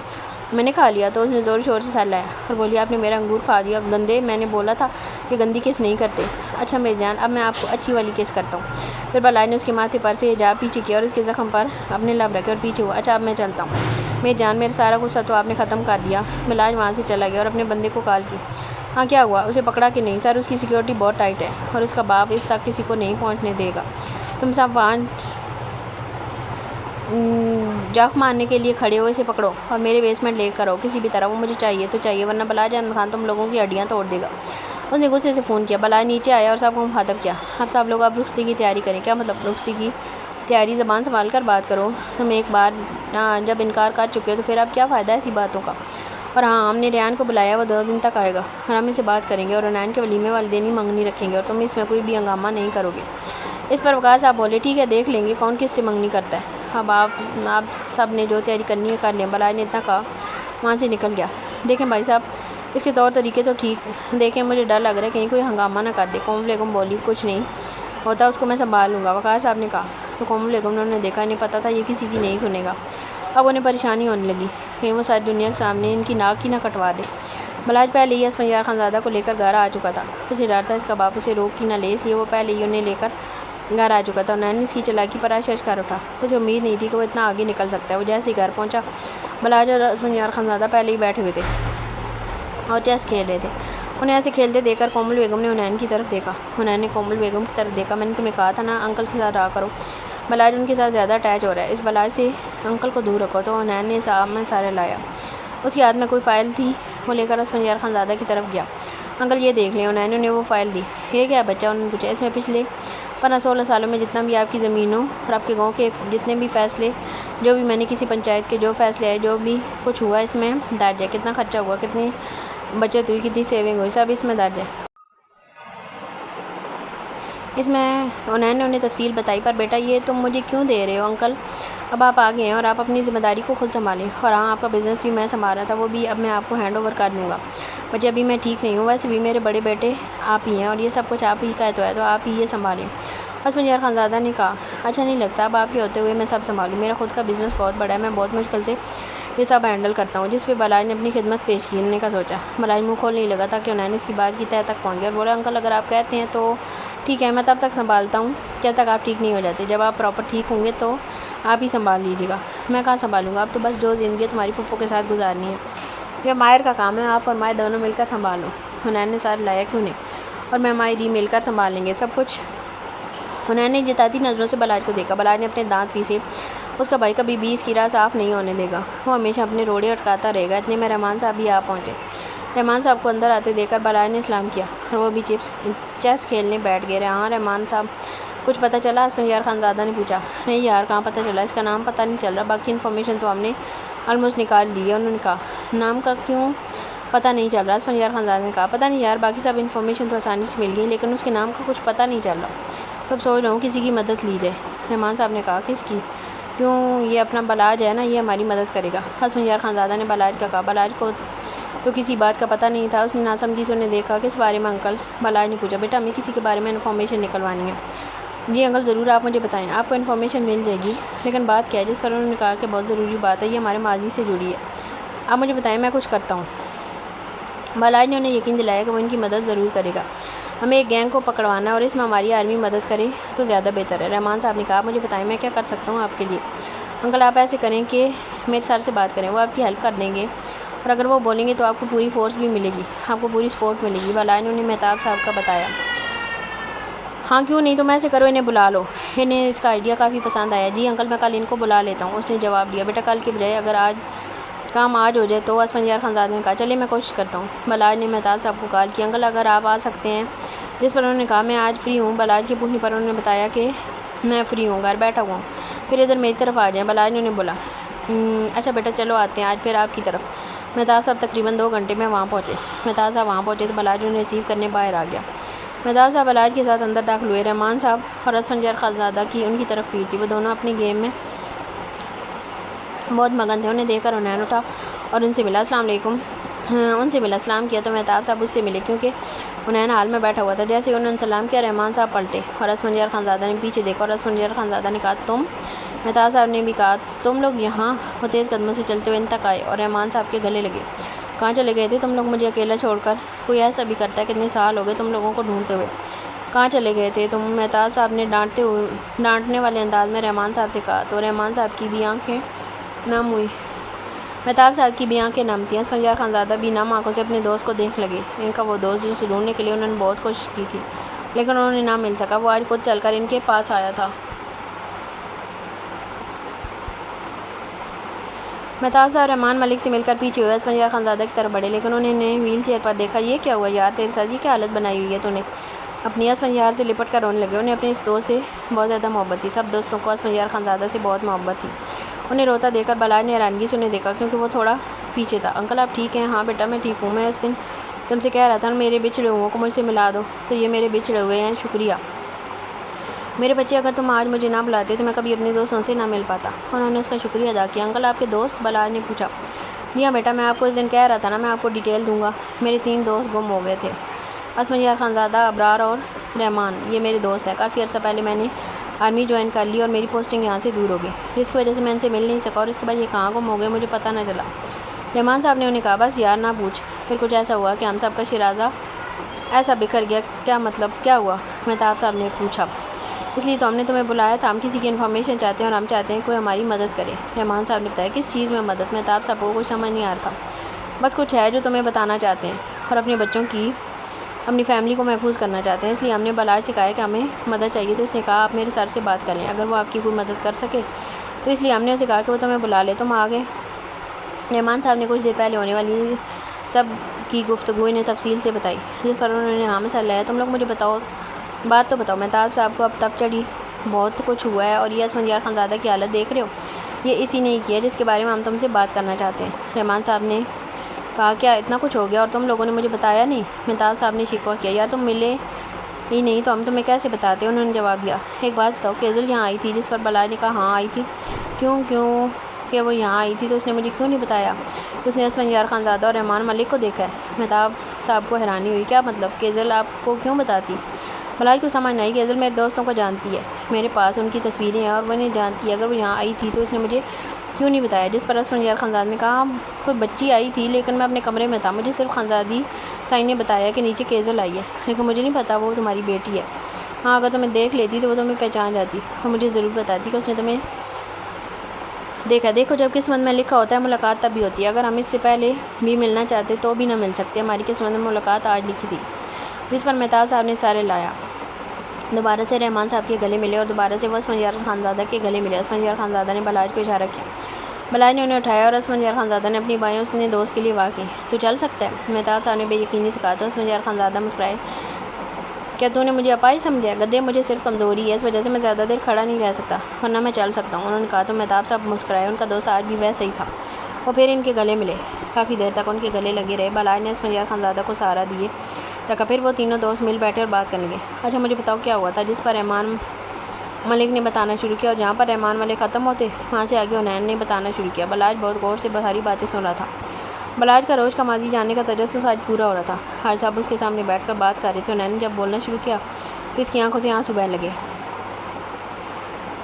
میں نے کھا لیا؟ تو اس نے زور شور سے سر لایا اور بولی، آپ نے میرا انگور کھا دیا گندے، میں نے بولا تھا کہ گندی کس نہیں کرتے۔ اچھا میری جان، اب میں آپ کو اچھی والی کس کرتا ہوں۔ پھر بالاج نے اس کے ماتھے پر سے حجاب پیچھے کیا اور اس کے زخم پر اپنے لب رکھے اور پیچھے ہوا۔ اچھا اب میں چلتا ہوں میری جان، میرا سارا غصہ تو آپ نے ختم کر دیا۔ بالاج وہاں سے چلا گیا اور اپنے بندے کو کال کی۔ ہاں کیا ہوا؟ اسے پکڑا کہ نہیں؟ سر اس کی سیکیورٹی بہت ٹائٹ ہے اور اس کا باپ اس تک کسی کو نہیں پہنچنے دے گا۔ تم سب وہاں جاک مارنے کے لیے کھڑے ہو، اسے پکڑو اور میرے بیسمنٹ لے کر آؤ کسی بھی طرح، وہ مجھے چاہیے تو چاہیے، ورنہ بالاج احمد خان تم لوگوں کی ہڈیاں توڑ دے گا۔ اس نے غصے سے فون کیا۔ بالاج نیچے آیا اور سب کو مخاطب کیا، اب سب لوگ اب رخصتی کی تیاری کریں۔ کیا مطلب رخصتی کی تیاری؟ زبان سنبھال کر بات کرو، تم ایک بار جب انکار کر چکے ہو تو پھر اب کیا فائدہ ایسی باتوں کا؟ اور ہاں ہم نے ریان کو بلایا، وہ 2 دن تک آئے گا اور ہم اسے بات کریں گے اور ریان کے ولیمے والدینی منگنی رکھیں گے اور تم اس میں کوئی بھی ہنگامہ نہیں کرو گے۔ اس پر وقار صاحب بولے، ٹھیک ہے دیکھ لیں گے کون کس سے منگنی کرتا ہے، اب آپ سب نے جو تیاری کرنی ہے کر لیں۔ بالاج نے اتنا کہا وہاں سے نکل گیا۔ دیکھیں بھائی صاحب، اس کے طور طریقے تو ٹھیک دیکھیں، مجھے ڈر لگ رہا ہے کہیں کوئی ہنگامہ نہ کر دے۔ قوم بیگم بولی، کچھ نہیں ہوتا، اس کو میں سنبھال لوں گا، وقار صاحب نے کہا۔ تو قوم بیگم نے انہوں نے دیکھا، انہیں پتہ تھا یہ کسی کی نہیں سنے گا۔ اب انہیں پریشانی ہونے لگی کہیں وہ ساری دنیا کے سامنے ان کی ناک ہی نہ کٹوا دے۔ بالاج پہلے ہی اسفندیار خانزادہ کو لے کر گھر آ چکا تھا، اسے ڈر تھا اس کا باپ اسے روک ہی نہ لے، اس لیے وہ پہلے ہی انہیں لے کر گھر آ چکا تھا۔ اور نین اس کی چالاکی پر آشش کر اٹھا، اسے امید نہیں تھی کہ وہ اتنا آگے نکل سکتا ہے۔ وہ جیسے ہی گھر پہنچا، بالاج اور اسفندیار خانزادہ پہلے ہی بیٹھے ہوئے تھے۔ اور چیس کھیل رہے تھے۔ انہیں ایسے کھیلتے دیکھ کر کومل بیگم نے حنین کی طرف دیکھا۔ حنین نے کومل بیگم کی طرف دیکھا۔ میں نے تمہیں کہا تھا نا انکل کے ساتھ رہا کرو، بلاج ان کے ساتھ زیادہ اٹیچ ہو رہا ہے، اس بلاج سے انکل کو دور رکھو۔ تو حنین نے سامنے سارے لایا، اس کے ہاتھ میں کوئی فائل تھی، وہ لے کر اسفندیار خانزادہ کی طرف گیا۔ انکل یہ دیکھ لیں۔ حنین نے وہ فائل دی۔ یہ کیا بچہ؟ انہوں نے پوچھا۔ اس میں پچھلے 15-16 سالوں میں جتنا بھی آپ کی زمینوں اور آپ کے گاؤں کے جتنے بھی فیصلے، جو بھی میں نے کسی پنچایت کے جو فیصلے آئے، جو بھی کچھ ہوا اس میں درج ہے، کتنا خرچہ ہوا، کتنی بچت ہوئی، کتنی سیونگ ہوئی، سب اس میں درج ہے۔ اس میں حنین نے انہیں تفصیل بتائی۔ پر بیٹا یہ تم مجھے کیوں دے رہے ہو انکل؟ اب آپ آگے ہیں اور آپ اپنی ذمہ داری کو خود سنبھالیں۔ اور ہاں، آپ کا بزنس بھی میں سنبھال رہا تھا، وہ بھی اب میں آپ کو ہینڈ اوور کر دوں گا۔ بچے ابھی میں ٹھیک نہیں ہوں، ویسے بھی میرے بڑے بیٹے آپ ہی ہیں اور یہ سب کچھ آپ ہی کا ہے، تو آپ ہی یہ سنبھالیں۔ اسفندیار خانزادہ نے کہا، اچھا نہیں لگتا اب آپ کے ہوتے ہوئے میں سب سنبھالوں، میرا خود کا بزنس بہت بڑا ہے، میں بہت مشکل سے یہ سب ہینڈل کرتا ہوں۔ جس پہ بلاج نے اپنی خدمت پیش کی۔ انہوں نے کہا سوچا۔ بلاج منہ کھول نہیں لگا تھا کہ حنین اس کی بات کی تہہ تک پہنچ گیا اور بولا، انکل اگر آپ کہتے ہیں تو ٹھیک ہے، میں تب تک سنبھالتا ہوں جب تک آپ ٹھیک نہیں ہو جاتے، جب آپ پراپر ٹھیک ہوں گے تو آپ ہی سنبھال لیجیے گا، میں کہاں سنبھالوں گا، اب تو بس جو زندگی تمہاری پھپھو کے ساتھ گزارنی ہے یہ ماہر کا کام ہے، آپ اور ماہر دونوں مل کر سنبھالو۔ حنین نے ساتھ لایا، کیوں نہیں، اور میں ماہر ہی مل کر سنبھال لیں گے سب کچھ۔ حنین نے جتاتی نظروں سے بلاج کو دیکھا۔ بلاج نے اپنے دانت پیسے۔ اس کا بھائی کبھی بھی اس کی راہ صاف نہیں ہونے دے گا، وہ ہمیشہ اپنے روڑے اٹکاتا رہے گا۔ اتنے میں رحمان صاحب بھی آ پہنچے۔ رحمان صاحب کو اندر آتے دیکھ کر بلاج نے سلام کیا اور وہ بھی چیس کھیلنے بیٹھ گئے۔ ہاں رحمان صاحب، کچھ پتہ چلا؟ اسفندیار خانزادہ نے پوچھا۔ نہیں یار، کہاں پتہ چلا، اس کا نام پتہ نہیں چل رہا، باقی انفارمیشن تو ہم نے آلموسٹ نکال لی ہے۔ انہوں نے کہا، نام کا کیوں پتہ نہیں چل رہا؟ اسفندیار خانزادہ نے کہا، پتہ نہیں یار، باقی سب انفارمیشن تو آسانی سے مل گئی لیکن اس کے نام کا کچھ پتہ نہیں چل رہا، تو اب سوچ رہا ہوں کسی کی مدد لی جائے۔ رحمان صاحب نے کہا، کس کی؟ کیوں، یہ اپنا بلاج ہے نا، یہ ہماری مدد کرے گا۔ اسفندیار خانزادہ نے بلاج کا کہا۔ بلاج کو تو کسی بات کا پتہ نہیں تھا، اس نے ناسمجھی سے انہیں دیکھا۔ کس بارے میں انکل؟ بلاج نے پوچھا۔ بیٹا ہمیں کسی کے بارے میں انفارمیشن نکلوانی ہے۔ جی انکل ضرور، آپ مجھے بتائیں، آپ کو انفارمیشن مل جائے گی، لیکن بات کیا ہے؟ جس پر انہوں نے کہا کہ بہت ضروری بات ہے، یہ ہمارے ماضی سے جڑی ہے، آپ مجھے بتائیں، میں کچھ کرتا ہوں۔ بلاج نے انہیں یقین دلایا کہ وہ ان کی مدد ضرور کرے گا۔ ہمیں ایک گینگ کو پکڑوانا ہے اور اس میں ہماری آرمی مدد کرے تو زیادہ بہتر ہے۔ رحمان صاحب نے کہا، مجھے بتائیں میں کیا کر سکتا ہوں آپ کے لیے؟ انکل آپ ایسے کریں کہ میرے سر سے بات کریں، وہ آپ کی ہیلپ کر دیں گے، اور اگر وہ بولیں گے تو آپ کو پوری فورس بھی ملے گی، آپ کو پوری سپورٹ ملے گی۔ بلاج نے انہیں مہتاب صاحب کا بتایا۔ ہاں کیوں نہیں، تم ایسے کرو، انہیں بلا لو، انہیں اس کا آئیڈیا کافی پسند آیا۔ جی انکل میں کل ان کو بلا لیتا ہوں، اس نے جواب دیا۔ بیٹا کل کے بجائے اگر کام آج ہو جائے تو؟ اسفندیار خانزادہ نے کہا، چلے میں کوشش کرتا ہوں۔ بلاج نے مہتاب صاحب کو کال کیا، انکل اگر آپ آ سکتے ہیں؟ جس پر انہوں نے کہا، میں آج فری ہوں۔ بلاج کی پوچھنے پر انہوں نے بتایا کہ میں فری ہوں، گھر بیٹھا ہوا ہوں، پھر ادھر میری طرف آ جائیں۔ بلاج نے انہیں بولا، اچھا بیٹا چلو آتے ہیں آج پھر آپ کی طرف۔ مہتاب صاحب تقریباً 2 گھنٹے میں وہاں پہنچے۔ مہتاب صاحب وہاں پہنچے تو بلاج انہیں ریسیو کرنے باہر آ گیا۔ مہتاب صاحب بلاج کے ساتھ اندر داخل ہوئے۔ رحمان صاحب اور اسفندیار خانزادہ کی ان کی طرف بھیڑ تھی، وہ دونوں اپنے گیم میں بہت مگن تھے۔ انہیں دیکھ کر حنین اٹھا اور ان سے ملا۔ السلام علیکم۔ ان سے ملا، سلام کیا تو مہتاب صاحب اس سے ملے کیونکہ حنین حال میں بیٹھا ہوا تھا۔ جیسے انہوں نے سلام کیا، رحمان صاحب پلٹے اور اسفندیار خانزادہ نے پیچھے دیکھا اور اسفندیار خانزادہ نے کہا، تم؟ مہتاب صاحب نے بھی کہا، تم لوگ یہاں؟ وہ تیز قدموں سے چلتے ہوئے ان تک آئے اور رحمان صاحب کے گلے لگے۔ کہاں چلے گئے تھے تم لوگ مجھے اکیلا چھوڑ کر؟ کوئی ایسا بھی کرتا ہے؟ کتنے سال ہو گئے تم لوگوں کو ڈھونڈتے ہوئے، کہاں چلے گئے تھے تم؟ مہتاب صاحب نے ڈانٹنے والے انداز میں رحمان صاحب سے کہا تو رحمان صاحب کی بھی آنکھیں نم ہوئی۔ مہتاب صاحب کی بھی آنکھیں نم تھیں۔ اسفندیار خانزادہ بھی نم آنکھوں سے اپنے دوست کو دیکھ لگے۔ ان کا وہ دوست جسے ڈھونڈنے کے لیے انہوں نے بہت کوشش کی تھی لیکن انہوں نے نہ مل سکا، وہ آج خود چل کر ان کے پاس آیا تھا۔ مہتاب صاحب رحمان ملک سے مل کر پیچھے ہوئے اسفندیار خانزادہ کی طرف بڑھے لیکن انہوں نے ویل چیئر پر دیکھا۔ یہ کیا ہوا یار تیرے ساتھ، یہ کیا حالت بنائی ہوئی ہے تو نے؟ اپنی اسفندیار سے لپٹ کر رونے لگے۔ انہیں اپنے اس دوست سے بہت زیادہ محبت تھی، سب دوستوں کو اسفندیار خانزادہ سے بہت محبت تھی۔ انہیں روتا دیکھ کر بلاج نے حیرانگی سے انہیں دیکھا کیونکہ وہ تھوڑا پیچھے تھا۔ انکل آپ ٹھیک ہیں؟ ہاں بیٹا میں ٹھیک ہوں، میں اس دن تم سے کہہ رہا تھا نا میرے بچھڑے ہوئے کو مجھ سے ملا دو، تو یہ میرے بچھڑے ہوئے ہیں، شکریہ میرے بچے، اگر تم آج مجھے نہ بلاتے تو میں کبھی اپنے دوستوں سے نہ مل پاتا۔ انہوں نے اس کا شکریہ ادا کیا۔ انکل آپ کے دوست؟ بلاج نے پوچھا۔ جی ہاں بیٹا، میں آپ کو اس دن کہہ رہا تھا نا، میں آپ کو ڈیٹیل دوں گا، میرے 3 دوست گم ہو گئے تھے، اسفندیار خانزادہ، ابرار اور رحمان، یہ میرے دوست ہیں۔ کافی عرصہ پہلے میں نے آرمی جوائن کر لی اور میری پوسٹنگ یہاں سے دور ہو گئی، جس کی وجہ سے میں ان سے مل نہیں سکا اور اس کے بعد یہ کہاں گم ہو گئے مجھے پتہ نہ چلا۔ رحمان صاحب نے انہیں کہا، بس یار نہ پوچھ، پھر کچھ ایسا ہوا کہ ہم سب کا شیرازہ ایسا بکھر گیا۔ کیا مطلب، کیا ہوا؟ مہتاب صاحب نے پوچھا۔ اس لیے تو ہم نے تمہیں بلایا تھا، ہم کسی کی انفارمیشن چاہتے ہیں اور ہم چاہتے ہیں کوئی ہماری مدد کرے۔ رحمان صاحب نے بتایا، کس چیز میں مدد؟ مہتاب صاحب کو کچھ سمجھ نہیں آ رہا تھا۔ بس کچھ ہے جو تمہیں بتانا چاہتے ہیں اور اپنے بچوں کی اپنی فیملی کو محفوظ کرنا چاہتے ہیں، اس لیے ہم نے بلاج سے کہا ہے کہ ہمیں مدد چاہیے۔ تو اس نے کہا آپ میرے سر سے بات کر لیں، اگر وہ آپ کی کوئی مدد کر سکے تو اس لیے ہم نے اسے کہا کہ وہ تمہیں بلا لے، تم آ گئے۔ رحمان صاحب نے کچھ دیر پہلے ہونے والی سب کی گفتگو انہیں تفصیل سے بتائی، جس پر انہوں نے ہاں میں سر لایا۔ تم لوگ مجھے بتاؤ، بات تو بتاؤ۔ مہتاب صاحب کو اب تب چڑھی، بہت کچھ ہوا ہے اور یہ اسفندیار خانزادہ کی حالت دیکھ رہے ہو، یہ اسی نے کیا جس کے بارے میں ہم تم سے بات کرنا چاہتے ہیں۔ رحمان صاحب نے کہا کیا اتنا کچھ ہو گیا اور تم لوگوں نے مجھے بتایا نہیں؟ مہتاب صاحب نے شکوہ کیا، یار تم ملے ہی نہیں تو ہم تمہیں کیسے بتاتے؟ انہوں نے جواب دیا، ایک بات بتاؤ، کیزل یہاں آئی تھی؟ جس پر بلاج نے کہا ہاں آئی تھی۔ کیوں کہ وہ یہاں آئی تھی تو اس نے مجھے کیوں نہیں بتایا؟ اس نے اسفندیار خانزادہ اور رحمان ملک کو دیکھا ہے۔ مہتاب صاحب کو حیرانی ہوئی، کیا مطلب؟ کیزل آپ کو کیوں بتاتی؟ بلاج کو سمجھ نہیں آئی، کیزل میرے دوستوں کو جانتی ہے، میرے پاس ان کی تصویریں ہیں اور وہ انہیں جانتی ہے، اگر وہ یہاں آئی تھی تو اس نے مجھے کیوں نہیں بتایا؟ جس پر اسفندیار خانزادہ نے کہا کوئی بچی آئی تھی لیکن میں اپنے کمرے میں تھا، مجھے صرف خانزادی سائن نے بتایا کہ نیچے کیزل آئی ہے، لیکن مجھے نہیں پتا وہ تمہاری بیٹی ہے۔ ہاں اگر تمہیں دیکھ لیتی تو وہ تمہیں پہچان جاتی اور مجھے ضرور بتاتی کہ اس نے تمہیں دیکھا۔ دیکھو جب قسمت میں لکھا ہوتا ہے ملاقات تب بھی ہوتی ہے، اگر ہم اس سے پہلے بھی ملنا چاہتے تو بھی نہ مل سکتے، ہماری قسمت میں ملاقات آج لکھی تھی۔ جس پر مہتاب صاحب نے سارے لایا، دوبارہ سے رحمان صاحب کے گلے ملے اور دوبارہ سے وہ اسفندیار خانزادہ کے گلے ملے۔ اسفندیار خانزادہ نے بلاج کو اشارہ کیا، بلاج نے انہیں اٹھایا اور اسفندیار خانزادہ نے اپنی بائیں اس نے دوست کے لیے واہ کی۔ تو چل سکتا ہے؟ مہتاب صاحب نے بے یقینی سے کہا تو اسفندیار خانزادہ مسکرائے، کیا تو نے مجھے اپاہج سمجھا ہے؟ گدھے مجھے صرف کمزوری ہے، اس وجہ سے میں زیادہ دیر کھڑا نہیں رہ سکتا، ورنہ میں چل سکتا ہوں، انہوں نے کہا۔ تو مہتاب صاحب مسکرائے، ان کا دوست آج بھی ویسا ہی تھا۔ وہ پھر ان کے گلے ملے، کافی دیر تک ان کے گلے لگے رہے۔ بلاج نے اسفندیار خانزادہ کو سہارا دیے رکھا، پھر وہ تینوں دوست مل بیٹھے اور بات کرنے لگے۔ اچھا مجھے بتاؤ کیا ہوا تھا؟ جس پر رحمان ملک نے بتانا شروع کیا اور جہاں پر رحمان ملک ختم ہوتے وہاں سے آگے حنین نے بتانا شروع کیا۔ بلاج بہت غور سے ساری باتیں سن رہا تھا، بلاج کا روز کا ماضی جاننے کا تجسس آج پورا ہو رہا تھا۔ حاج صاحب اس کے سامنے بیٹھ کر بات کر رہے تھے، حنین نے جب بولنا شروع کیا تو اس کی آنکھوں سے آنسو بہنے لگے۔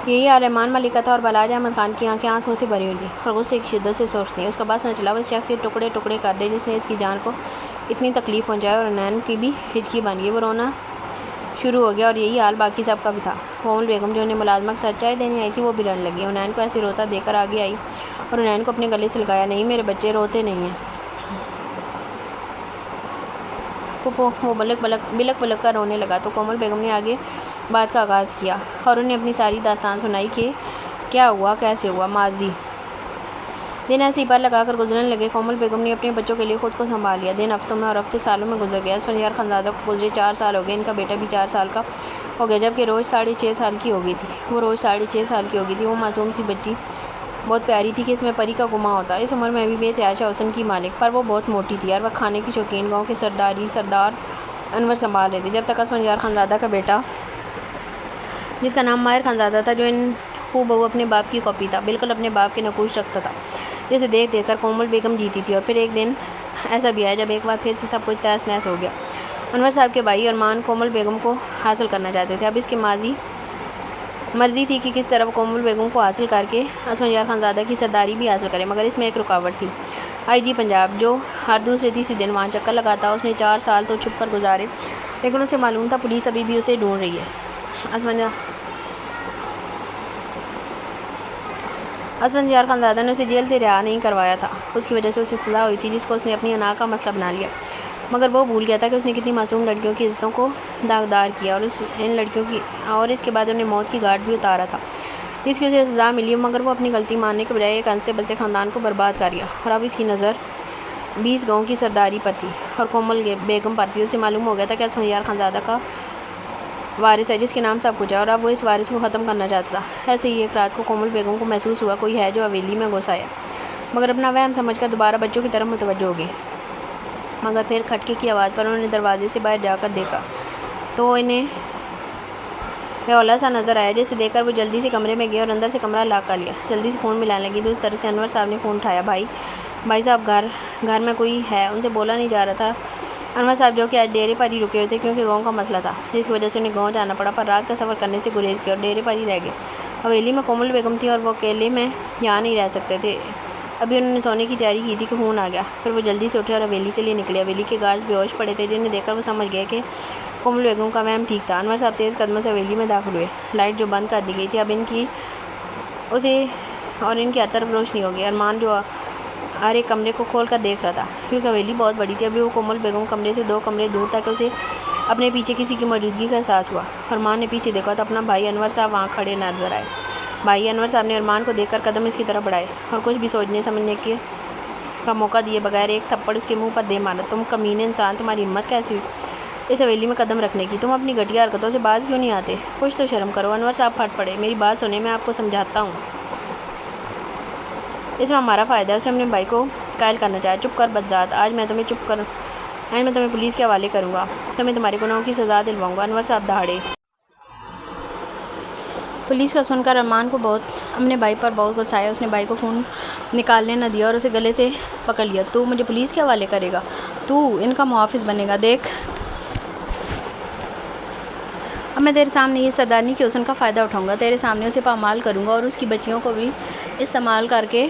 یہی رحمان ملک کا تھا اور بلاج احمد خان کی آنکھیں آنسوؤں سے بھری ہوئی تھیں اور غصے کی شدت سے سرخ تھیں۔ اس کا بس نہ چلا، وہ اس شخص کے ٹکڑے ٹکڑے کر دے جس نے اس کی جان کو اتنی تکلیف پہنچائی، اور حنین کی بھی ہچکی بن گئی، وہ رونا شروع ہو گیا اور یہی حال باقی سب کا بھی تھا۔ کومل بیگم جو انہیں ملازمہ کے ساتھ چائے دینے آئی تھی وہ بھی رونے لگی، حنین کو ایسے روتا دیکھ کر آگے آئی اور حنین کو اپنے گلے سے لگایا، نہیں میرے بچے روتے نہیں ہیں پھپھو۔ وہ بلک بلک کر رونے لگا تو کومل بیگم نے آگے بات کا آغاز کیا اور انہیں اپنی ساری داستان سنائی کہ کیا ہوا، کیسے ہوا، ماضی دن ایسے ہی پر لگا کر گزرنے لگے۔ کومل بیگم نے اپنے بچوں کے لیے خود کو سنبھال لیا، دن ہفتوں میں اور ہفتے سالوں میں گزر گیا۔ اسفندیار خانزادہ کو گزرے 4 سال ہو گئے، ان کا بیٹا بھی 4 سال کا ہو گیا، جبکہ روز 6.5 سال کی ہو گئی تھی۔ وہ روز 6.5 سال کی ہو گئی تھی، وہ معصوم سی بچی بہت پیاری تھی کہ اس میں پری کا گماں ہوتا۔ اس عمر میں بھی بے تحاشا حسن کی مالک، پر وہ بہت موٹی تھی، ہر وقت کھانے کی شوقین۔ گاؤں کے سردار انور سنبھال رہے تھے، جب تک اسفندیار خانزادہ کا بیٹا جس کا نام ماہر خانزادہ تھا، جو ان ہو بہو اپنے باپ کی کاپی تھا، بالکل اپنے باپ کے نقوش رکھتا تھا، جسے دیکھ دیکھ کر کومل بیگم جیتی تھی۔ اور پھر ایک دن ایسا بھی آیا جب ایک بار پھر سے سب کچھ تہس نہس ہو گیا۔ انور صاحب کے بھائی ارمان کومل بیگم کو حاصل کرنا چاہتے تھے، اب اس کی مرضی تھی کہ کس طرح وہ کومل بیگم کو حاصل کر کے اسفندیار خانزادہ کی سرداری بھی حاصل کرے، مگر اس میں ایک رکاوٹ تھی۔ آئی جی پنجاب جو ہر دوسرے تیسرے دن وہاں چکر لگاتا، اس نے 4 سال تو چھپ کر گزارے، لیکن اسے معلوم تھا پولیس ابھی بھی اسے ڈھونڈ رہی ہے۔ اسفندیار خانزادہ نے اسے جیل سے رہا نہیں کروایا تھا، اس کی وجہ سے اسے سزا ہوئی تھی جس کو اس نے اپنی انا کا مسئلہ بنا لیا، مگر وہ بھول گیا تھا کہ اس نے کتنی معصوم لڑکیوں کی عزتوں کو داغدار کیا اور ان لڑکیوں کی اور اس کے بعد انہیں موت کی گھاٹ بھی اتارا تھا جس کی اسے سزا ملی، مگر وہ اپنی غلطی ماننے کے بجائے ایک ہنستے بستے خاندان کو برباد کر گیا، اور اب اس کی نظر 20 گاؤں کی سرداری پر تھی اور کومل بیگم پر تھی۔ اسے معلوم ہو گیا تھا کہ اسفندیار خانزادہ کا وارث ہے جس کے نام سب کچھ ہے، اور اب وہ اس وارث کو ختم کرنا چاہتا تھا۔ ایسے ہی ایک رات کو کومل بیگم کو محسوس ہوا کوئی ہے جو حویلی میں گھس آیا، مگر اپنا وہم سمجھ کر دوبارہ بچوں کی طرف متوجہ ہو گئی، مگر پھر کھٹکے کی آواز پر انہوں نے دروازے سے باہر جا کر دیکھا تو انہیں ہیولا سا نظر آیا، جسے دیکھ کر وہ جلدی سے کمرے میں گئے اور اندر سے کمرہ لاک کر لیا، جلدی سے فون ملانے لگی۔ دوسری طرف سے انور صاحب نے فون اٹھایا، بھائی صاحب گھر میں کوئی ہے؟ ان سے بولا نہیں جا رہا تھا۔ انور صاحب جو کہ آج ڈیرے پر ہی رکے ہوئے تھے کیونکہ گاؤں کا مسئلہ تھا جس کی وجہ سے انہیں گاؤں جانا پڑا، پر رات کا سفر کرنے سے گریز کیا اور ڈیرے پر ہی رہ گئے۔ حویلی میں کومل بیگم تھی اور وہ اکیلے میں یہاں نہیں رہ سکتے تھے، ابھی انہوں نے سونے کی تیاری کی تھی کہ فون آ گیا۔ پھر وہ جلدی سے اٹھے اور حویلی کے لیے نکلے۔ حویلی کے گارڈز بے ہوش پڑے تھے، جنہیں دیکھ کر وہ سمجھ گئے کہ کومل بیگم کا وہم ٹھیک تھا۔ انور صاحب تیز قدموں سے حویلی میں داخل ہوئے، لائٹ جو بند کر دی گئی تھی اب ان کی ہر طرف روشنی ہو گئی۔ ہر ایک کمرے کو کھول کر دیکھ رہا تھا، کیونکہ حویلی بہت بڑی تھی۔ ابھی وہ کومل بیگم کمرے سے 2 کمرے دور تک اسے اپنے پیچھے کسی کی موجودگی کا احساس ہوا۔ ارمان نے پیچھے دیکھا تو اپنا بھائی انور صاحب وہاں کھڑے نظر آئے۔ بھائی انور صاحب نے ارمان کو دیکھ کر قدم اس کی طرف بڑھائے اور کچھ بھی سوچنے سمجھنے کا موقع دیے بغیر ایک تھپڑ اس کے منہ پر دے مارا۔ تم کمینے انسان، تمہاری ہمت کیسی ہوئی اس حویلی میں قدم رکھنے کی؟ تم اپنی گھٹیا حرکتوں سے باز کیوں نہیں آتے؟ کچھ تو شرم کرو۔ انور صاحب پھٹ پڑے۔ میری بات سنیں، میں آپ کو سمجھاتا ہوں، اس میں ہمارا فائدہ ہے۔ اس نے اپنے بھائی کو قائل کرنا چاہا۔ چپ کر بدذات، آج میں تمہیں پولیس کے حوالے کروں گا، تمہیں تمہارے گناہوں کی سزا دلواؤں گا۔ انور صاحب دہاڑے۔ پولیس کا سن کر ارمان کو اپنے بھائی پر بہت غصہ آیا۔ اس نے بھائی کو فون نکالنے نہ دیا اور اسے گلے سے پکڑ لیا۔ تو مجھے پولیس کے حوالے کرے گا؟ تو ان کا محافظ بنے گا؟ دیکھ، اب میں تیرے سامنے یہ سردارنی کے حسن کا فائدہ اٹھاؤں گا، تیرے سامنے اسے پامال کروں گا اور اس کی بچیوں کو بھی استعمال کر کے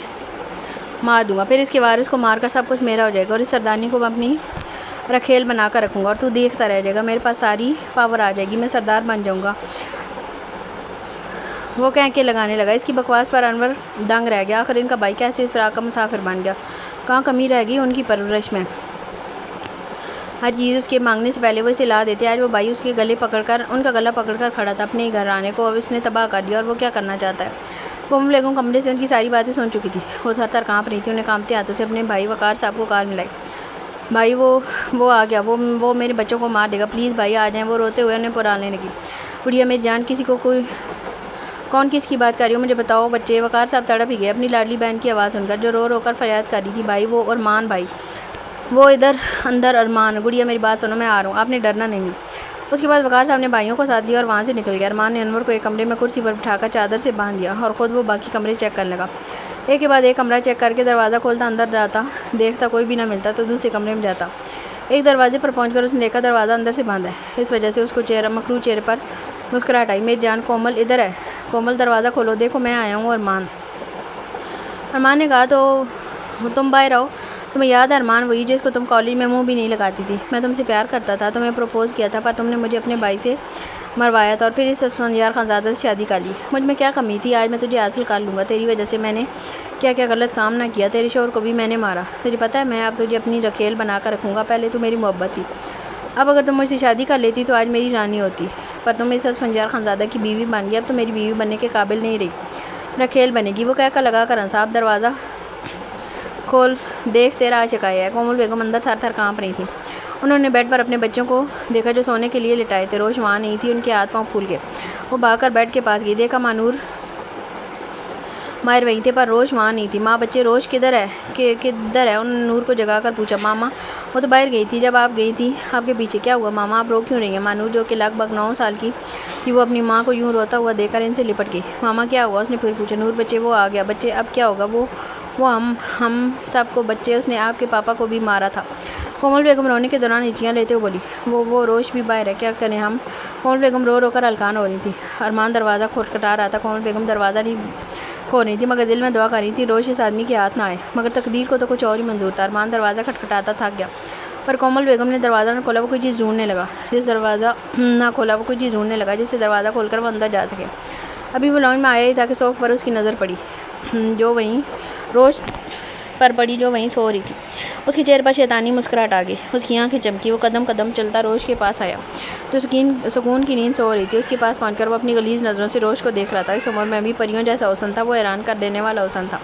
مار دوں گا۔ پھر اس کے وارث کو مار کر سب کچھ میرا ہو جائے گا اور اس سردارنی کو میں اپنی رکھیل بنا کر رکھوں گا اور تو دیکھتا رہ جائے گا۔ میرے پاس ساری پاور آ جائے گی، میں سردار بن جاؤں گا۔ وہ کہہ کے لگانے لگا۔ اس کی بکواس پر انور دنگ رہ گیا۔ آخر ان کا بھائی کیسے اس راہ کا مسافر بن گیا؟ کہاں کمی رہ گئی ان کی پرورش میں؟ ہر چیز اس کے مانگنے سے پہلے وہ اسے لا دیتے۔ آج وہ بھائی اس کے ان کا گلا پکڑ کر کھڑا تھا اپنے ہی گھر آنے کو۔ اب اس نے تباہ کر دیا اور وہ کیا کرنا چاہتا ہے؟ کومل بیگم کمرے سے ان کی ساری باتیں سن چکی تھی۔ وہ تھر تھر کانپ رہی تھی۔ انہیں کانپتے ہاتھوں سے اپنے بھائی وقار صاحب کو کال ملائی۔ بھائی وہ آ گیا، وہ میرے بچوں کو مار دے گا، پلیز بھائی آ جائیں۔ وہ روتے ہوئے انہیں پرالنے لگی۔ بڑھیا میری جان، کون کس کی بات کر رہی ہو؟ مجھے بتاؤ بچے۔ وقار صاحب تڑپ ہی گئے اپنی لاڈلی بہن کی آواز سن کر جو رو رو کر فریاد کر رہی تھی۔ بھائی وہ ارمان بھائی، وہ ادھر اندر ارمان۔ گڑیا میری بات سنو، میں آ رہا ہوں، آپ نے ڈرنا نہیں۔ اس کے بعد وقار صاحب نے بھائیوں کو ساتھ لیا اور وہاں سے نکل گیا۔ ارمان نے انور کو ایک کمرے میں کرسی پر بٹھا کر چادر سے باندھ دیا اور خود وہ باقی کمرے چیک کرنے لگا۔ ایک کے بعد ایک کمرہ چیک کر کے دروازہ کھولتا، اندر جاتا، دیکھتا کوئی بھی نہ ملتا تو دوسرے کمرے میں جاتا۔ ایک دروازے پر پہنچ کر اس نے دیکھا دروازہ اندر سے بند ہے۔ اس وجہ سے اس کو مکروہ چہرے پر مسکراہٹ آئی۔ میری جان کومل ادھر ہے، کومل دروازہ کھولو، دیکھو میں آیا ہوں۔ ارمان نے کہا تو تم باہر آؤ۔ تمہیں یاد ہے ارمان وہی جس کو تم کالج میں منہ بھی نہیں لگاتی تھی؟ میں تم سے پیار کرتا تھا، تمہیں پروپوز کیا تھا، پر تم نے مجھے اپنے بھائی سے مروایا تھا اور پھر اس اسفندیار خانزادہ سے شادی کر لی۔ مجھ میں کیا کمی تھی؟ آج میں تجھے حاصل کر لوں گا۔ تیری وجہ سے میں نے کیا غلط کام نہ کیا، تیرے شوہر کو بھی میں نے مارا۔ تجھے پتہ ہے میں اب تجھے اپنی رکھیل بنا کر رکھوں گا، پہلے تو میری محبت تھی، اب اگر تم مجھ سے شادی کر لیتی تو آج میری رانی ہوتی، پر تم اس اسفندیار خانزادہ کی بیوی بن گئی، اب تو میری بیوی بننے کے قابل نہیں رہی، رکھیل بنے گی۔ وہ کہہ کر لگا کر ہنسا۔ اب دروازہ کھول، دیکھ تیرا عاشق آیا ہے۔ کومل بیگم اندر تھر تھر کانپ رہی تھیں۔ انہوں نے بیڈ پر اپنے بچوں کو دیکھا جو سونے کے لیے لٹائے تھے۔ روش وہاں نہیں تھی، ان کے ہاتھ پاؤں پھول گئے۔ وہ بھاگ کر بیڈ کے پاس گئی، دیکھا ماہر وہیں تھے پر روش وہاں نہیں تھی۔ ماں بچے روش کدھر ہے؟ انہوں نے نور کو جگا کر پوچھا۔ ماما وہ تو باہر گئی تھی جب آپ گئی تھی، آپ کے پیچھے کیا ہوا ماما؟ آپ رو کیوں رہی ہیں؟ مانور جو کہ لگ بھگ 9 سال کی تھی وہ اپنی ماں کو یوں روتا ہوا دیکھ کر ان سے لپٹ گئی۔ ماما کیا ہوا؟ اس نے پھر پوچھا۔ نور بچے وہ آ گیا۔ بچے اب کیا ہوگا؟ وہ ہم سب کو بچے، اس نے آپ کے پاپا کو بھی مارا تھا۔ کومل بیگم رونے کے دوران ہچکیاں لیتے ہوئے بولی۔ وہ روش بھی باہر ہے، کیا کریں ہم؟ کومل بیگم رو رو کر ہلکان ہو رہی تھی۔ ارمان دروازہ کھٹکھٹا رہا تھا۔ کومل بیگم دروازہ نہیں کھول رہی تھی مگر دل میں دعا کر رہی تھی روش اس آدمی کے ہاتھ نہ آئے، مگر تقدیر کو تو کچھ اور ہی منظور تھا۔ ارمان دروازہ کھٹکھٹاتا تھک گیا پر کومل بیگم نے دروازہ نہ کھولا۔ وہ کوئی چیز ڈھونڈنے لگا جس سے دروازہ کھول کر وہ اندر جا سکے۔ ابھی وہ لاؤنج میں آیا ہی تھا کہ صوفے پر اس کی نظر پڑی جو وہیں سو رہی تھی۔ اس کے چہرے پر شیطانی مسکراہٹ آ گئی، اس کی آنکھیں چمکی۔ وہ قدم قدم چلتا روش کے پاس آیا جو سکون کی نیند سو رہی تھی۔ اس کے پاس پہنچ کر وہ اپنی غلیظ نظروں سے روش کو دیکھ رہا تھا۔ اس عمر میں بھی پریوں جیسا حسن تھا، وہ حیران کر دینے والا حسن تھا۔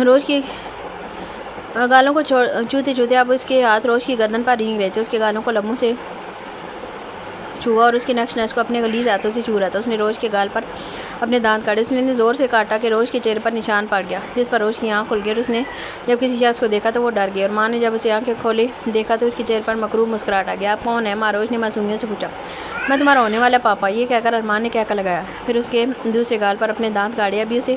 روش کی گالوں کو چوتے چوتے اب اس کے ہاتھ روش کی گردن پر رینگ رہے تھے۔ اس کے گالوں کو لبوں سے چھوا اور اس کے نش کو اپنے غلیظ ہاتھوں سے چھو رہا تھا۔ اس نے روش کے گال پر اپنے دانت کاٹے، اس نے زور سے کاٹا کہ روش کے چہرے پر نشان پڑ گیا جس پر روش کی آنکھ کھل گئی اور اس نے جب کسی شخص کو دیکھا تو وہ ڈر گئی اور ماں نے جب اسے آنکھیں کھولے دیکھا تو اس کے چہرے پر مکروہ مسکراہٹ آ گیا۔ آپ کون ہیں ماں؟ روش نے معصومیت سے پوچھا۔ میں تمہارا ہونے والا پاپا، یہ کہہ کر ارمان نے کہہ لگایا، پھر اس کے دوسرے گال پر اپنے دانت گاڑے۔ ابھی اسے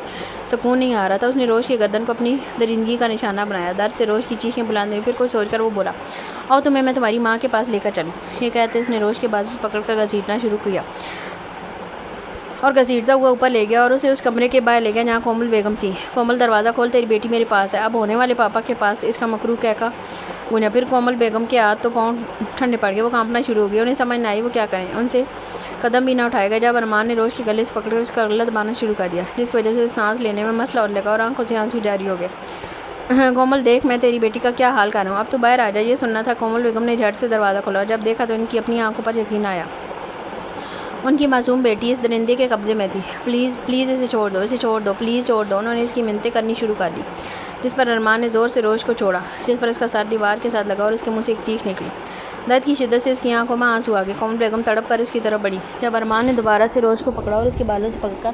سکون نہیں آ رہا تھا۔ اس نے روش کی گردن کو اپنی درندگی کا نشانہ بنایا۔ درد سے روش کی چیخیں بلند ہوئی، پھر کچھ سوچ کر وہ بولا، آؤ تمہیں میں تمہاری ماں کے پاس لے کر چلوں۔ یہ کہتے اس نے روش کے بازو سے پکڑ کر گھسیٹنا شروع کیا اور گھسیٹتا ہوا اوپر لے گیا اور اسے اس کمرے کے باہر لے گیا جہاں کومل بیگم تھی۔ کومل دروازہ کھول، تیری بیٹی میرے پاس ہے۔ اب ہونے والے پاپا کے پاس؟ اس کا مکروہ کہہ کر گونیا۔ پھر کومل بیگم کے ہاتھ تو پاؤں ٹھنڈے پڑ گئے، وہ کانپنا شروع ہو گیا، انہیں سمجھ نہ آئی وہ کیا کریں، ان سے قدم بھی نہ اٹھائے گا جب ارمان نے روش کے گلے سے پکڑ کر اس کا گلا دبانا شروع کر دیا، جس کی وجہ سے سانس لینے میں مسئلہ ہونے لگا اور آنکھوں سے آنسو جاری ہو گئے۔ کومل دیکھ، میں تیری بیٹی کا کیا حال کر رہا ہوں، اب تو باہر آ جا، یہ سننا تھا۔ کومل بیگم نے جھٹ سے دروازہ کھولا اور جب دیکھا تو ان کی اپنی آنکھوں پر یقین آیا، ان کی معصوم بیٹی اس درندے کے قبضے میں تھی۔ پلیز پلیز اسے چھوڑ دو، اسے چھوڑ دو، پلیز چھوڑ دو، انہوں نے اس کی منتیں کرنی شروع کر دی، جس پر ارمان نے زور سے روش کو چھوڑا، جس پر اس کا سر دیوار کے ساتھ لگا اور اس کے منہ سے ایک چیخ نکلی۔ درد کی شدت سے اس کی آنکھوں میں آنسو آ گئے۔ کومل بیگم تڑپ کر اس کی طرف بڑھی، جب ارمان نے دوبارہ سے روش کو پکڑا اور اس کے بالوں سے پکڑ کر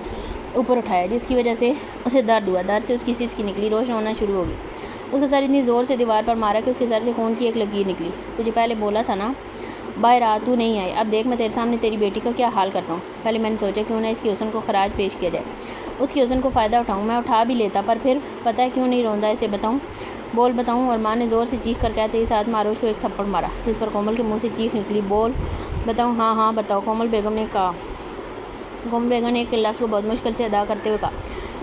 اوپر اٹھایا، جس کی وجہ سے اسے درد ہوا، درد سے اس کی سسکی نکلی، روش رونا شروع ہو گئی۔ اس کا سر اتنی زور سے دیوار پر مارا کہ اس کے سر سے خون کی ایک لکیر نکلی۔ تجھے پہلے بولا تھا نا باہر آ، تو نہیں آئی، اب دیکھ میں تیرے سامنے تیری بیٹی کا کیا حال کرتا ہوں۔ پہلے میں نے سوچا کیوں نہ اس کی حسن کو خراج پیش کیا جائے، اس کی حسن کو فائدہ اٹھاؤں، میں اٹھا بھی لیتا، پر پھر پتہ ہے کیوں نہیں روندا، اسے بتاؤں، بول بتاؤں۔ ارمان نے زور سے چیخ کر کہتے ہی ساتھ میں آروش کو ایک تھپڑ مارا، جس پر کومل کے منہ سے چیخ نکلی، بول بتاؤں۔ ہاں ہاں بتاؤ، کومل بیگم نے کہا۔ کومل بیگم نے ایک لفظ کو بہت مشکل سے ادا کرتے ہوئے کہا۔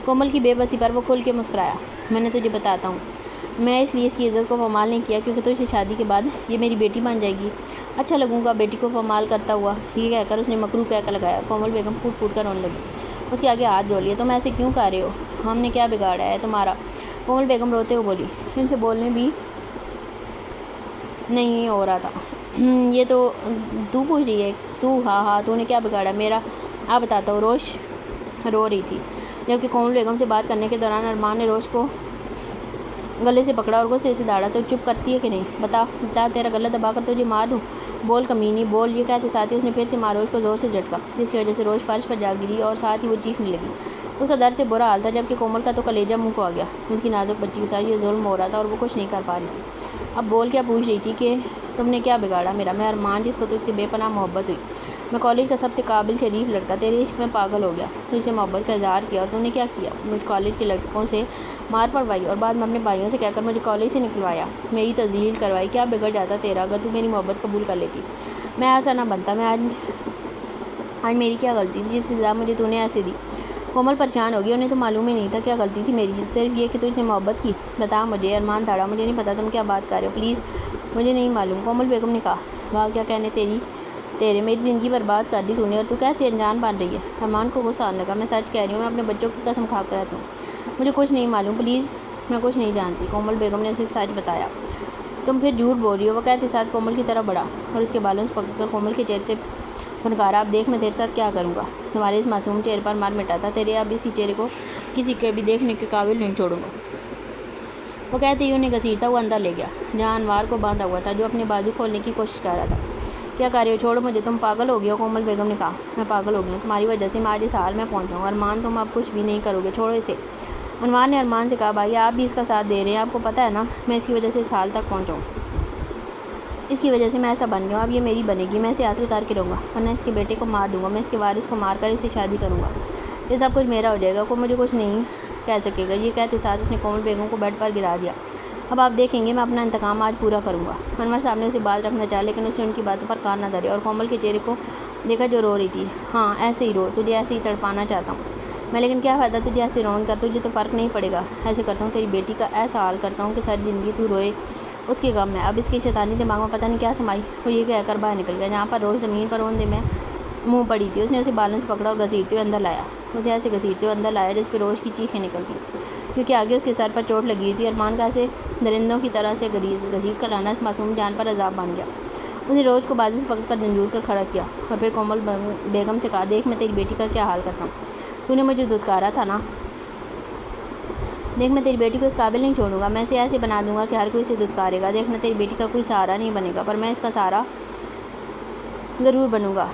کومل کی بے بسی پر وہ کھل کے مسکرایا۔ میں نے تجھے بتاتا ہوں، میں اس لیے اس کی عزت کو پامال نہیں کیا کیونکہ تو اسے شادی کے بعد یہ میری بیٹی بن جائے گی، اچھا لگوں گا بیٹی کو پامال کرتا ہوا، یہ کہہ کر اس نے مکروہ کہہ کر لگایا۔ کومل بیگم پھوٹ پھوٹ کر رونے لگی، اس کے آگے ہاتھ جوڑ لیے۔ تم ایسے کیوں کر رہے ہو، ہم نے کیا بگاڑا ہے تمہارا؟ کومل بیگم روتے ہوئے بولی، ان سے بولنے بھی نہیں ہو رہا تھا، یہ تو تو پوچھ رہی ہے، تو ہاں ہاں تو نے کیا بگاڑا میرا، آپ بتاتا ہوں۔ روش رو رہی تھی، جبکہ کومل بیگم سے بات کرنے کے دوران ارمان نے روش کو گلے سے پکڑا اور غصے سے داڑا۔ تو چپ کرتی ہے کہ نہیں، بتا بتا، تیرا گلا دبا کر تجھے مار دوں، بول کمینی بول۔ یہ کہتے ساتھ ہی اس نے پھر سے روش کو زور سے جھٹکا، جس کی وجہ سے روش فرش پر جا گری اور ساتھ ہی وہ چیخنے لگی۔ اس کا درد سے برا حال تھا، جبکہ کومل کا تو کلیجہ منہ کو آ گیا، اس کی نازک بچی کے ساتھ یہ ظلم ہو رہا تھا اور وہ کچھ نہیں کر پا رہی تھی۔ اب بول، کیا پوچھ رہی تھی کہ تم نے کیا بگاڑا میرا؟ میں ارمان، جس کو تجھ سے بے پناہ محبت ہوئی، میں کالج کا سب سے قابل شریف لڑکا، تیرے عشق میں پاگل ہو گیا، تجھ سے محبت کا اظہار کیا، اور تم نے کیا کیا، مجھ کالج کے لڑکوں سے مار پڑوائی اور بعد میں اپنے بھائیوں سے کہہ کر مجھے کالج سے نکلوایا، میری تذلیل کروائی۔ کیا بگڑ جاتا تیرا اگر تو میری محبت قبول کر لیتی، میں ایسا نہ بنتا، میں آج میری کیا غلطی تھی جس کی سزا مجھے تو نے ایسے دی؟ کومل پریشان ہو گئی، انہیں تو معلوم ہی نہیں تھا کیا غلطی تھی میری، صرف یہ کہ تجھ سے محبت کی۔ بتا مجھے، ارمان داڑا، مجھے نہیں پتا تم کیا بات کر رہے ہو، پلیز مجھے نہیں معلوم۔ کومل بیگم نے کہا، واہ کیا کہنے تیرے میری زندگی برباد کر دی تو نے، اور تو کیسے انجان بن رہی ہے۔ ارمان کو غصہ آنے لگا، میں سچ کہہ رہی ہوں، میں اپنے بچوں کی قسم کھا کر رہتا ہوں، مجھے کچھ نہیں معلوم، پلیز میں کچھ نہیں جانتی۔ کومل بیگم نے اسے سچ بتایا۔ تم پھر جھوٹ بول رہی ہو، وہ کہتے ساتھ کومل کی طرف بڑھا اور اس کے بالوں سے پکڑ کر کومل کے چہرے سے پھنکارا۔ اب دیکھ میں تیرے ساتھ کیا کروں گا، تمہارے اس معصوم چہرے پر مار مٹاتا، تیرے اب اسی چہرے کو کسی کے بھی دیکھنے کے قابل نہیں چھوڑوں گا۔ وہ کہتے ہی انہیں گھسیٹتا ہوا اندر لے گیا، جہاں انوار کو باندھا ہوا تھا، جو اپنے بازو کھولنے کی کوشش کر رہا تھا۔ کیا کر رہے ہو، چھوڑو مجھے، تم پاگل ہو گئی ہو۔ کومل بیگم نے کہا، میں پاگل ہو گئی ہوں، تمہاری وجہ سے میں آج اس حال میں پہنچا ہوں۔ ارمان تم اب کچھ بھی نہیں کرو گے، چھوڑو اسے۔ انوار نے ارمان سے کہا، بھائی آپ بھی اس کا ساتھ دے رہے ہیں، آپ کو پتہ ہے نا میں اس کی وجہ سے اس حال تک پہنچا ہوں، اس کی وجہ سے میں ایسا بن گیا ہوں، اب یہ میری بنے گی، میں اسے حاصل کر کے رہوں گا، ورنہ اس کے بیٹے کو مار دوں گا، میں اس کے وارث کو مار کر اس سے شادی کروں گا، یہ سب کچھ میرا ہو جائے گا، کوئی مجھے کچھ نہیں کہہ سکے گا۔ یہ کہتے ساتھ اس نے کومل بیگم کو بیڈ پر گرا دیا۔ اب آپ دیکھیں گے میں اپنا انتقام آج پورا کروں گا۔ انور صاحب نے اسے بات رکھنا چاہا، لیکن اس نے ان کی باتوں پر کان نہ دھرے اور کومل کے چہرے کو دیکھا جو رو رہی تھی۔ ہاں ایسے ہی رو، تجھے ایسے ہی تڑپانا چاہتا ہوں میں، لیکن کیا فائدہ تجھے ایسے رون کر، تجھے تو فرق نہیں پڑے گا۔ ایسے کرتا ہوں تیری بیٹی کا ایسا حال کرتا ہوں کہ ساری زندگی تو روئے اس کے غم میں۔ اب اس کے شیطانی دماغ میں پتہ نہیں کیا سمائی، وہ یہ کہہ کر باہر نکل گیا، جہاں پر روز زمین پر روندے میں منہ پڑی تھی۔ اس نے اسے بالوں سے پکڑا اور گھسیٹتے ہوئے اندر لایا، اسے ایسے گھسیٹتے ہوئے اندر لایا جس پہ روش کی چیخیں نکل گئیں، کیونکہ آگے اس کے سر پر چوٹ لگی ہوئی تھی۔ ارمان کا ایسے درندوں کی طرح سے گھسیٹ کر لانا اس معصوم جان پر عذاب بن گیا۔ اس نے روش کو بازو سے پکڑ کر جھنجھوڑ کر کھڑا کیا اور پھر کومل بیگم سے کہا، دیکھ میں تیری بیٹی کا کیا حال کرتا ہوں، تو نے مجھے دھتکارا تھا نا، دیکھ میں تیری بیٹی کو اس قابل نہیں چھوڑوں گا، میں اسے ایسے بنا دوں گا کہ ہر کوئی اسے دھتکارے گا، دیکھنا تیری بیٹی کا کوئی سہارا نہیں بنے گا، پر میں اس کا سہارا ضرور بنوں گا۔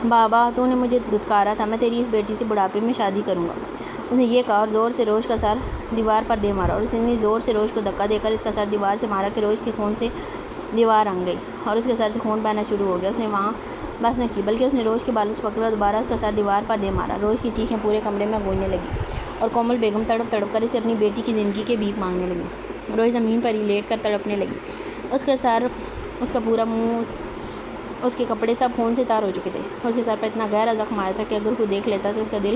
بابا تو نے مجھے دھتکارا تھا، میں تیری اس بیٹی سے بڑھاپے میں شادی کروں گا، اس نے یہ کہا اور زور سے روش کا سر دیوار پر دے مارا، اور اس نے زور سے روش کو دھکا دے کر اس کا سر دیوار سے مارا کہ روش کے خون سے دیوار رنگ گئی اور اس کے سر سے خون بہنا شروع ہو گیا۔ اس نے وہاں بس نہ کی، بلکہ اس نے روش کے بالوں سے پکڑا اور دوبارہ اس کا سر دیوار پر دے مارا۔ روش کی چیخیں پورے کمرے میں گونجنے لگی اور کومل بیگم تڑپ تڑپ کر اسے اپنی بیٹی کی زندگی کے بھیک مانگنے لگی۔ روش زمین پر ہی لیٹ کر تڑپنے لگی، اس کا سر، اس کا پورا منہ، اس کے کپڑے سب خون سے تار ہو چکے تھے، اس کے سر پر اتنا گہرا زخم آیا تھا کہ اگر کوئی دیکھ لیتا تو اس کا دل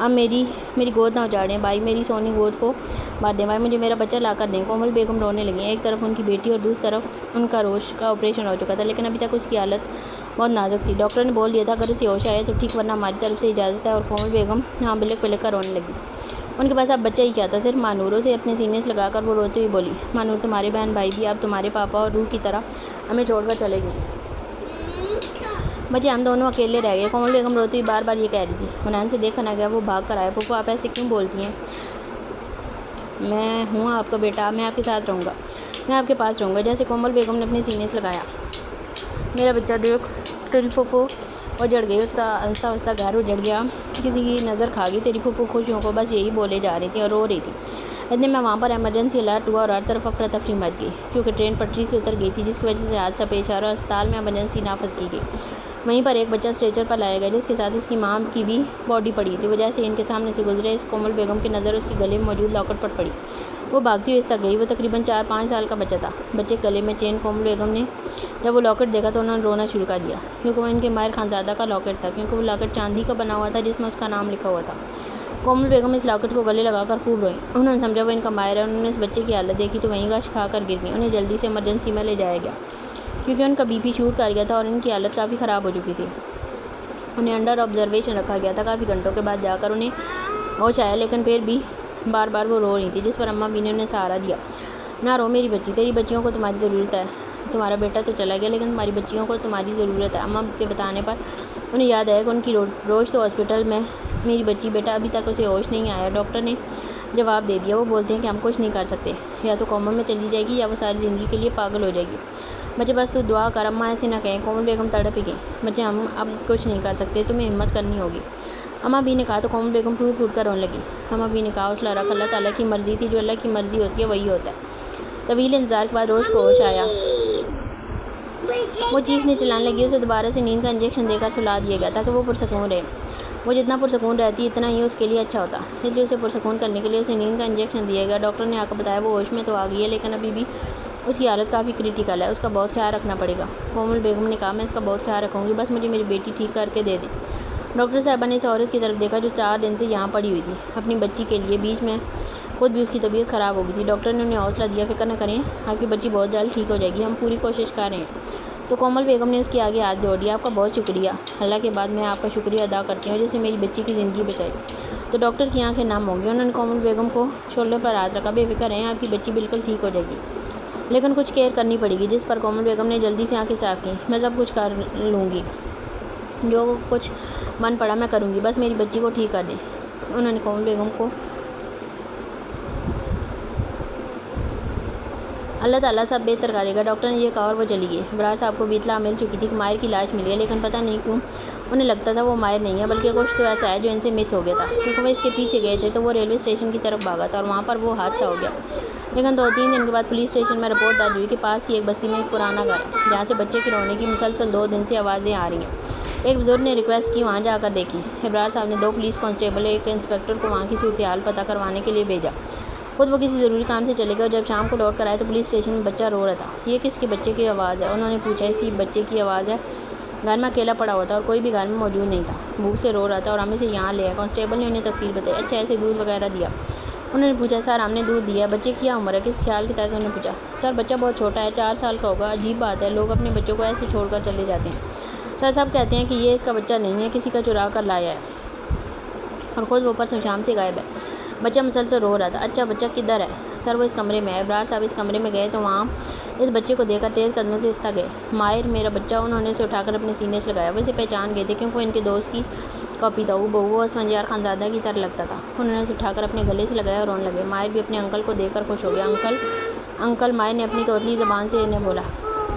اب میری گود نہ اجاڑیں بھائی، میری سونی گود کو بات دیں بھائی، مجھے میرا بچہ لا کر دیں۔ کومل بیگم رونے لگیں۔ ایک طرف ان کی بیٹی اور دوسری طرف ان کا روش کا آپریشن ہو چکا تھا، لیکن ابھی تک اس کی حالت بہت نازک تھی۔ ڈاکٹر نے بول دیا تھا اگر اسے ہوش آئے تو ٹھیک، ورنہ ہماری طرف سے اجازت ہے۔ اور کومل بیگم ہاں بلک بلک کر رونے لگی۔ ان کے پاس اب بچہ ہی کیا تھا، صرف مانور۔ اسے اپنے سینے سے لگا کر وہ روتے ہوئے بولی، مانور تمہارے بہن بھائی بھی اب تمہارے پاپا اور روح کی طرح ہمیں چھوڑ کر چلے گئے۔ بچے ہم دونوں اکیلے رہ گئے۔ کومل بیگم روتی ہوئی بار بار یہ کہہ رہی تھی۔ حنین سے دیکھا نہ گیا، وہ بھاگ کر آئے۔ پھوپھو آپ ایسے کیوں بولتی ہیں؟ میں ہوں آپ کا بیٹا، میں آپ کے ساتھ رہوں گا، میں آپ کے پاس رہوں گا۔ جیسے کومل بیگم نے اپنے سینے سے لگایا، میرا بچہ دیکھ تیری پھوپھو اجڑ گئی۔ اس کا آہستہ آہستہ گھر اجڑ گیا، کسی کی نظر کھا گئی۔ تیری پھوپھو خوشیوں کو بس یہی بولے جا رہی تھی اور رو رہی تھی۔ اتنے میں وہاں پر ایمرجنسی الرٹ ہوا اور ہر طرف افراتفری مچ گئی، کیونکہ ٹرین پٹری سے اتر گئی تھی، جس کی وجہ سے حادثہ پیش آیا اور اسپتال میں ایمرجنسی نافذ کی گئی۔ وہیں پر ایک بچہ اسٹریچر پر لایا گیا، جس کے ساتھ اس کی ماں کی بھی باڈی پڑی تھی۔ وہ جیسے ان کے سامنے سے گزرے، اس کومل بیگم کی نظر اس کے گلے میں موجود لاکٹ پر پڑی۔ وہ بھاگتی ہوئی اس تک گئی۔ وہ تقریباً 4-5 سال کا بچہ تھا۔ بچے کے گلے میں چین۔ کومل بیگم نے جب وہ لاکٹ دیکھا تو انہوں نے رونا شروع کر دیا، کیونکہ وہ ان کے ماہر خانزادہ کا لاکٹ تھا، کیونکہ وہ لاکٹ چاندی کا بنا ہوا تھا جس میں اس کا نام لکھا ہوا تھا۔ کومل بیگم اس لاکٹ کو گلے لگا کر خوب روئیں۔ انہوں نے سمجھا وہ ان کا ماہر ہے۔ انہوں نے اس بچے کی حالت دیکھی تو وہیں غش کھا کر گر گئیں۔ انہیں جلدی سے ایمرجنسی میں لے جایا گیا، کیونکہ ان کا بی پی شوٹ کر گیا تھا اور ان کی حالت کافی خراب ہو چکی تھی۔ انہیں انڈر آبزرویشن رکھا گیا تھا۔ کافی گھنٹوں کے بعد جا کر انہیں ہوش آیا، لیکن پھر بھی بار بار وہ رو رہی تھی، جس پر اماں بھی نے انہیں سہارا دیا۔ نہ رو میری بچی، تیری بچیوں کو تمہاری ضرورت ہے۔ تمہارا بیٹا تو چلا گیا، لیکن تمہاری بچیوں کو تمہاری ضرورت ہے۔ اماں کے بتانے پر انہیں یاد آیا کہ ان کی روش تو ہاسپٹل میں۔ میری بچی بیٹا ابھی تک اسے ہوش نہیں آیا۔ ڈاکٹر نے جواب دے دیا۔ وہ بولتے ہیں کہ ہم کچھ نہیں کر سکتے، یا تو کوما میں چلی جائے گی یا وہ ساری زندگی کے لیے پاگل ہو جائے گی۔ بچے بس تو دعا کر، اماں ایسے نہ کہیں۔ کومل بیگم تڑپ ہی گئیں۔ بچے ہم اب کچھ نہیں کر سکتے، تمہیں ہمت کرنی ہوگی، اماں بھی نے کہا۔ تو کومل بیگم ٹوٹ ٹوٹ کر رونے لگی۔ اماں بھی نے کہا حوصلہ رکھ، اللہ تعالیٰ کی مرضی تھی، جو اللہ کی مرضی ہوتی ہے وہی ہوتا ہے۔ طویل انتظار کے بعد روش کو ہوش آیا۔ وہ چیخنے چلانے لگی۔ اسے دوبارہ سے نیند کا انجیکشن دے کر سلا دیا گیا تاکہ وہ پرسکون رہے۔ وہ جتنا پرسکون رہتی اتنا ہی اس کے لیے اچھا ہوتا، اس لیے اسے پرسکون کرنے کے لیے اسے نیند کا انجیکشن دیا گیا۔ ڈاکٹر نے آ کر بتایا وہ ہوش میں تو آ گئی ہے، لیکن ابھی بھی اس کی حالت کافی کریٹیکل ہے، اس کا بہت خیال رکھنا پڑے گا۔ کومل بیگم نے کہا میں اس کا بہت خیال رکھوں گی، بس مجھے میری بیٹی ٹھیک کر کے دے دیں۔ ڈاکٹر صاحبہ نے اس عورت کی طرف دیکھا جو 4 دن سے یہاں پڑی ہوئی تھی اپنی بچی کے لیے۔ بیچ میں خود بھی اس کی طبیعت خراب ہو گئی تھی۔ ڈاکٹر نے انہیں حوصلہ دیا، فکر نہ کریں، آپ کی بچی بہت جلد ٹھیک ہو جائے گی، ہم پوری کوشش کر رہے ہیں۔ تو کومل بیگم نے اس کے آگے ہاتھ جوڑ دیا۔ آپ کا بہت شکریہ، اللہ کے بعد میں آپ کا شکریہ ادا کرتی ہوں جس نے میری بچی کی زندگی بچائی۔ تو ڈاکٹر کی آنکھیں نم ہوں گی۔ انہوں نے کومل بیگم کو شولڈر پر ہاتھ رکھا۔ بے فکر رہیں، آپ کی بچی بالکل ٹھیک ہو جائے گی، لیکن کچھ کیئر کرنی پڑے گی۔ جس پر کومل بیگم نے جلدی سے آنکھیں صاف کیں۔ میں سب کچھ کر لوں گی، جو کچھ من پڑا میں کروں گی، بس میری بچی کو ٹھیک کر دیں۔ انہوں نے کومل بیگم کو اللہ تعالیٰ سب بہتر کرے گا، ڈاکٹر نے یہ کہا اور وہ چلی گئی۔ ابرار صاحب کو بھی اطلاع مل چکی تھی کہ ماہر کی لاش ملی ہے، لیکن پتہ نہیں کیوں انہیں لگتا تھا وہ ماہر نہیں ہے، بلکہ کچھ تو ایسا ہے جو ان سے مس ہو گیا تھا، کیونکہ وہ اس کے پیچھے گئے تھے تو وہ ریلوے اسٹیشن کی طرف بھاگا تھا اور وہاں پر وہ حادثہ ہو گیا۔ لیکن 2-3 دن کے بعد پولیس اسٹیشن میں رپورٹ درج ہوئی کہ پاس کی ایک بستی میں ایک پرانا گھر ہے، جہاں سے بچے کے رونے کی مسلسل 2 دن سے آوازیں آ رہی ہیں۔ ایک بزرگ نے ریکویسٹ کی وہاں جا کر دیکھیں۔ ابرار صاحب نے 2 پولیس کانسٹیبل اور ایک انسپکٹر کو وہاں کی صورتحال پتہ کروانے کے لیے بھیجا۔ خود وہ کسی ضروری کام سے چلے گئے اور جب شام کو لوٹ کر آئے تو پولیس اسٹیشن میں بچہ رو رہا تھا۔ یہ کس کے بچے کی آواز ہے؟ انہوں نے پوچھا۔ اسی بچے کی آواز ہے، گھر میں اکیلا پڑا ہوا تھا اور کوئی بھی گھر میں موجود نہیں تھا، بھوک سے رو رہا تھا اور ہم اسے یہاں لے آئے۔ کانسٹیبل نے انہیں تفصیل بتائی۔ اچھا، ایسے دودھ وغیرہ دیا؟ انہوں نے پوچھا۔ سر ہم نے دودھ دیا ہے۔ بچے کی کیا عمر ہے؟ کس خیال کے تحت انہوں نے پوچھا۔ سر بچہ بہت چھوٹا ہے، 4 سال کا ہوگا۔ عجیب بات ہے، لوگ اپنے بچوں کو ایسے چھوڑ کر چلے جاتے ہیں۔ سر صاحب کہتے ہیں کہ یہ اس کا بچہ نہیں ہے، کسی کا چرا کر لایا ہے اور خود وہ اوپر سے شام سے غائب ہے۔ بچہ مسلسل رو رہا تھا۔ اچھا بچہ کدھر ہے؟ سر وہ اس کمرے میں ہے۔ ابرار صاحب اس کمرے میں گئے تو وہاں اس بچے کو دیکھ کر تیز قدموں سے استہ گئے۔ ماہر میرا بچہ، انہوں نے اسے اٹھا کر اپنے سینے سے لگایا۔ وہ اسے پہچان گئے تھے کیونکہ وہ ان کے دوست کی کاپی تھا۔ وہ اسفندیار خانزادہ کی طرح لگتا تھا۔ انہوں نے اسے اٹھا کر اپنے گلے سے لگایا اور رونے لگے۔ ماہر بھی اپنے انکل کو دیکھ کر خوش ہو گیا۔ انکل ماہر نے اپنی توتلی زبان سے انہیں بولا۔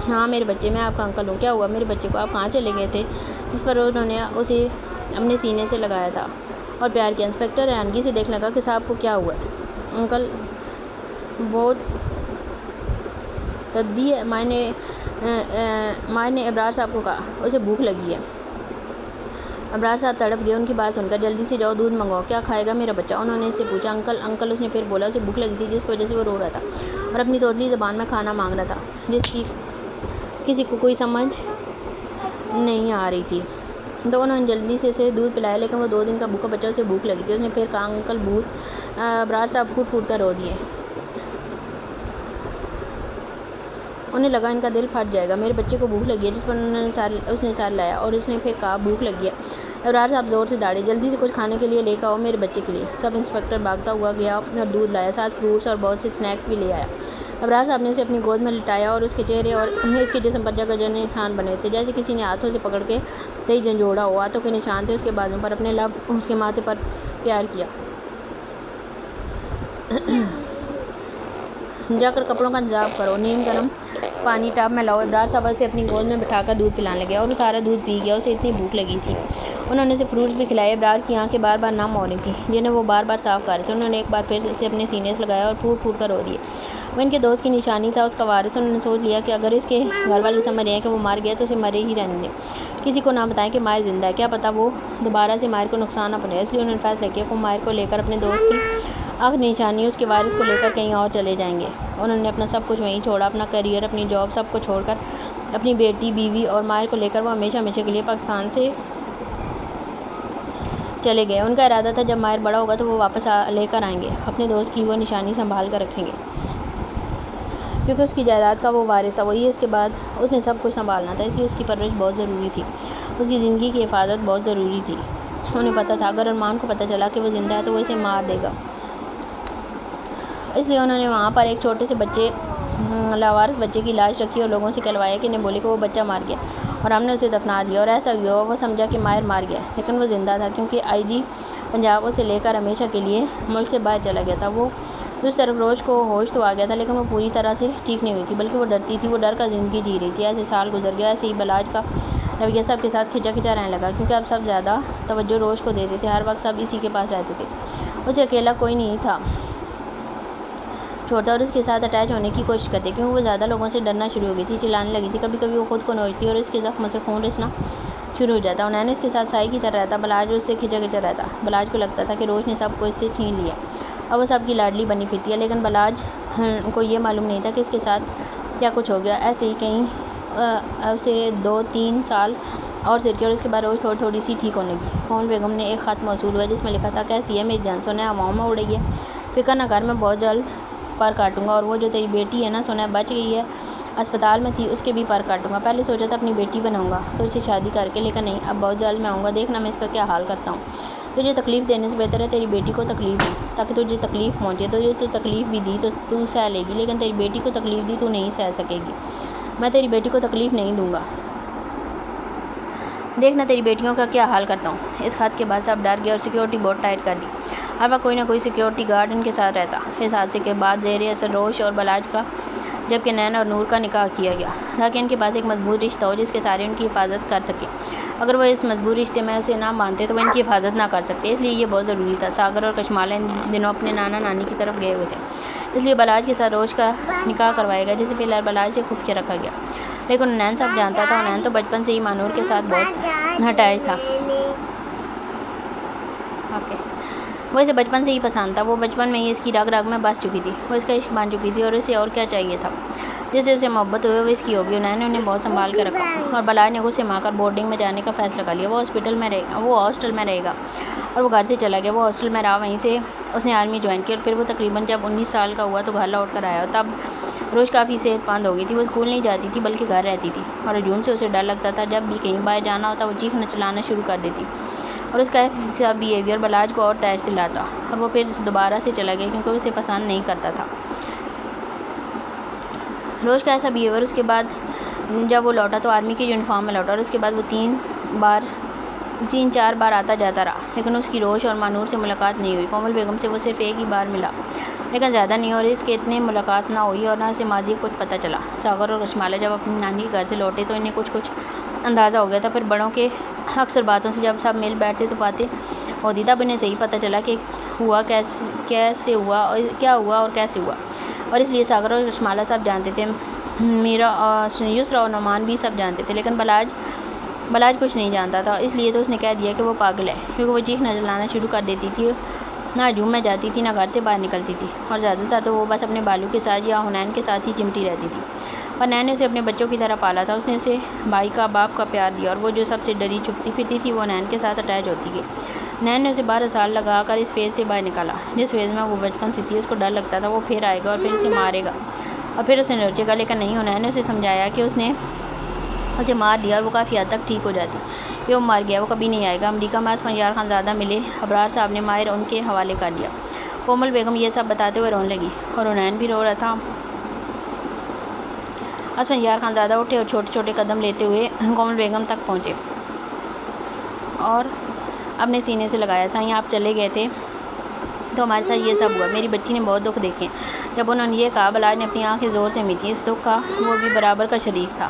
ہاں میرے بچے، میں آپ کا انکل ہوں۔ کیا ہوا میرے بچے کو؟ آپ کہاں چلے گئے تھے؟ جس پر انہوں نے اسے اپنے سینے سے لگایا تھا اور پیار کیا۔ انسپکٹر حیرانگی سے دیکھنے لگا کہ صاحب کو کیا ہوا ہے؟ انکل بہت تدبی ہے، ماہر نے ابرار صاحب کو کہا۔ اسے بھوک لگی ہے۔ ابرار صاحب تڑپ گئے ان کی بات سن کر۔ جلدی سے جاؤ دودھ منگواؤ۔ کیا کھائے گا میرا بچہ؟ انہوں نے اس سے پوچھا۔ انکل اس نے پھر بولا۔ اسے بھوک لگی تھی جس کی وجہ سے وہ رو رہا تھا اور اپنی توتلی زبان میں کھانا مانگ رہا تھا جس کی کسی کو کوئی سمجھ نہیں آ رہی تھی۔ تو انہوں نے جلدی سے اسے دودھ پلایا، لیکن وہ 2 دن کا بھوکا بچہ، اسے بھوک لگی تھی۔ اس نے پھر کہا انکل بھوت، ابرار صاحب پھوٹ پھوٹ کر رو دیے۔ انہیں لگا ان کا دل پھٹ جائے گا۔ میرے بچے کو بھوک لگی ہے، جس پر اس نے سار لایا اور اس نے پھر کہا بھوک لگی ہے۔ ابرار صاحب زور سے دوڑے، جلدی سے کچھ کھانے کے لیے لے کے آؤ میرے بچے کے لیے۔ سب انسپکٹر بھاگتا ہوا گیا اور دودھ لایا، ساتھ فروٹس اور بہت سے اسنیکس بھی لے آیا۔ ابرار صاحب نے اسے اپنی گود میں لٹایا اور اس کے چہرے اور اس کے جسم پر جگہ جگہ نشان بنے تھے، جیسے کسی نے ہاتھوں سے پکڑ کے صحیح جھنجھوڑا ہو۔ ہاتھوں کے نشان تھے اس کے بازو پر، اپنے لب اس کے ماتھے پر پیار کیا۔ جا کر کپڑوں کا انتظام کرو، نیم گرم پانی ٹاپ میں لاؤ۔ ابرار صاحب اسے اپنی گود میں بٹھا کر دودھ پلانے لگے اور وہ سارا دودھ پی گیا۔ اسے اتنی بھوک لگی تھی۔ انہوں نے اسے فروٹس بھی کھلائے۔ ابرار کی آنکھیں بار بار نم ہو رہی تھیں، جنہیں وہ بار بار صاف کر رہے تھے۔ انہوں نے ایک بار پھر اسے اپنے سینے سے لگایا اور پھوٹ پھوٹ کر رو دیے۔ وہ ان کے دوست کی نشانی تھا، اس کا وارث۔ انہوں نے سوچ لیا کہ اگر اس کے گھر والے سمجھ رہے ہیں کہ وہ مر گیا تو اسے مرے ہی رہنے دیں، کسی کو نہ بتائیں کہ ماہر زندہ ہے، کیا پتہ وہ دوبارہ سے ماہر کو نقصان نہ پہنچائے۔ اس لیے انہوں نے فیصلہ کیا کہ وہ ماہر کو لے کر اپنے دوست کی آخری نشانی اس کے وارث کو لے کر کہیں اور چلے جائیں گے۔ انہوں نے اپنا سب کچھ وہیں چھوڑا، اپنا کیریئر، اپنی جاب، سب کو چھوڑ کر اپنی بیٹی، بیوی اور ماہر کو لے کر وہ ہمیشہ ہمیشہ کے لیے پاکستان سے چلے گئے۔ ان کا ارادہ تھا جب ماہر بڑا ہوگا تو وہ واپس لے کر آئیں گے، اپنے دوست کی وہ نشانی سنبھال کر رکھیں گے، کیونکہ اس کی جائیداد کا وہ وارث تھا، وہی اس کے بعد اس نے سب کچھ سنبھالنا تھا۔ اس لیے اس کی پرورش بہت ضروری تھی، اس کی زندگی کی حفاظت بہت ضروری تھی۔ انہیں پتہ تھا اگر ارمان کو پتہ چلا کہ وہ زندہ ہے تو وہ اسے مار دے گا۔ اس لیے انہوں نے وہاں پر ایک چھوٹے سے بچے، لاوارث بچے کی لاش رکھی اور لوگوں سے کہلوایا کہ انہیں بولے کہ وہ بچہ مار گیا اور ہم نے اسے دفنا دیا۔ اور ایسا بھی ہوا، وہ سمجھا کہ ماہر مار گیا، لیکن وہ زندہ تھا، کیونکہ آئی جی پنجاب اسے لے کر ہمیشہ کے لیے ملک سے باہر چلا گیا تھا۔ وہ دوسری طرف روز کو ہوش تو آ گیا تھا، لیکن وہ پوری طرح سے ٹھیک نہیں ہوئی تھی، بلکہ وہ ڈرتی تھی، وہ ڈر کا زندگی جی رہی تھی۔ ایسے سال گزر گیا، ایسے ہی بلاج کا رویہ سب کے ساتھ کھچا کھچا رہنے لگا، کیونکہ اب سب زیادہ توجہ روز کو دیتے تھے، ہر وقت سب اسی کے پاس رہتے تھے، اسے اکیلا کوئی نہیں تھا چھوڑتا اور اس کے ساتھ اٹیچ ہونے کی کوشش کرتے، کیونکہ وہ زیادہ لوگوں سے ڈرنا شروع ہو گئی تھی، چلانے لگی تھی، کبھی کبھی وہ خود کو نوچتی اور اس کے زخموں سے خون رسنا شروع ہو جاتا۔ انہیں اس کے ساتھ سائے کی طرح رہتا، بلاج اس سے کھچا کھچا رہتا۔ بلاج کو لگتا تھا کہ روز نے سب کو اس سے چھین لیا، اب وہ سب کی لاڈلی بنی پھرتی ہے، لیکن بلاج کو یہ معلوم نہیں تھا کہ اس کے ساتھ کیا کچھ ہو گیا۔ ایسے ہی کہیں اسے 2-3 سال اور سرکے اور اس کے بعد روز تھوڑی تھوڑی سی ٹھیک ہونے لگی۔ کومل بیگم نے ایک خط موصول ہوا جس میں لکھا تھا، کیسی ہے میری جان، سونا ہواؤں میں اڑ رہی ہے، فکر نہ کر، میں بہت جلد پر کاٹوں گا، اور وہ جو تیری بیٹی ہے نا سونا بچ گئی ہے، اسپتال میں تھی، اس کے بھی پر کاٹوں گا۔ پہلے سوچا تھا اپنی بیٹی بناؤں گا تو اسے شادی کر کے، لیکن نہیں، اب بہت جلد میں آؤں گا، دیکھنا میں اس کا کیا حال کرتا ہوں۔ تجھے تکلیف دینے سے بہتر ہے تیری بیٹی کو تکلیف دی، تاکہ تجھے تکلیف پہنچے۔ تجھے تو تکلیف بھی دی تو سہ لے گی، لیکن تیری بیٹی کو تکلیف دی تو نہیں سہ سکے گی۔ میں تیری بیٹی کو تکلیف نہیں دوں گا، دیکھنا تیری بیٹیوں کا کیا حال کرتا ہوں۔ اس خط کے بعد سب ڈر گئے اور سیکیورٹی بہت ٹائٹ کر دی، ہر وقت کوئی نہ کوئی سیکیورٹی گارڈ ان کے ساتھ رہتا۔ اس حادثے کے بعد زیر اثر روش اور بلاج کا، جبکہ نین اور نور کا نکاح کیا گیا، تاکہ ان کے پاس ایک مضبوط رشتہ ہو جس کے سارے ان کی حفاظت کر سکے۔ اگر وہ اس مضبوط رشتے میں اسے نہ مانتے تو وہ ان کی حفاظت نہ کر سکتے، اس لیے یہ بہت ضروری تھا۔ ساگر اور کشمالہ ان دنوں اپنے نانا نانی کی طرف گئے ہوئے تھے، اس لیے بلاج کے ساتھ روش کا نکاح کروایا گیا، جسے فی الحال بلاج سے خفیہ رکھا گیا، لیکن نین سب جانتا تھا۔ نین تو بچپن سے ہی مانور کے ساتھ بہت اٹیچ تھا، وہ اسے بچپن سے ہی پسند تھا، وہ بچپن میں ہی اس کی رگ رگ میں بس چکی تھی، وہ اس کا عشق بن چکی تھی، اور اسے اور کیا چاہیے تھا، جس سے اسے محبت ہوئی وہ اس کی ہوگی۔ نین نے انہیں بہت سنبھال کر رکھا، اور بلاج نے غصے میں آ کر بورڈنگ میں جانے کا فیصلہ کر لیا۔ وہ ہاسٹل میں رہے گا، اور وہ گھر سے چلا گیا۔ وہ ہاسٹل میں رہا، وہیں سے اس نے آرمی جوائن کی، اور پھر وہ تقریباً جب 19 سال کا ہوا تو گھر لوٹ کر آیا۔ تب روز کافی صحت مند ہو گئی تھی، وہ اسکول نہیں جاتی تھی بلکہ گھر رہتی تھی، اور ہجوم سے اسے ڈر لگتا تھا۔ جب بھی کہیں باہر جانا ہوتا وہ چیخنا چلانا شروع کر دیتی، اور اس کا ایسا بیہیویئر بلاج کو اور تیش دلاتا، اور وہ پھر دوبارہ سے چلا گیا کیونکہ وہ اسے پسند نہیں کرتا تھا۔ روز کا ایسا بیہیویئر، اس کے بعد جب وہ لوٹا تو آرمی کے یونیفارم میں لوٹا، اور اس کے بعد وہ 3-4 بار آتا جاتا رہا، لیکن اس کی روش اور مانور سے ملاقات نہیں ہوئی۔ کومل بیگم سے وہ صرف ایک ہی بار ملا، لیکن زیادہ نہیں، اور اس کے اتنے ملاقات نہ ہوئی اور نہ اسے ماضی کچھ پتہ چلا۔ ساگر اور کشمالہ جب اپنی نانی کے گھر سے لوٹے تو انہیں کچھ اندازہ ہو گیا تھا، پھر بڑوں کے اکثر باتوں سے جب سب مل بیٹھتے تو باتیں ہوتی، تب انہیں صحیح پتہ چلا کہ ہوا کیسے ہوا اور کیا ہوا اور کیسے ہوا، اور اس لیے ساگر اور کشمالہ سب جانتے تھے، میرا یسرا اور نعمان بھی سب جانتے تھے، لیکن بلاج کچھ نہیں جانتا تھا، اس لیے تو اس نے کہہ دیا کہ وہ پاگل ہے، کیونکہ وہ چیخنا چلانا شروع کر دیتی تھی نہ ہجوم میں جاتی تھی نہ گھر سے باہر نکلتی تھی، اور زیادہ تر تو وہ بس اپنے بالو کے ساتھ یا حنین کے ساتھ ہی چمٹی رہتی تھی۔ حنین نے اسے اپنے بچوں کی طرح پالا تھا، اس نے اسے بھائی کا باپ کا پیار دیا، اور وہ جو سب سے ڈری چھپتی پھرتی تھی وہ حنین کے ساتھ اٹیچ ہوتی گئی۔ حنین نے اسے 12 سال لگا کر اس فیز سے باہر نکالا جس فیز میں وہ بچپن سے تھی۔ اس کو ڈر لگتا تھا وہ پھر آئے گا اور پھر اسے مارے گا اور پھر اسے نوچے گا، لیکن نہیں، حنین نے اسے سمجھایا کہ اس نے اسے مار دیا اور وہ کافی حد تک ٹھیک ہو جاتی کہ وہ مر گیا، وہ کبھی نہیں آئے گا۔ امریکہ میں اسفندیار خانزادہ ملے، ابرار صاحب نے ماہر ان کے حوالے کر دیا۔ کومل بیگم یہ سب بتاتے ہوئے رونے لگی اور حنین بھی رو رہا تھا۔ اسفندیار خانزادہ اٹھے اور چھوٹے چھوٹے قدم لیتے ہوئے کومل بیگم تک پہنچے اور اپنے سینے سے لگایا، سائیں آپ چلے گئے تھے تو ہمارے ساتھ یہ سب ہوا۔ میری بچی نے بہت دکھ دیکھے۔ جب انہوں نے یہ کہا بلاج نے اپنی آنکھیں زور سے میچی، اس دکھ کا وہ بھی برابر کا شریک تھا۔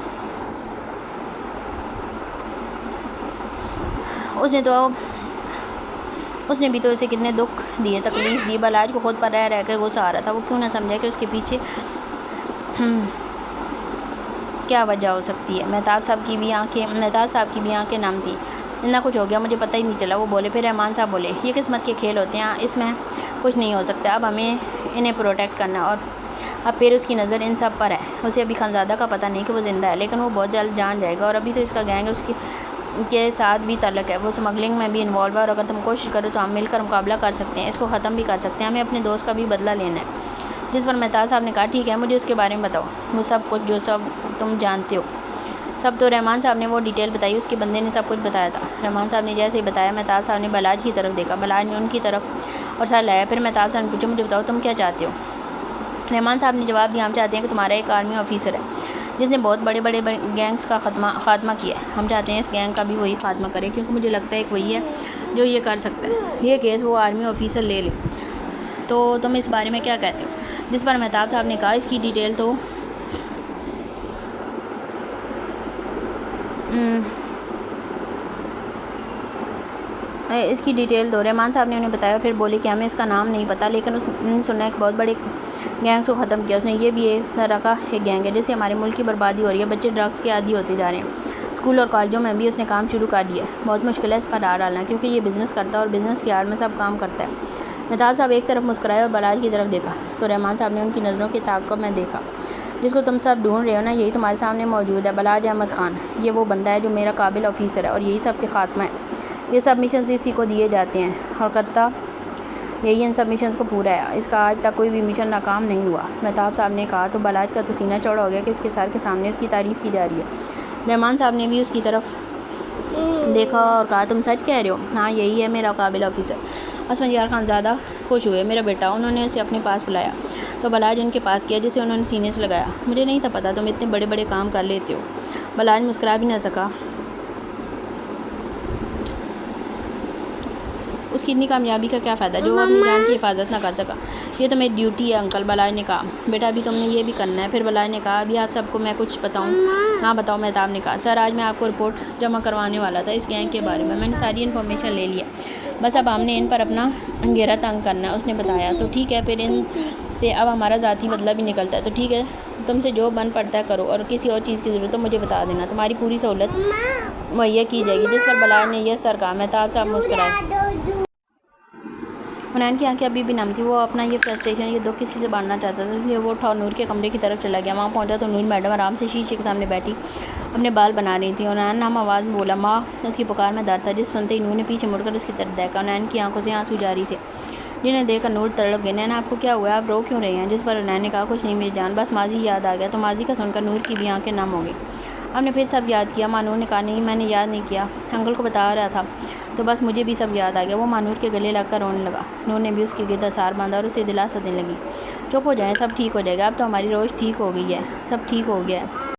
اس نے بھی تو اسے کتنے دکھ دیے، تکلیف دی۔ بلاج کو خود پر رہ رہ کر غصہ آ رہا تھا، وہ کیوں نہ سمجھا کہ اس کے پیچھے کیا وجہ ہو سکتی ہے۔ مہتاب صاحب کی بھی آنکھیں نم تھیں۔ اتنا کچھ ہو گیا مجھے پتہ ہی نہیں چلا، وہ بولے۔ پھر رحمان صاحب بولے، یہ قسمت کے کھیل ہوتے ہیں، اس میں کچھ نہیں ہو سکتا، اب ہمیں انہیں پروٹیکٹ کرنا ہے۔ اور اب پھر اس کی نظر ان سب پر ہے۔ اسے ابھی خانزادہ کا پتہ نہیں کہ وہ زندہ ہے، لیکن وہ بہت جلد جان جائے گا، اور ابھی تو اس کا گینگ اس کے ساتھ بھی تعلق ہے، وہ اسمگلنگ میں بھی انوالو ہے، اور اگر تم کوشش کرو تو ہم مل کر مقابلہ کر سکتے ہیں، اس کو ختم بھی کر سکتے ہیں۔ ہمیں اپنے دوست کا بھی بدلہ لینا ہے۔ جس پر مہتاب صاحب نے کہا، ٹھیک ہے، مجھے اس کے بارے میں بتاؤ، وہ سب کچھ جو سب تم جانتے ہو۔ سب تو رحمان صاحب نے وہ ڈیٹیل بتائی، اس کے بندے نے سب کچھ بتایا تھا۔ رحمان صاحب نے جیسے ہی بتایا، مہتاب صاحب نے بلاج کی طرف دیکھا، بلاج نے ان کی طرف اور سر لایا۔ پھر مہتاب صاحب نے پوچھا، مجھے بتاؤ تم کیا چاہتے ہو؟ رحمان صاحب نے جواب دیا، ہم چاہتے ہیں کہ تمہارا ایک آرمی آفیسر ہے جس نے بہت بڑے بڑے گینگز کا خاتمہ کیا ہے، ہم چاہتے ہیں اس گینگ کا بھی وہی خاتمہ کرے، کیونکہ مجھے لگتا ہے ایک وہی ہے جو یہ کر سکتا ہے، یہ کیس وہ آرمی آفیسر لے لے۔ تو تم اس بارے میں کیا کہتے ہو؟ جس پر مہتاب صاحب نے کہا، اس کی ڈیٹیل دو۔ رحمان صاحب نے انہیں بتایا، پھر بولے کہ ہمیں اس کا نام نہیں پتہ، لیکن اس نے سنا ایک بہت بڑے گینگ کو ختم کیا اس نے، یہ بھی اس طرح کا ایک گینگ ہے جس سے ہمارے ملک کی بربادی ہو رہی ہے، بچے ڈرگس کے عادی ہوتے جا رہے ہیں، اسکول اور کالجوں میں بھی اس نے کام شروع کر دیا ہے، بہت مشکل ہے اس پر راہ ڈالنا، کیونکہ یہ بزنس کرتا ہے اور بزنس کی آڑ میں سب کام کرتا ہے۔ مہتاب صاحب ایک طرف مسکرائے اور بلاج کی طرف دیکھا، تو رحمان صاحب نے ان کی نظروں کے تعاقب میں دیکھا، جس کو تم سب ڈھونڈ رہے ہو نا، یہی تمہارے سامنے موجود ہے، بلاج احمد خان، یہ وہ بندہ ہے جو میرا قابل آفیسر ہے، اور یہی سب کے خاتمہ ہے۔ یہ سب مشنز اسی کو دیے جاتے ہیں اور کرتا یہی ان سب مشنز کو پورا ہے، اس کا آج تک کوئی بھی مشن ناکام نہیں ہوا۔ مہتاب صاحب نے کہا، تو بلاج کا تو سینہ چوڑا ہو گیا کہ اس کے سر کے سامنے اس کی تعریف کی جا رہی ہے۔ رحمان صاحب نے بھی اس کی طرف دیکھا اور کہا، تم سچ کہہ رہے ہو؟ ہاں، یہی ہے میرا قابل آفیسر۔ اسفندیار خانزادہ خوش ہوئے، میرا بیٹا۔ انہوں نے اسے اپنے پاس بلایا تو بلاج ان کے پاس گیا، جسے انہوں نے سینے سے لگایا۔ مجھے نہیں تھا پتہ تم اتنے بڑے بڑے کام کر لیتے ہو۔ بلاج مسکرا بھی نہ سکا، اس کی اتنی کامیابی کا کیا فائدہ جو وہ اپنی جان کی حفاظت نہ کر سکا۔ یہ تو میری ڈیوٹی ہے انکل، بلاج نے کہا۔ بیٹا ابھی تم نے یہ بھی کرنا ہے۔ پھر بلاج نے کہا، ابھی آپ سب کو میں کچھ بتاؤں؟ ہاں بتاؤ، مہتاب نے کہا۔ سر، آج میں آپ کو رپورٹ جمع کروانے والا تھا اس گینگ کے بارے میں نے ساری انفارمیشن لے لی ہے، بس اب ہم نے ان پر اپنا گھیرا تنگ کرنا ہے۔ اس نے بتایا، تو ٹھیک ہے، پھر ان سے اب ہمارا ذاتی بدلہ بھی نکلتا ہے، تو ٹھیک ہے، تم سے جو بن پڑتا ہے کرو، اور کسی اور چیز کی ضرورت ہو مجھے بتا دینا، تمہاری پوری سہولت مہیا کی جائے گی۔ جس پر بلاج نے یس سر کہا۔ مہتاب صاحب مسکرائے۔ حنین کی آنکھیں ابھی بھی نم تھیں، وہ اپنا یہ فرسٹریشن، یہ دکھ کسی سے بانٹنا چاہتا تھا، اس لیے وہ اٹھا اور نور کے کمرے کی طرف چلا گیا۔ وہاں پہنچا تو نور میڈم آرام سے شیشے کے سامنے بیٹھی اپنے بال بنا رہی تھی۔ حنین نم آواز میں بولا، ماں۔ اس کی پکار میں درد تھا، جس سنتے ہی نور نے پیچھے مڑ کر اس کی طرف دیکھا۔ حنین کی آنکھوں سے آنسو جاری تھے، جنہیں دیکھ کر نور تڑپ گئے۔ نینا، آپ کو کیا ہوا ہے؟ آپ رو کیوں رہے ہیں؟ جس پر حنین نے کہا، کچھ نہیں میری جان، بس ماضی یاد آ گیا۔ تو ماضی کا سن کر نور کی بھی آنکھیں نم ہو گئیں۔ ہم نے پھر سب یاد کیا۔ ماں، نور نے کہا، نہیں، میں نے یاد نہیں کیا، انکل کو بتا رہا تھا، تو بس مجھے بھی سب یاد آ گیا۔ وہ ماں نور کے گلے لگ کر رونے لگا۔ نور نے بھی اس کے گرد اثار باندھا اور اسے دلاسا دینے لگی، چپ ہو جائیں، سب ٹھیک ہو جائے گا، اب تو ہماری روش ٹھیک ہو گئی ہے، سب ٹھیک ہو گیا ہے۔